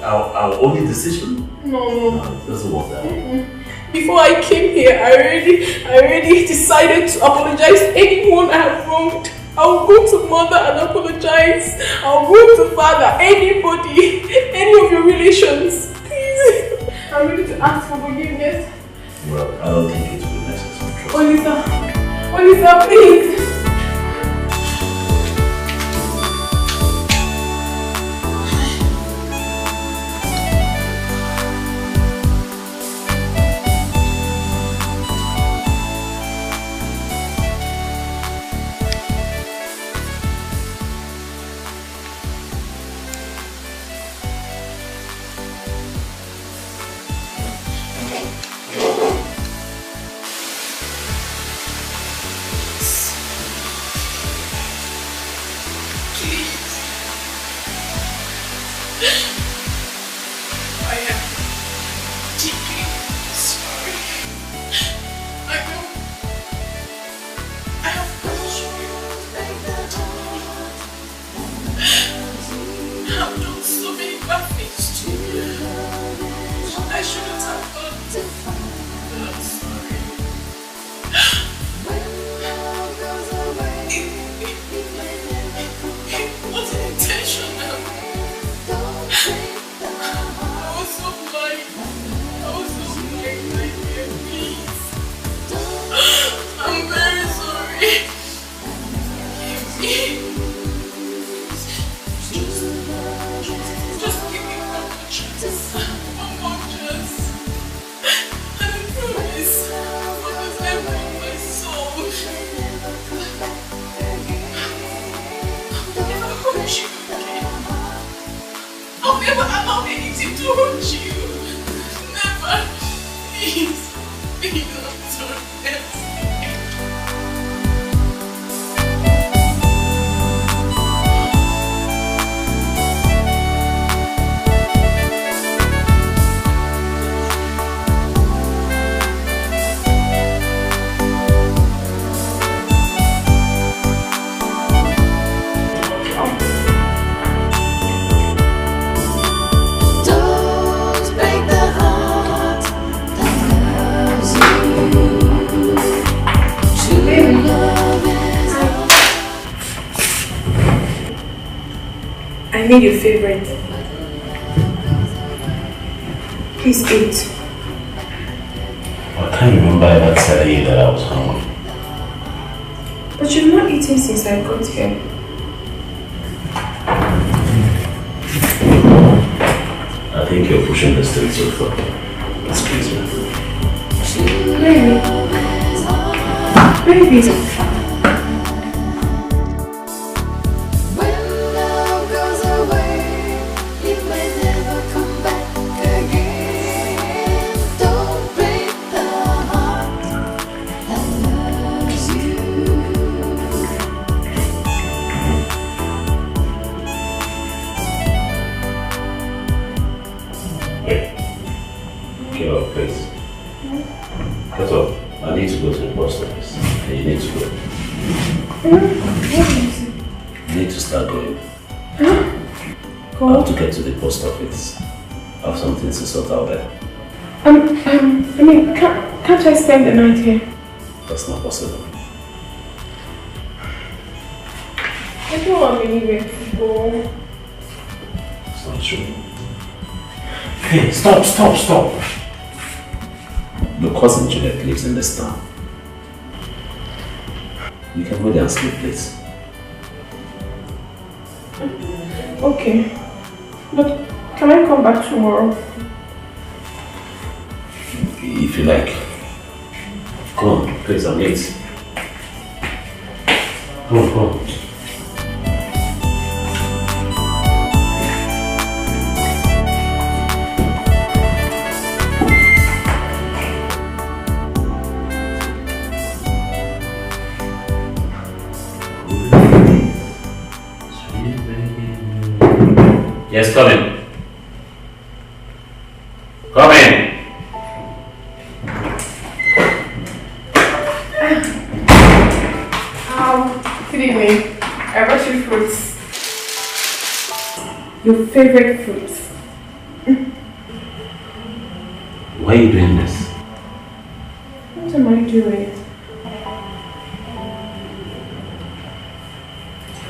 our only decision? No. It doesn't work that way. Before I came here, I already decided to apologize to anyone I have wronged. I'll go to mother and apologize. I'll go to father, anybody, any of your relations. Please. I'm ready to ask for forgiveness. Well, I don't think it will be necessary. Olisa, please. I made your favorite. Please eat. I can't remember ever telling you that I was hungry. But you've not eaten since I got here. I think you're pushing this thing too far. Excuse me. Baby. When love goes away, it may never come back again. Don't break the heart that loves you. Get up, please. Get up. I need to go to the post office. And you need to go. You need to start going. Go? I have to get to the post office. I have something to sort out there. I mean, can't I spend the night here? That's not possible. I don't want anywhere to go. It's not true. Hey, stop! Your cousin Juliet lives in this town. You can go there and sleep, please. Okay. But can I come back tomorrow? If you like. Come on, please, I'm late. Come on. Yes, come in. Come in. Good evening. I brought you fruits. Your favorite fruits. Why are you doing this? What am I doing?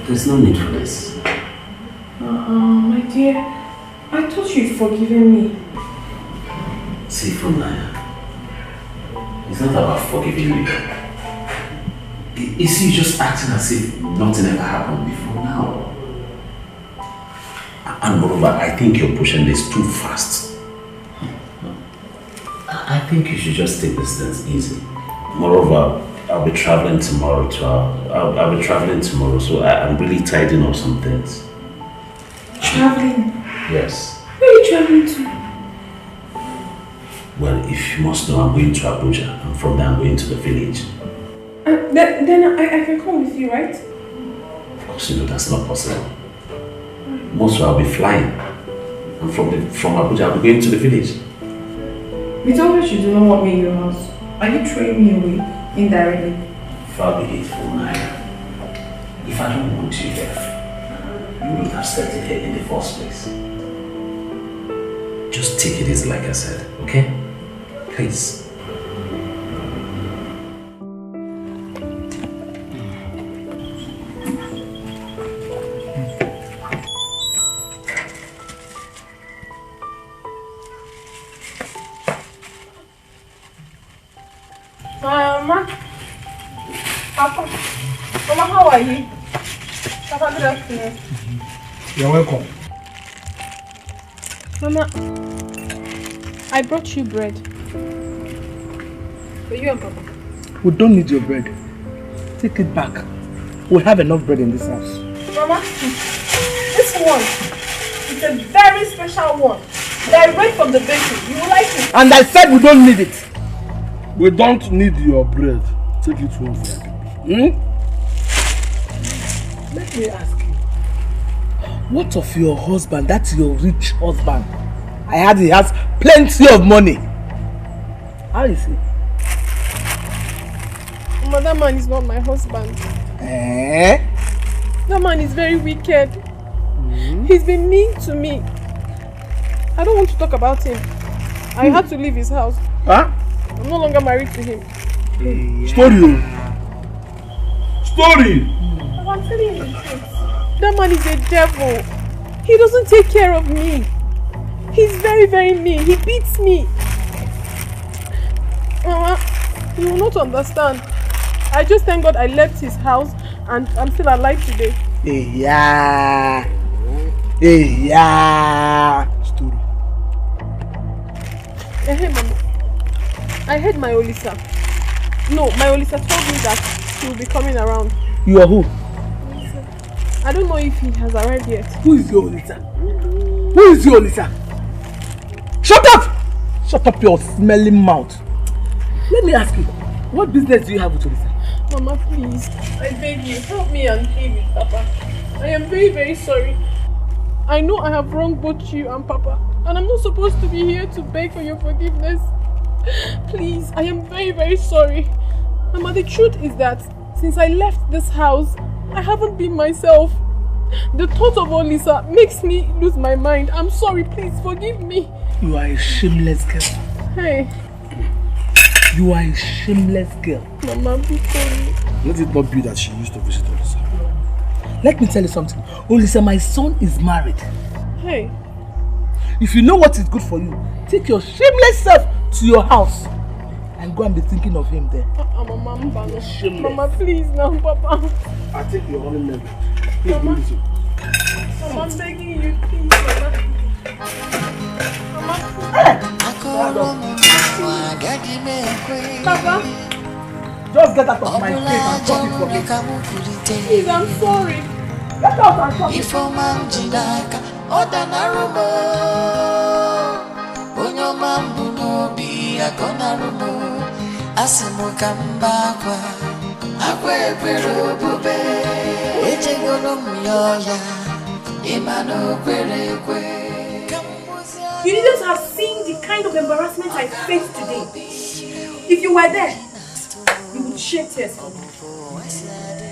There's no need for this. My dear, I thought you'd forgiven me. See, Funaya, it's not about forgiving you. It's you just acting as if nothing ever happened before now. And moreover, I think you're pushing this too fast. I think you should just take this things easy. Moreover, I'll be traveling tomorrow I'll be traveling tomorrow, so I'm really tidying up some things. Traveling? Yes. Where are you traveling to? Well, if you must know, I'm going to Abuja, and from there I'm going to the village. Then I can come with you, right? Of course, you know that's not possible. Most I'll be flying, and from Abuja I'll be going to the village. You told me you do not want me in your house. Are you throwing me away indirectly? Far be it from Naya. If I don't want you there, you wouldn't have stepped in here in the first place. Just take it easy, like I said, okay? Please. Mama. Papa. Mama, how are you? Papa, good afternoon. You're welcome. Mama, I brought you bread. For you and Papa. We don't need your bread. Take it back. We have enough bread in this house. Mama, this one is a very special one. Direct from the bakery. You will like it. And I said we don't need it. We don't need your bread. Take it home for your people. Let me ask you. What of your husband? That's your rich husband. I heard he has plenty of money. How is he? Mama, that man is not my husband. Eh? That man is very wicked. He's been mean to me. I don't want to talk about him. I had to leave his house. Huh? I'm no longer married to him. Story. I'm telling you the truth. That man is a devil. He doesn't take care of me. He's very, very mean. He beats me. Mama, you will not understand. I just thank God I left his house and I'm still alive today. Yeah. Yeah. Story. Hey, Mama. I heard my Olisa. No, my Olisa told me that he will be coming around. You are who? I don't know if he has arrived yet. Who is your Olisa? Who is your Olisa? Shut up! Shut up your smelling mouth. Let me ask you, what business do you have with Olisa? Mama, please. I beg you, help me and plead with Papa. I am very, very sorry. I know I have wronged both you and Papa. And I'm not supposed to be here to beg for your forgiveness. Please, I am very, very sorry. Mama, the truth is that since I left this house, I haven't been myself. The thought of Olisa makes me lose my mind. I'm sorry, please forgive me. You are a shameless girl. Hey. You are a shameless girl. Mama, be sorry. Let it not be that she used to visit Olisa. Let me tell you something. Olisa, my son is married. Hey. If you know what is good for you, take your shameless self to your house and go and be thinking of him there. Mama, please now, Papa. I'll take your only member. Mama, I'm begging you, please, Mama. Papa. Just get out of my face and stop it for me. Please, I'm sorry. Get out and stop it. You needn't have seen the kind of embarrassment I faced today. If you were there, you would shed tears for me.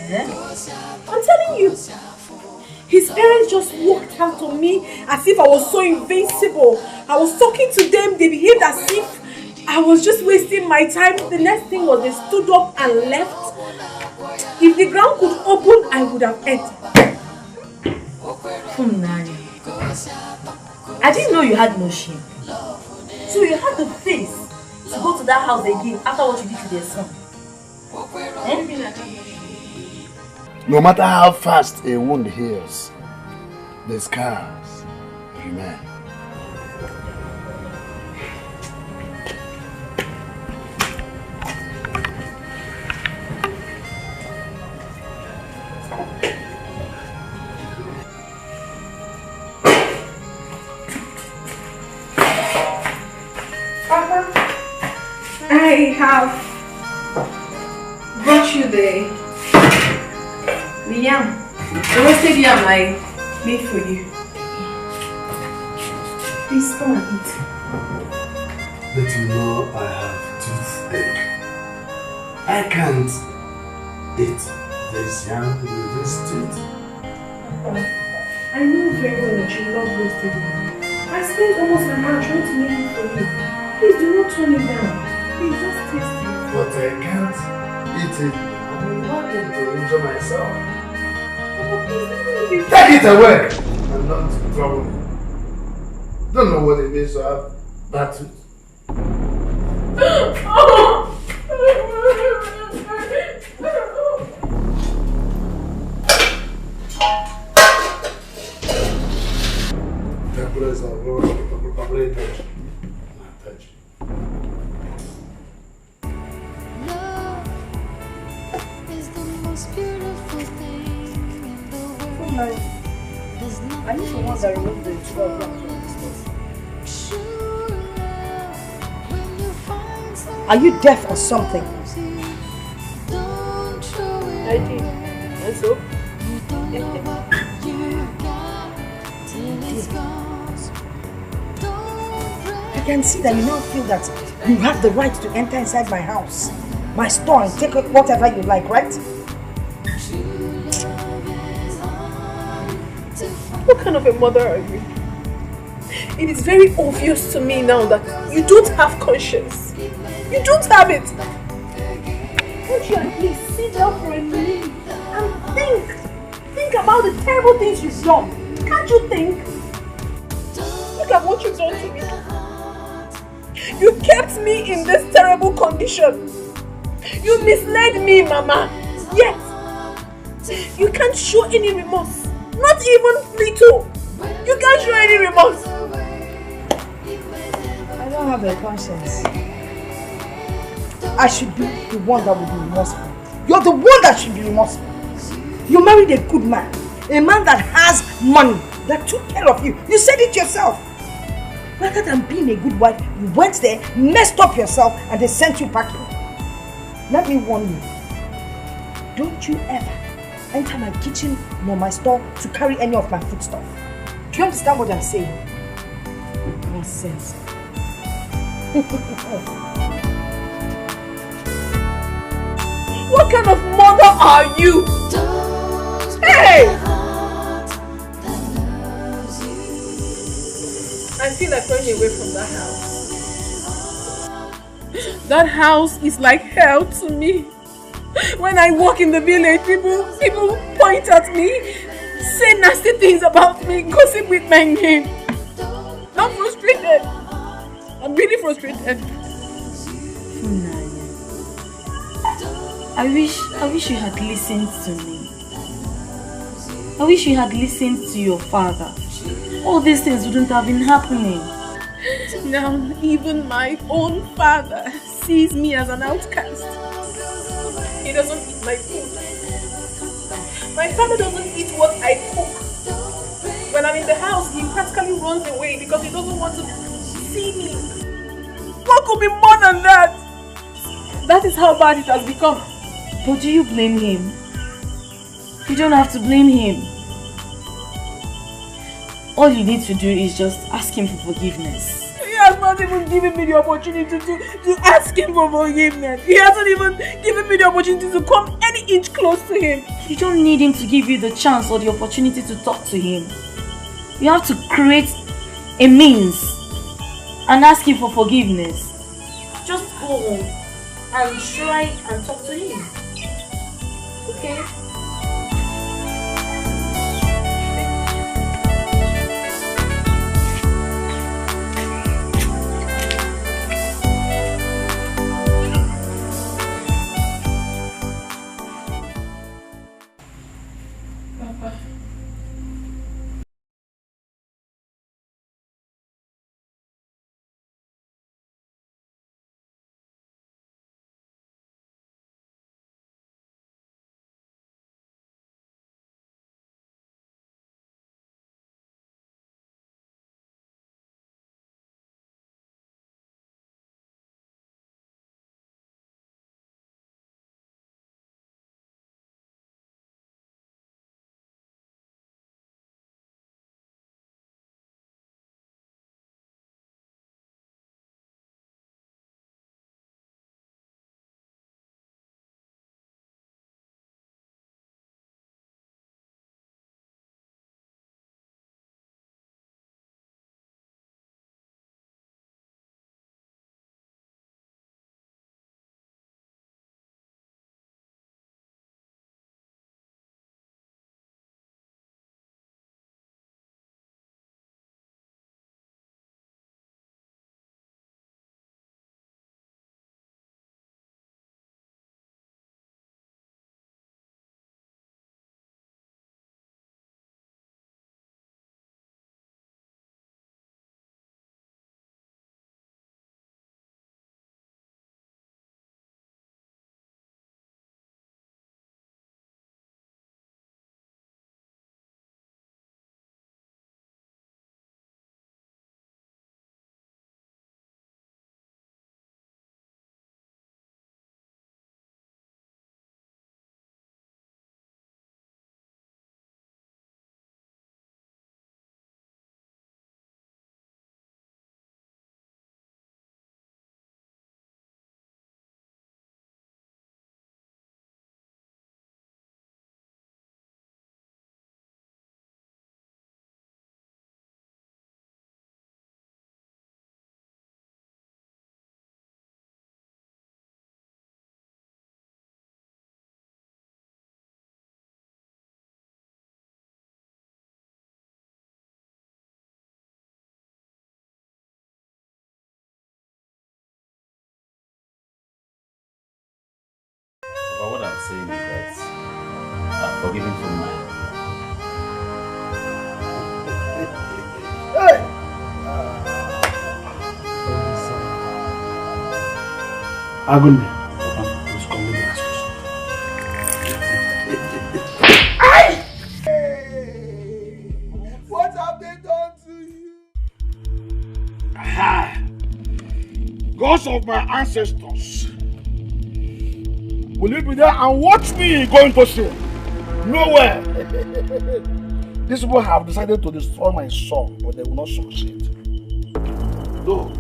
Yeah? I'm telling you. His parents just walked out on me as if I was so invincible. I was talking to them, they behaved as if I was just wasting my time. The next thing was they stood up and left. If the ground could open, I would have entered. I didn't know you had no shame. So you had the face to go to that house again after what you did to their son. No matter how fast a wound heals, the scars remain. Papa, I have brought you the yam. The roasted yam I made for you. Please come and eat. But you know I have toothache. I can't eat this yam with this tooth. I know very well that you love roasted yam. I spent almost an hour trying to make it for you. Please do not turn it down. Please just taste it. But I can't eat it. I'm wanting to enjoy myself. Take it away! I'm not trouble. Don't know what it means to have bad tooth. Are you the one that removed the 12 blocks from the Are you deaf or something? I did. And so? I can see that you now feel that you have the right to enter inside my house, my store, and take whatever you like, right? What kind of a mother are you? It is very obvious to me now that you don't have conscience. You don't have it. Won't you at least sit down for a minute and think about the terrible things you've done? Can't you think? Look at what you've done to me. You kept me in this terrible condition. You misled me, Mama. Yet, you can't show any remorse. Not even little. You can't show any remorse. I don't have a conscience. I should be the one that will be remorseful. You're the one that should be remorseful. You married a good man. A man that has money. That took care of you. You said it yourself. Rather than being a good wife, you went there, messed up yourself, and they sent you packing. Let me warn you. Don't you ever enter my kitchen nor my store to carry any of my foodstuff. Do you understand what I'm saying? Nonsense. What kind of mother are you? Hey! I feel like running away from that house. That house is like hell to me. When I walk in the village, people point at me, say nasty things about me, gossip with my name. I'm frustrated. I'm really frustrated. I wish you had listened to me. I wish you had listened to your father. All these things wouldn't have been happening. Now, even my own father sees me as an outcast. He doesn't eat my food. My father doesn't eat what I cook. When I'm in the house, he practically runs away because he doesn't want to see me. What could be more than that? That is how bad it has become. But do you blame him? You don't have to blame him. All you need to do is just ask him for forgiveness. He has not even given me the opportunity to ask him for forgiveness. He hasn't even given me the opportunity to come any inch close to him. You don't need him to give you the chance or the opportunity to talk to him. You have to create a means and ask him for forgiveness. Just go home and try and talk to him. Okay? But what I'm saying is that I'm forgiving from my Agundi, please come, let me ask you something. What have they done to you? Gods of my ancestors, will you be there and watch me going to sin? Nowhere. These people have decided to destroy my son, but they will not succeed. Though,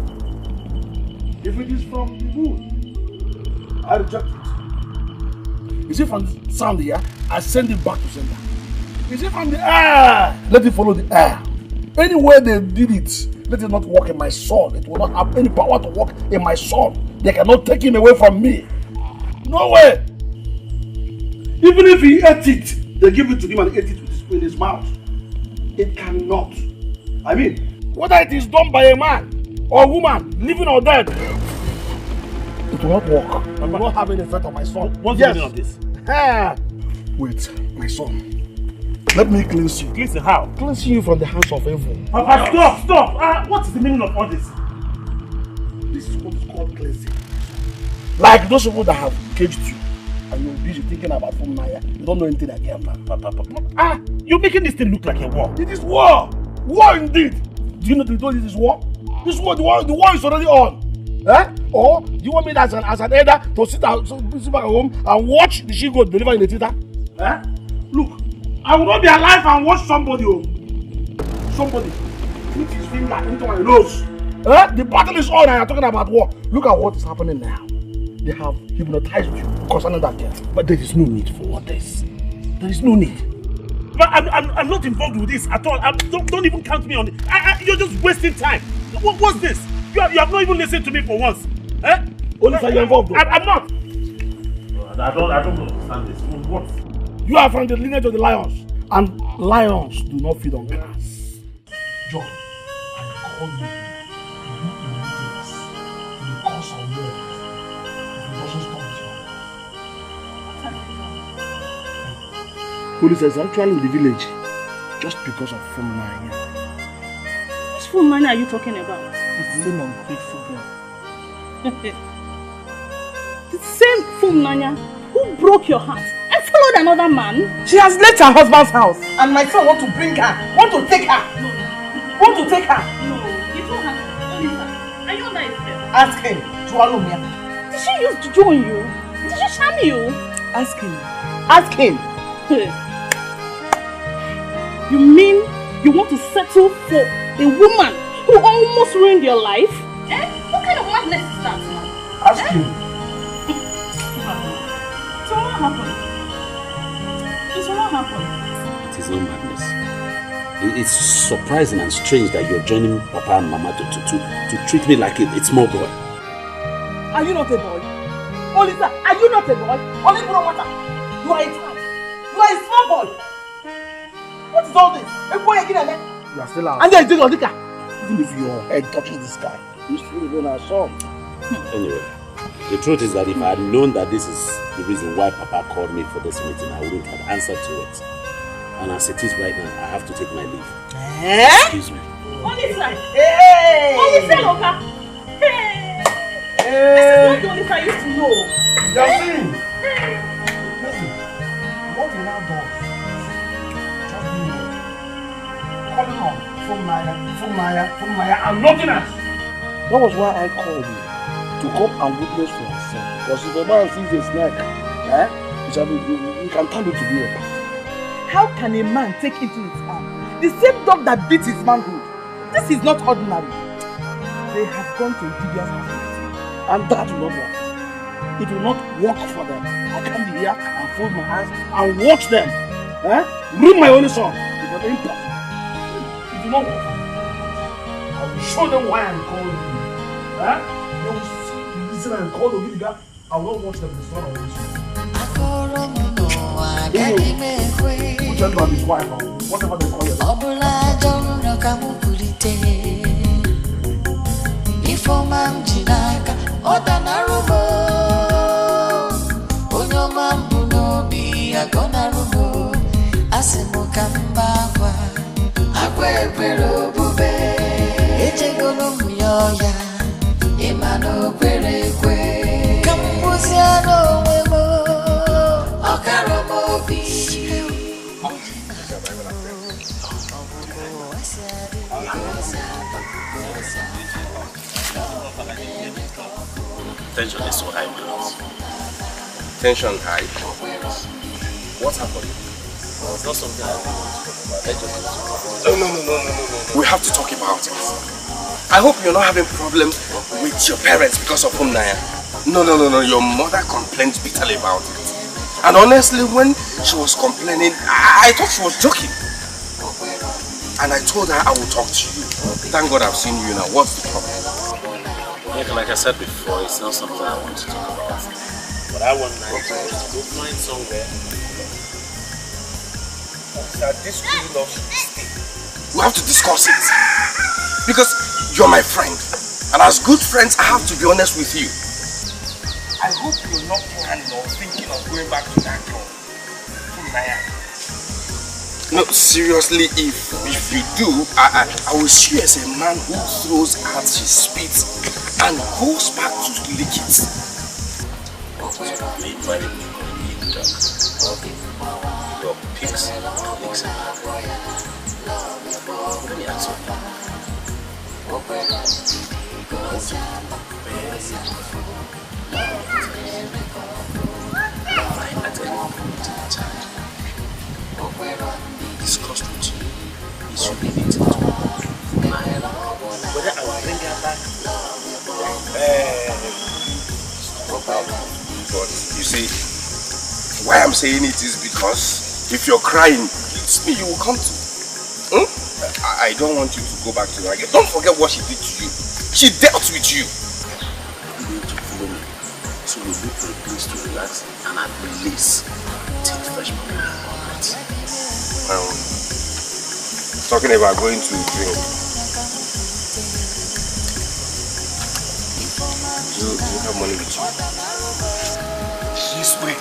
if it is from the wood, I reject it. Is it from the sound here? I send it back to sender. Is it from the air? Let it follow the air. Anywhere they did it, let it not work in my son. It will not have any power to work in my son. They cannot take him away from me. No way. Even if he ate it, they give it to him and ate it in his mouth. It cannot. I mean, whether it is done by a man or a woman, living or dead, it will not work. It will not have any effect on my son. What's the meaning of this? Wait, my son. Let me cleanse you. Cleanse you how? Cleanse you from the hands of evil. Papa, stop! What is the meaning of all this? This is what is called cleansing. Like those people that have caged you and you're busy thinking about PHYNA, you don't know anything again, man. Papa. You're making this thing look like a war. It is war! War indeed! Do you know this is war? This war, the war is already on. Or do you want me as an elder to sit back at home and watch the she-goat deliver in the theater? Look, I will not be alive and watch somebody put his finger into my nose. The battle is on and you're talking about war. Look at what is happening now. They have hypnotized you concerning that girl. But there is no need for all this. There is no need. But I'm not involved with this at all. Don't even count me on it. You're just wasting time. What's this? You have not even listened to me for once. Only you're involved though. I'm not. I don't understand this. What? You are from the lineage of the lions. And lions do not feed on grass. John, I call you to be obedience to the cause of war. If it doesn't stop you. Police is actually in the village just because of PHYNA. Which PHYNA are you talking about? It's the same ungrateful girl. The same PHYNA who broke your heart and followed another man? She has left her husband's house. And my son want to bring her, want to take her. No. Want to take her. No, you don't have to. Listen, are you under his spell? Ask him, swallow me. Did she use juju on you? Did she charm you? Ask him. Ask him. You mean you want to settle for a woman who almost ruined your life? What kind of madness is that now? Ask him. So what happened? So what happened? It is not madness. It's surprising and strange that you're joining Papa and Mama to treat me like a small boy. Are you not a boy? Olisa, are you not a boy? Only water. You are a child. You are a small boy. What is all this? A boy again. You are still out. And there is Odika. Even if your head touches the sky, you still remain our son. Anyway, the truth is that if I had known that this is the reason why Papa called me for this meeting, I wouldn't have answered to it. And as it is right now, I have to take my leave. Excuse me. Olisa! Hey! Olisa, Loka! Hey! This is not the Olisa I used to know. Yasin! Listen, what you now do, just be calling on PHYNA, and nothing else. That was why I called you, to come and witness for yourself. Because if a man sees a snake, you can turn it to be a part. How can a man take into his arm the same dog that beats his manhood? This is not ordinary. They have gone to Gideon's house. And that will not work. It will not work for them. I can't be here and fold my eyes and watch them ruin my only son. It was impossible. It will not work. I will show them why I'm calling you. They will see the reason I'm calling you. I will not watch them destroy my only son. Which one of his wife or whatever they call it. Ifoma mjinaka, odanarumo, onyoma Asimukambakwa Akwepero bube Echegolo myoya Imano kwerekwe Kampuziano wemo Okaromo bi Tension is so high, my lord. Tension high? What happened? It's not something I really want to talk about. Let's just talk about it. No. We have to talk about it. I hope you're not having problems with your parents because of Naya. No. Your mother complained bitterly about it. And honestly, when she was complaining, I thought she was joking. And I told her I will talk to you. Thank God I've seen you now. What's the problem? Yeah, like I said before, it's not something I want to talk about. But I want Naya to go find somewhere. That this really love should stay. We have to discuss it. Because you're my friend. And as good friends, I have to be honest with you. I hope you're not planning or thinking of going back to that girl. Naya. No, seriously, if you do, I will see you as a man who throws out his spit and goes back to lick it. You invited me to the talk. Your pics, colleagues, let me ask you. I want to at any point in time discussed with you is related to whether I will bring her back. But you see, why I'm saying it is because if you're crying, it's me you will come to. I don't want you to go back to her again. Don't forget what she did to you. She dealt with you. You need to follow me. So we look for a place to relax and at least take fresh moment. Talking about going to drink. Do you have money with you? She's waiting.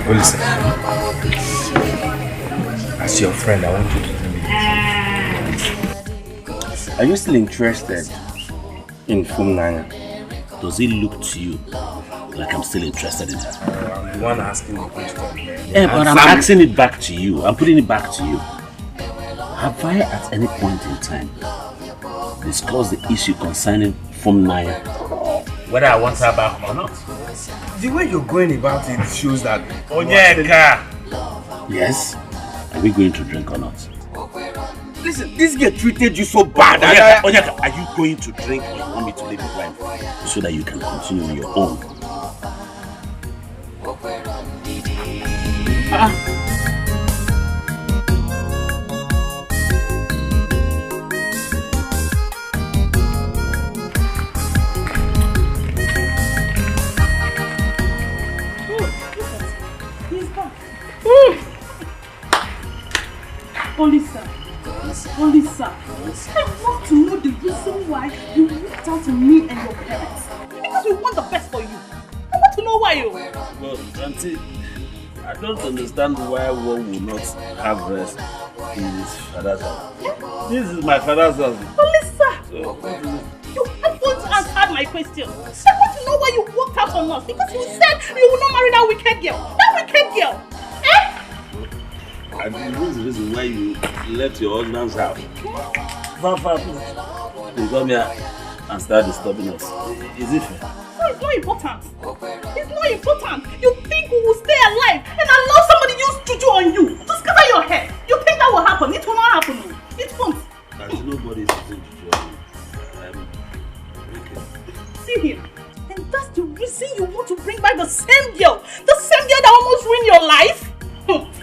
Well, listen. As your friend, I want you to tell me this. Are you still interested in Naya? Does it look to you like I'm still interested in her? I'm the one asking the question. Yeah, but I'm asking it back to you. I'm putting it back to you. Have I at any point in time discussed the issue concerning Naya? Whether I want her back or not? The way you're going about it shows that... Yes? Are we going to drink or not? Listen, this girl treated you so bad. Onyeka, are you going to drink or you want me to leave your wife so that you can continue on your own? Olisa, I want to know the reason why you reached out to me and your parents. Because we want the best for you. I want to know why you. Well, Auntie, I don't understand why one will not have rest in his father's house. This is my father's house. Olisa, So, what is it? you haven't answered my question. I want to know why you walked out on us. Because you said you will not marry that wicked girl. That wicked girl. Eh? And the reason why you left your husband's house. Far, please. You come here and start disturbing us. Is it fair? No, it's not important. It's not important. You think we will stay alive and allow somebody use juju on you to scatter your head? You think that will happen? It will not happen. It won't. And nobody is using juju on you. See here. And that's the reason you want to bring back the same girl. The same girl that almost ruined your life.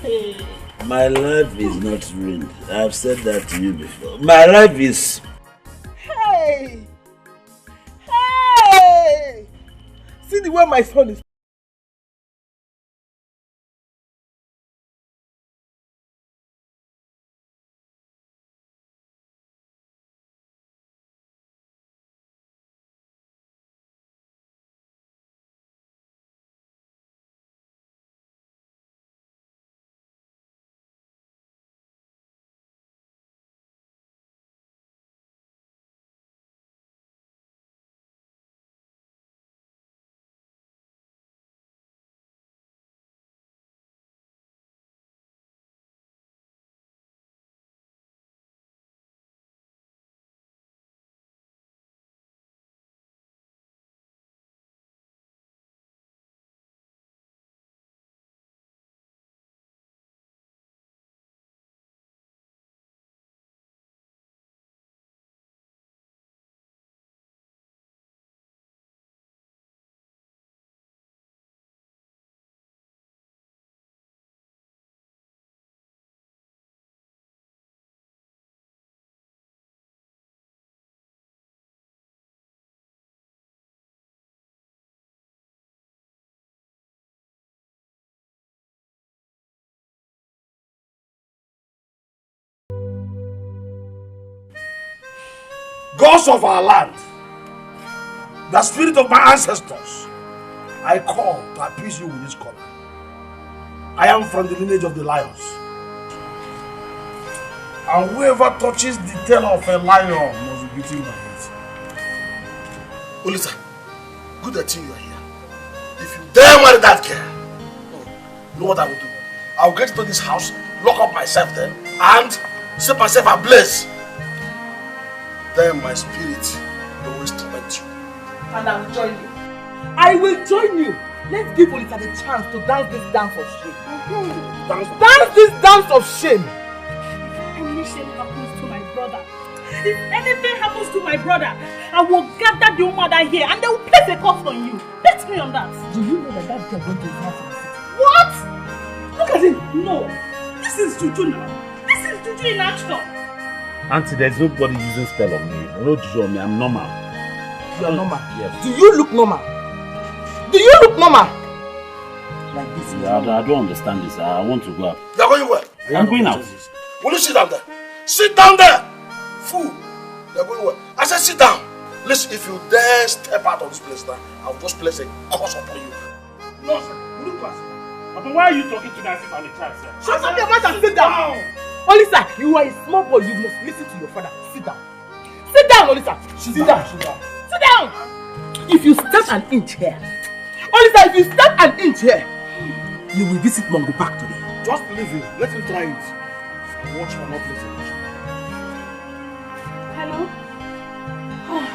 Hey. My life is not ruined. I've said that to you before. My life is... Hey! Hey! See the way my son is gods of our land, the spirit of my ancestors, I call to appease you with this collar. I am from the lineage of the lions. And whoever touches the tail of a lion must be beaten by it. Olisa, good that you are here. If you dare marry that girl, you know what I will do? I will get into this house, lock up myself then, and set myself ablaze. Then my spirit will always torment you. And I will join you. I will join you. Let's give Olisa the chance to dance this dance of shame. Dance this dance of shame. If anything happens to my brother, if anything happens to my brother, I will gather the mother here and they will place a curse on you. Bet me on that. Do you know that that girl went to his house in the city? What? Look at him. No. This is juju now. This is juju in action. Auntie, there's nobody using spell on me. No juju on me. I'm normal. You are normal? Yes. Do you look normal? Do you look normal? Like this. I don't understand this. I want to go out. You are going where? I'm going out. Will you sit down there? Sit down there! Fool! You are going where? I said sit down. Listen, if you dare step out of this place now, I'll just place a curse upon you. No, sir. Will you pass? But why are you talking to me as if I'm a child, sir? Shut up your mouth and sit down! Olisa, you are a small boy. You must listen to your father. Sit down. Sit down, Olisa. Sit down. Sit down. If you step an inch here, Olisa, if you step an inch here, you will visit Mongo Park today. Just leave him. Let him try it. Watch for not listening. Hello? Oh,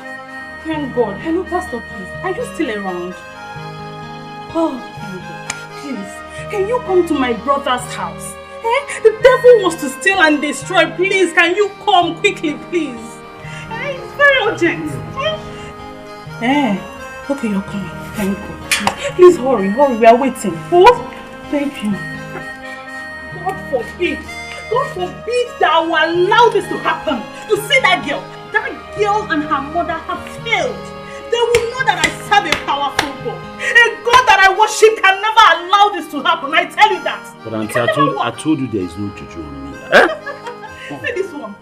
thank God. Hello, Pastor, please. Are you still around? Oh, thank God. Please, can you come to my brother's house? The devil wants to steal and destroy. Please, can you come quickly, please? It's very urgent. Okay, you're coming. Thank God. Please hurry, we are waiting. Oh, thank you. God forbid that I will allow this to happen. You see that girl and her mother have failed. They will know that I serve a powerful God. A God that I worship can never allow this to happen. I tell you that. But Auntie, I told you there is no juju on me. Say this one.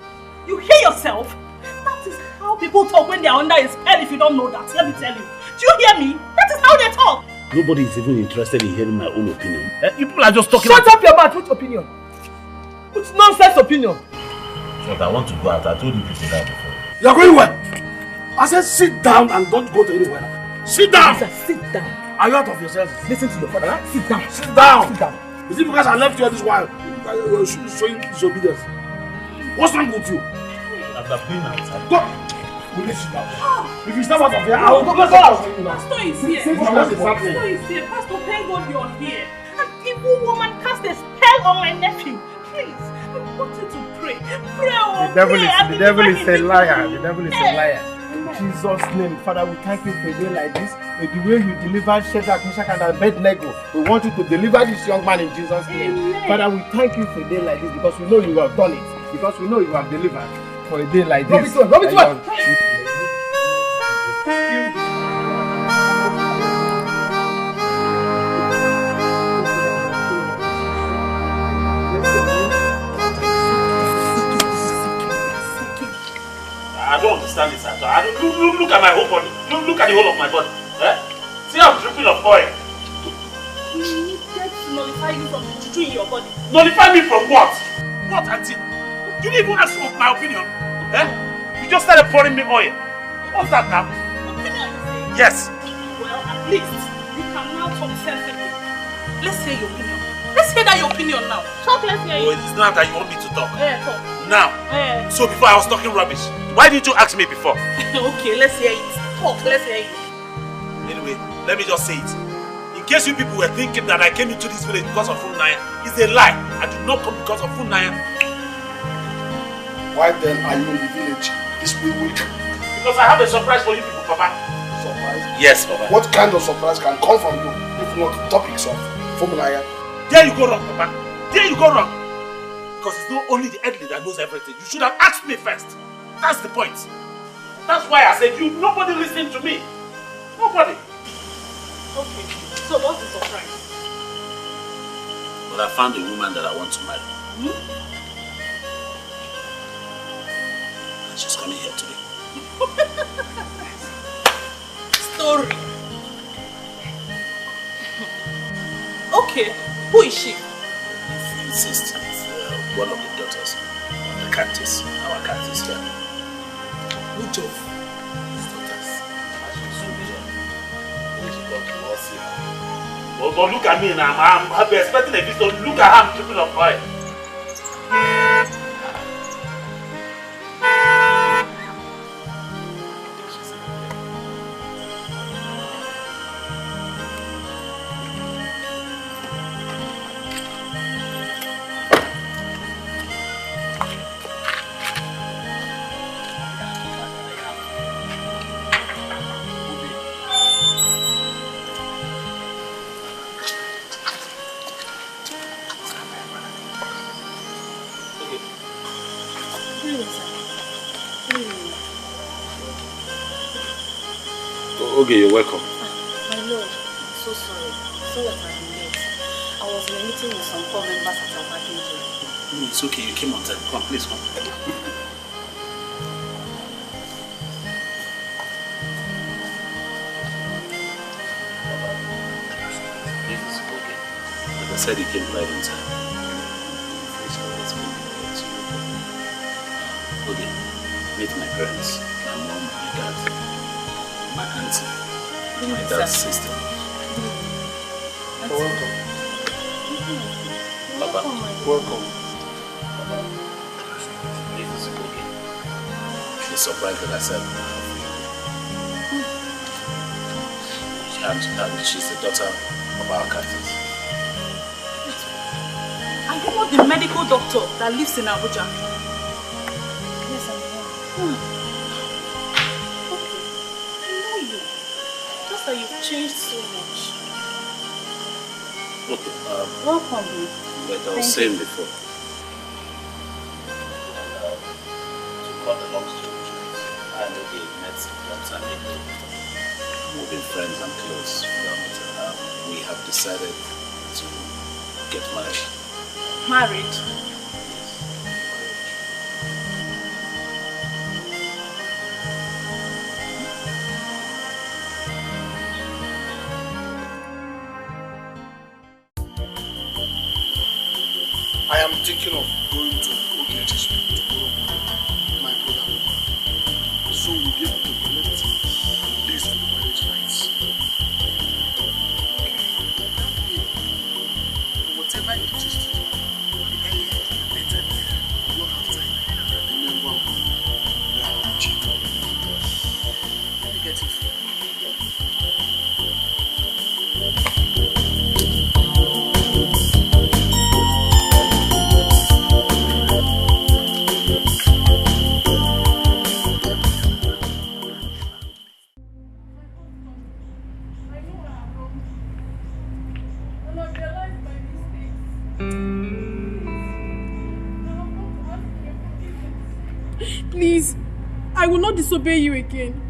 You hear yourself? That is how people talk when they are under a spell if you don't know that. Let me tell you. Do you hear me? That is how they talk. Nobody is even interested in hearing my own opinion. You people are just talking. Shut up your mouth. Which opinion? Which nonsense opinion? But I want to go out. I told you people that before. You are going where? I said sit down and don't go to anywhere. Sit down! Lisa, sit down. Are you out of your senses? Listen to your father. Huh? Sit down. Sit down! Sit down. Is it because I left you all this while? You're showing disobedience. What's wrong with you? After PHYNA. Go! Will you sit down? If you step out of here, I will go out. Pastor is here. Pastor is here. Pastor, thank God you're here. An evil woman cast a spell on my nephew. Please, I want you to pray. Pray, oh, The devil is a liar. The devil is a liar. In Jesus' name, Father, we thank you for a day like this. The way you delivered Shadrach, Meshach, and Abednego, we want you to deliver this young man in Jesus' name. Amen. Father, we thank you for a day like this because we know you have done it. Because we know you have delivered for a day like this. Rub it one. I don't understand this at all. Look at my whole body. Look at the whole of my body. See, I'm dripping of oil. We needed to nullify you from the juju in your body. Nullify me from what? What, Auntie? You didn't even ask for my opinion. You just started pouring me oil. What's that now? Opinion, you say? Yes. Well, at least you can now talk sensibly. Let's hear your opinion. Let's hear that your opinion now. Talk, let's hear Oh, it. it's not that you want me to talk. Talk. Now. So before I was talking rubbish. Why didn't you ask me before? Okay, let's hear it. Talk, let's hear it. Anyway, let me just say it. In case you people were thinking that I came into this village because of Funaya, it's a lie. I did not come because of Funaya. Why then are you in the village this week? Because I have a surprise for you people, Papa. Surprise? Yes, Papa. What kind of surprise can come from you if not topics of Funaya? There you go wrong, Papa. There you go wrong. Because it's not only the elderly that knows everything. You should have asked me first. That's the point. That's why I said nobody listened to me. Nobody. Okay, so what's the surprise? Well, I found a woman that I want to marry. Hmm? And she's coming here today. Story. Okay, who is she? Sister, one of the daughters of the Cantis, our Cantis here. Which of his daughters? But look at me now, I'm expecting a visitor. Look at how I'm tripping up right. Okay, you're welcome. My lord, I'm so sorry. Sorry that I've been late. I was in a meeting with some core members at our package. No, it's okay, you came on time. Come, please come. This is okay. Like I said, you came right on time. Okay, meet my parents, my mom, my dad, my auntie, my dad's sister. Welcome. Papa, welcome. This is okay. The surprise that I said. And she's the daughter of our Cantis. Are you not the medical doctor that lives in Abuja? Yes, I'm here. Okay. I know you. Just that you've changed so much. Okay, Welcome. like I was saying before, to cut the long story short, I know they met Dr. Nico. We've been friends and close, but we have decided to get married. Married? I am thinking of going to OGH tomorrow morning, my brother. So we'll be able to collect this for the marriage rights. Okay. Whatever it is to do, the earlier the better. We don't have time. And then we are cheap. Let me get it. Please, I will not disobey you again.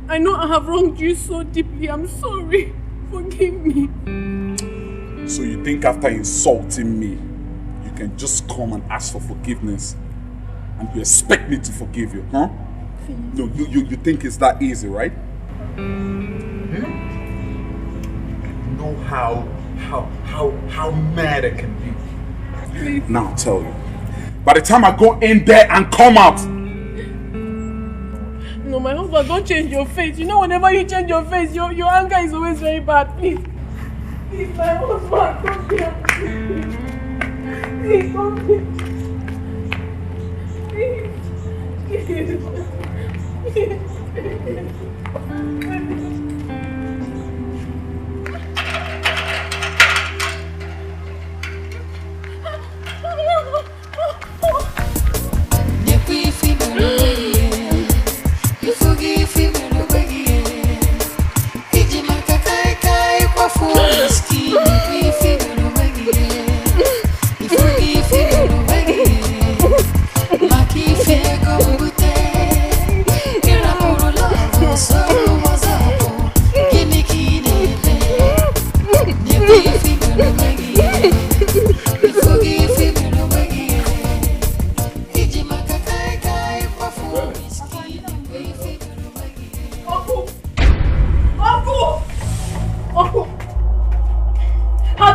I know I have wronged you so deeply. I'm sorry. Forgive me. So you think after insulting me, you can just come and ask for forgiveness and you expect me to forgive you, huh? No, you think it's that easy, right? You know how mad I can be. Please. Now I'll tell you. By the time I go in there and come out, no, my husband, don't change your face. You know, whenever you change your face, your anger is always very bad. Please. Please, my husband, don't be angry. Please, don't be. Please. So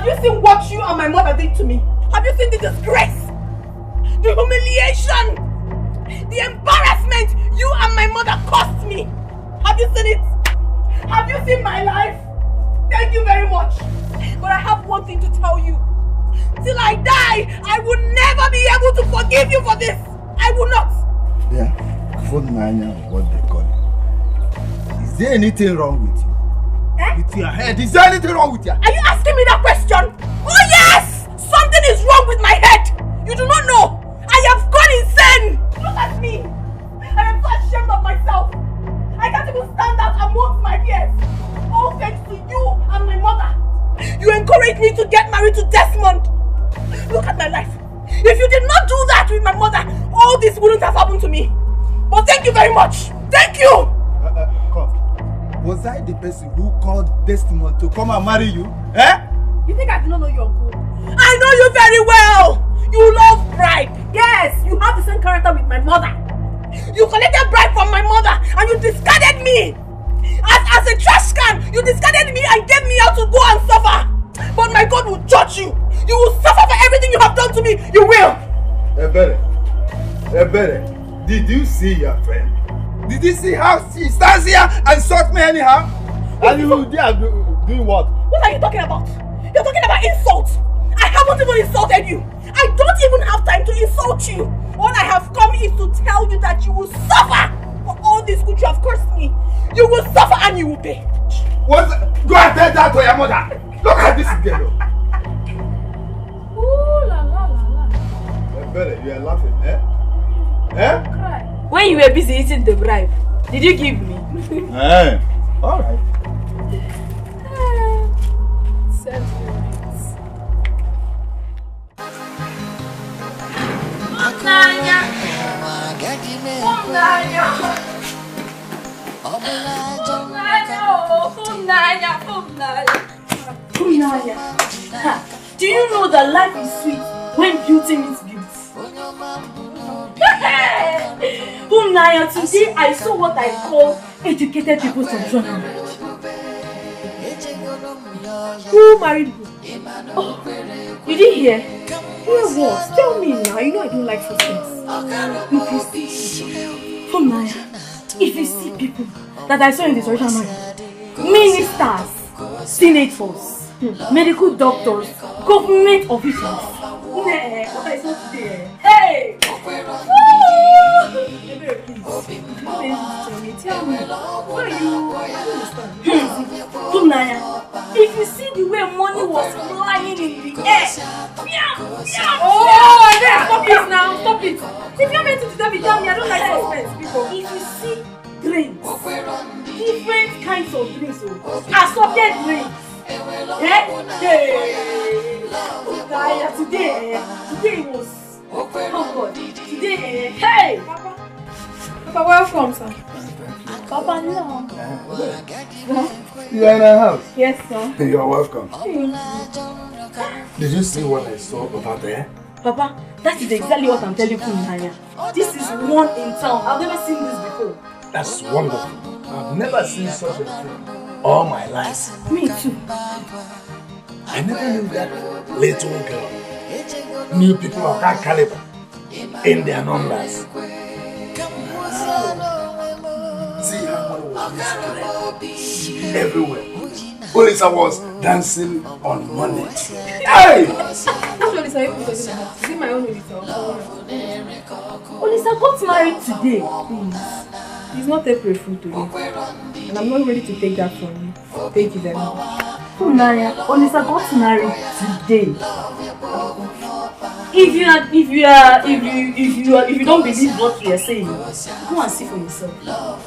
you seen what you and my mother did to me? Have you seen the disgrace? The humiliation? The embarrassment you and my mother caused me? Have you seen it? Have you seen my life? Thank you very much. But I have one thing to tell you. Till I die, I will never be able to forgive you for this. I will not. Yeah, Funanya, what they call it. Is there anything wrong with you? With your head? Is there anything wrong with you? Are you asking me that question? Oh yes! Something is wrong with my head. You do not know. I have gone insane. Look at me. I am so ashamed of myself. I can't even stand out amongst my peers. All thanks to you and my mother. You encouraged me to get married to Desmond. Look at my life. If you did not do that with my mother, all this wouldn't have happened to me. But thank you very much. Thank you. Come. Was I the person who called Desmond to come and marry you? Eh? You think I do not know your uncle? I know you very well. You love bribe. Yes, you have the same character with my mother. You collected bribe from my mother and you discarded me. As a trash can, you discarded me and gave me out to go and suffer. But my God will judge you. You will suffer for everything you have done to me. You will. Ebere, did you see your friend? Did you see how she stands here and insults me anyhow? And you dare do what? What are you talking about? You're talking about insults. I haven't even insulted you. I don't even have time to insult you. All I have come is to tell you that you will suffer for all this good you have cursed me. You will suffer and you will pay. What? Go and tell that to your mother. Look at this girl. Ooh la la la la. Ebere, you are laughing, eh? Eh? When you were busy eating the bribe, did you give me? Eh. Alright. Do you know that life is sweet when beauty meets beauty? Naya, today I saw what I call educated people's traditional marriage. Who married who? Oh, you didn't hear? Hear what? Tell me now. You know I don't like such things. If you see, Naya, if you see people that I saw in the traditional marriage, ministers, senators, medical doctors, government officials. What I saw today. Hey! Tell me, why are you Naya, if you see the way money was flying in the air. Oh, stop it now, stop it. If you're meant to tell me, I don't like suspense people. If you see drinks, different kinds of drinks, assorted drinks. Naya, today was, oh God, today, hey! Papa, welcome, sir. Papa, no. You are in our house? Yes, sir. You are welcome. Did you see what I saw over there? Papa, that is exactly what I'm telling you, Naya. This is one in town. I've never seen this before. That's wonderful. I've never seen such a thing all my life. Me too. I never knew that little girl knew people of that caliber in their numbers. See how money was spread everywhere. Olisa was dancing on money. Hey! Which Olisa are you talking about? Is it my own Olisa? Olisa got married today. It's not April Fool today. And I'm not ready to take that from you. Thank you very much. Naya, Olisa got married today. If you don't believe what we are saying, go and see for yourself.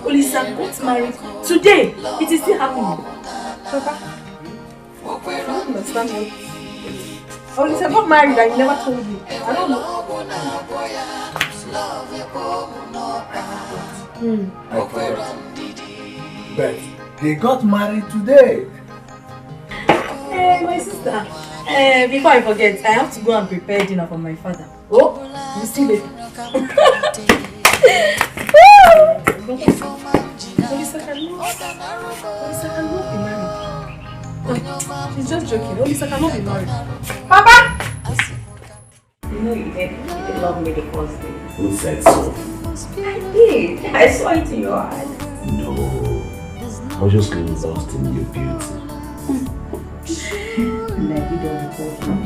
Olisa got married today. It is still happening. Papa, I don't understand what. Olisa got married and you never told me. I don't know. I forgot. But they got married today. Hey, my sister. Before I forget, I have to go and prepare dinner for my father. Oh, you see later. Olisa cannot be married. She's just joking. Olisa cannot be married. Papa! You know you did love me the first day. Who said so? I did. I saw it in your eyes. No. I was just getting lost in your beauty. Like you don't report me.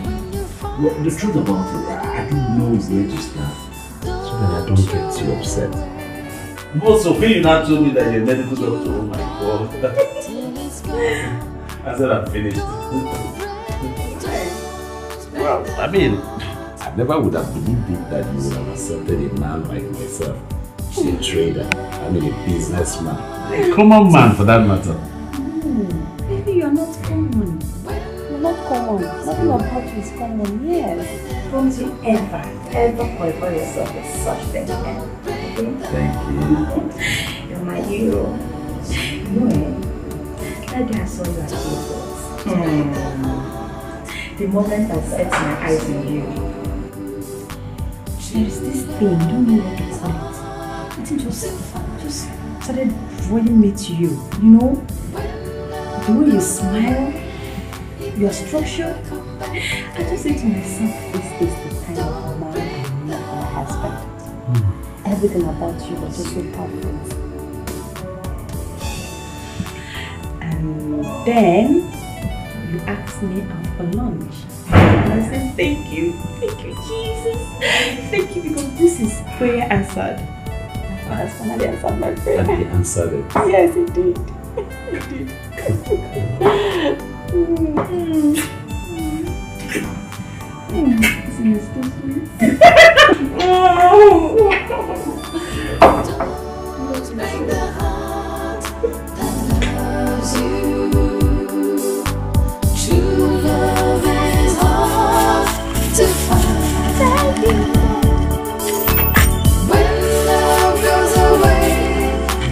Well, the truth about it, I didn't know where to start. So that I don't get too upset. Also, when you now told me that you're a medical doctor, oh my god. I said I'm finished. Well, I mean, I never would have believed it that you would have accepted a man like myself. A trader, I mean a businessman. A common man for that matter. Baby, you're not common. You're not common. Nothing about you is common, yes. Don't you ever qualify yourself as such thing again. Okay? Thank you. You're my hero. You know, that day I saw you at the airport. The moment I set my eyes on you, there is this thing, I don't know what to call it. I think just started drawing me to you, you know? The way you smile, your structure. I just say to myself, this is the kind of man I need for my husband. Everything about you was just so perfect. And then you asked me out for lunch. And I said, thank you, Jesus. Thank you, because this is prayer answered. My husband had answered my prayer. And he answered it. Yes, he did. He did. Isn't this so sweet? Make the heart that loves you. True love is hard to find. When love goes away,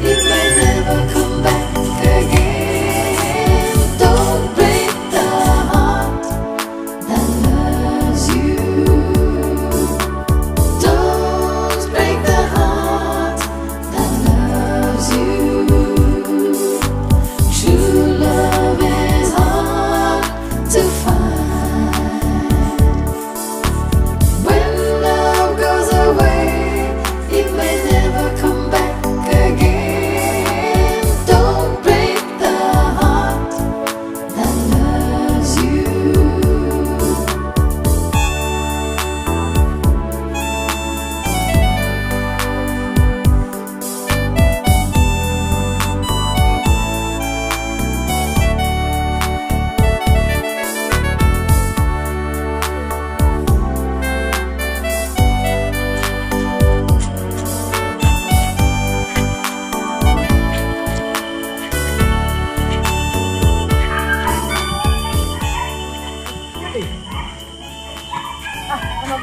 it may never come back again. Don't break the heart that loves you. Don't break the heart that loves you. True love is hard to find. When love goes away, it may never come back again. Don't break the heart that loves you.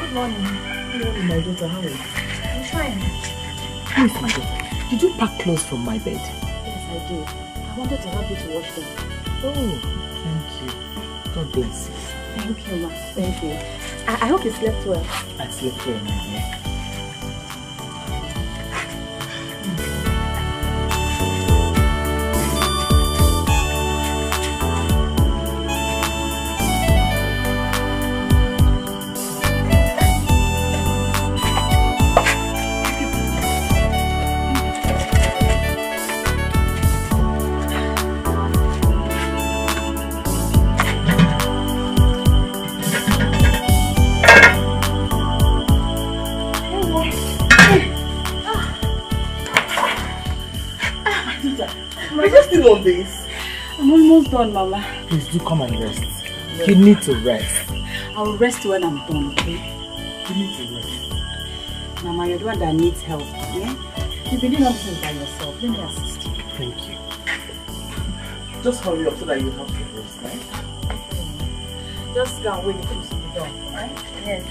Good morning. Good morning, my daughter. How are you? I'm fine. Please, my daughter, did you pack clothes from my bed? Yes, I did. I wanted to help you to wash them. Oh, thank you. God bless you. Thank you, ma. Thank you. I hope you slept well. I slept well, my dear. On this. I'm almost done, Mama. Please do come and rest. You need to rest. I'll rest when I'm done, okay? You need to rest. Mama, you're the one that needs help, yeah? You've been doing everything by yourself. Let me assist you. Thank you. Just hurry up so that you have to rest, right? Just go and wait until you be done, alright? Yes.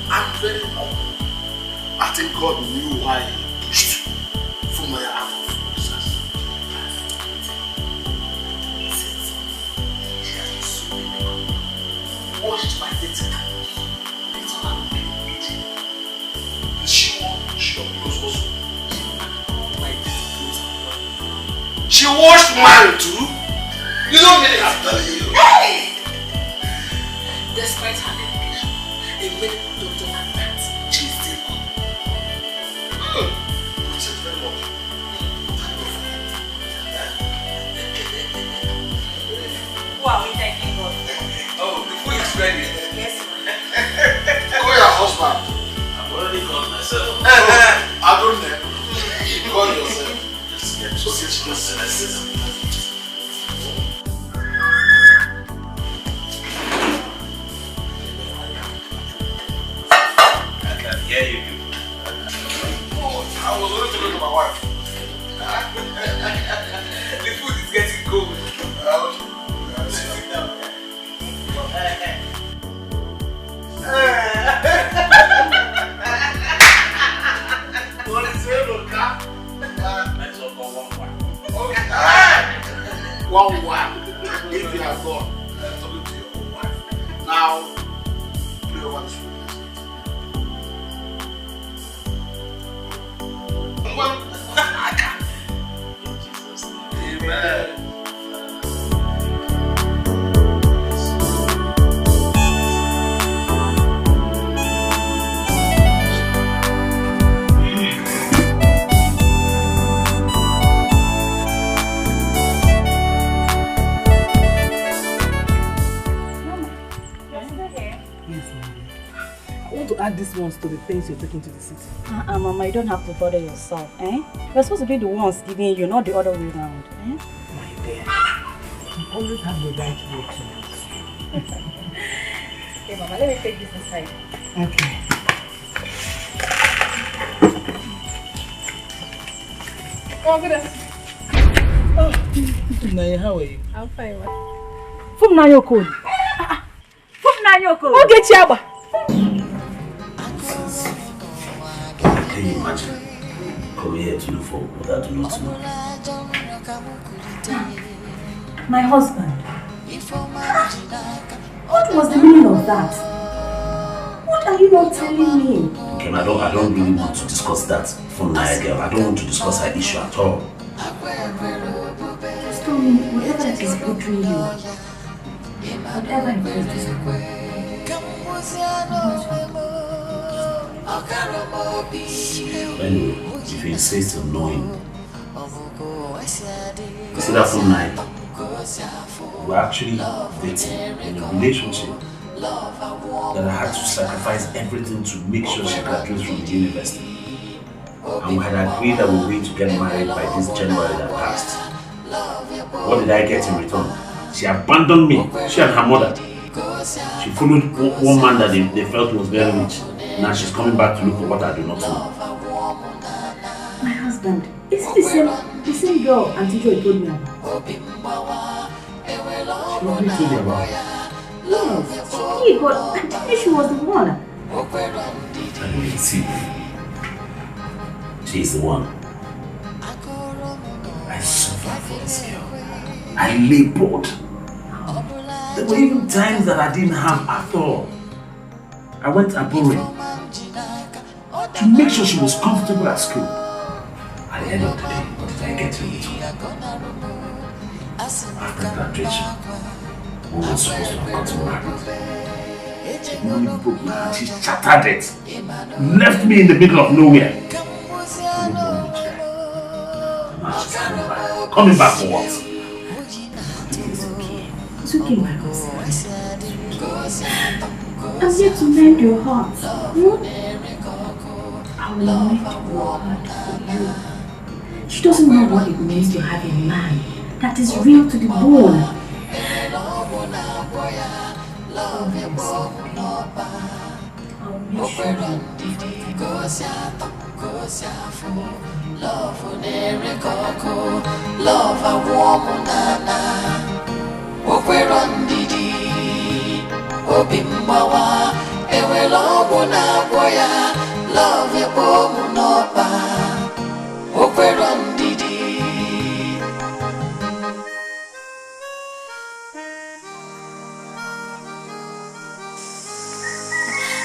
I'm very humble. God knew why he pushed Funaya out of officers. She has been so many. Washed my dirty clothes. It's all I'm being. She was also. She washed mine too. You don't get it, I'm telling you. Hey! Despite her education, a medical doctor like that, she's still up. Which is very much. Wow, we thank you, God. Oh, the food is ready. Yes, Call your husband. I've already called myself. I don't know. You call yourself. Just get to sit close and I sit down. Yeah, you do. Oh, I was only talking to my wife. The food is getting cold. Okay. Sit down. What is it, Luca? Let's all go one. Okay. One. If you have gone, talking to your own wife. Now, pray over this food. Well, I can't. In Jesus' name. Amen. To add these ones to the things you're taking to the city. Mama, you don't have to bother yourself, eh? We're supposed to be the ones giving you, not the other way around, eh? My dear, you always have the right way to it. Okay, Mama, let me take this inside. Okay. Oh, good afternoon. Oh, Naya, how are you? I'm fine, ma. From Nayoko. From Nayoko. Okay, Chiaba. Can you imagine? Come here to look for what I do not know. My husband. What was the meaning of that? What are you not telling me? Okay, I don't really want to discuss that from Naya girl. I don't want to discuss her issue at all. Just tell me whatever it is bothering you. Whatever it is disappointing. Anyway, if you insist on knowing, see that from Naya, we're actually dating in a relationship that I had to sacrifice everything to make sure she graduates from the university. And we had agreed that we were going to get married by this January that passed. What did I get in return? She abandoned me, she and her mother. She followed one man that they felt was very rich. Now she's coming back to look for what I do not know. My husband, is it the same girl Auntie Joy told me about? She already told me about it. Yes, she did, but I think she was the one. Anyway, see, she's the one. I suffered for this girl. I labored. There were even times that I didn't have at all. I went abroad to make sure she was comfortable at school. At the end of the day, what did I get in return? After graduation, we were supposed to have gotten married. The money broke my heart, she shattered it. Left me in the middle of nowhere. Now she's coming back. Coming back for what? It's okay, my husband. I'm here to mend your heart. I will mend your heart for you. She doesn't know what it means to have a man that is real to the bone. I'll make sure love a woman, ndidi obimbawa ewela obuna boya love ya bomu no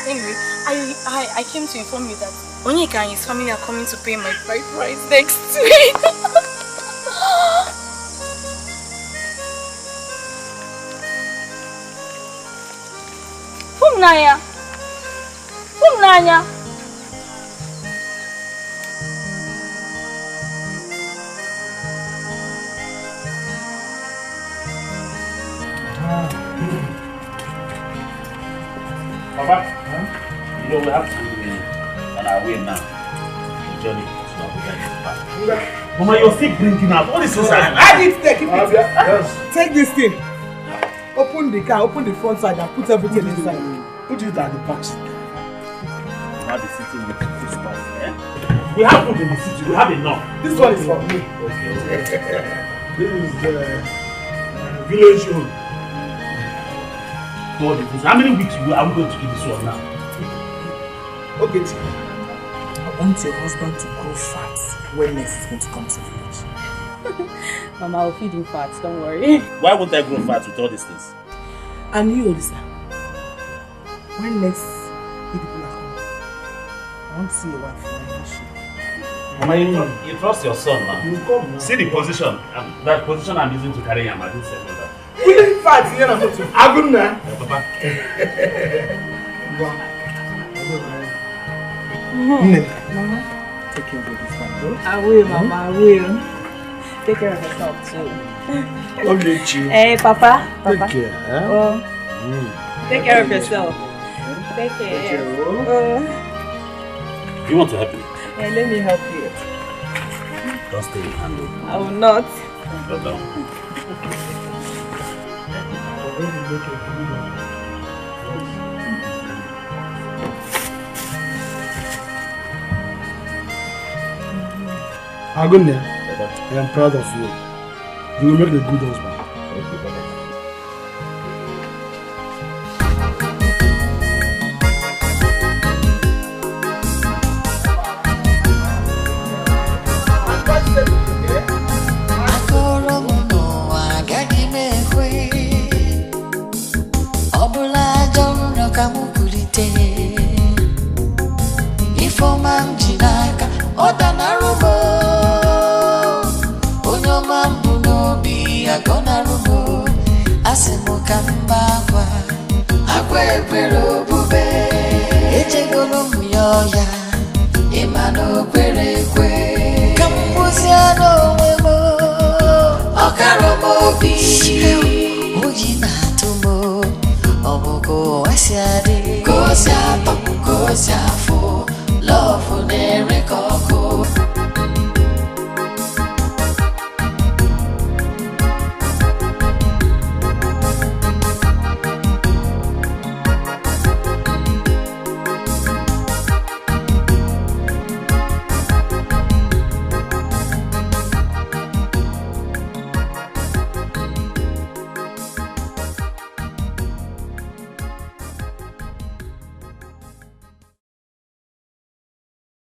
Anyway, I came to inform you that Onyeka and his family are coming to pay my bride price next week. Naya. Papa, you know we have to be on our way now. The journey to Abuja is back. Mama, you're still drinking out. What is this? I need to take it. Yes. Take this thing. Open the car, open the front side and put everything inside. Put it at the back seat. Now the city with the Christmas. We have food in the city. We have enough. This one is for me. Okay. This is the village home. How many weeks are we going to eat this one now? Okay. I want your husband to grow fat when next is going to come to the village. Mama, I'll feed him fat, don't worry. Why won't I grow fat with all these things? And you, Olisa, when next you people are coming, I want to see your wife for Mama, you trust your son now. You come now. See the position, that position I'm using to carry him. I didn't say that. Really fat here now. Aguna. Papa. Mama, take care of this family. I will, Mama, I will. Take care of yourself too. Okay, Hey, Papa. Take care. Huh? Oh. Take care of yourself. Take care. You want to help me? Hey, let me help you. Don't stay in handle. I will not. Go down. Agunya, I am proud of you. You will make a good husband. Go,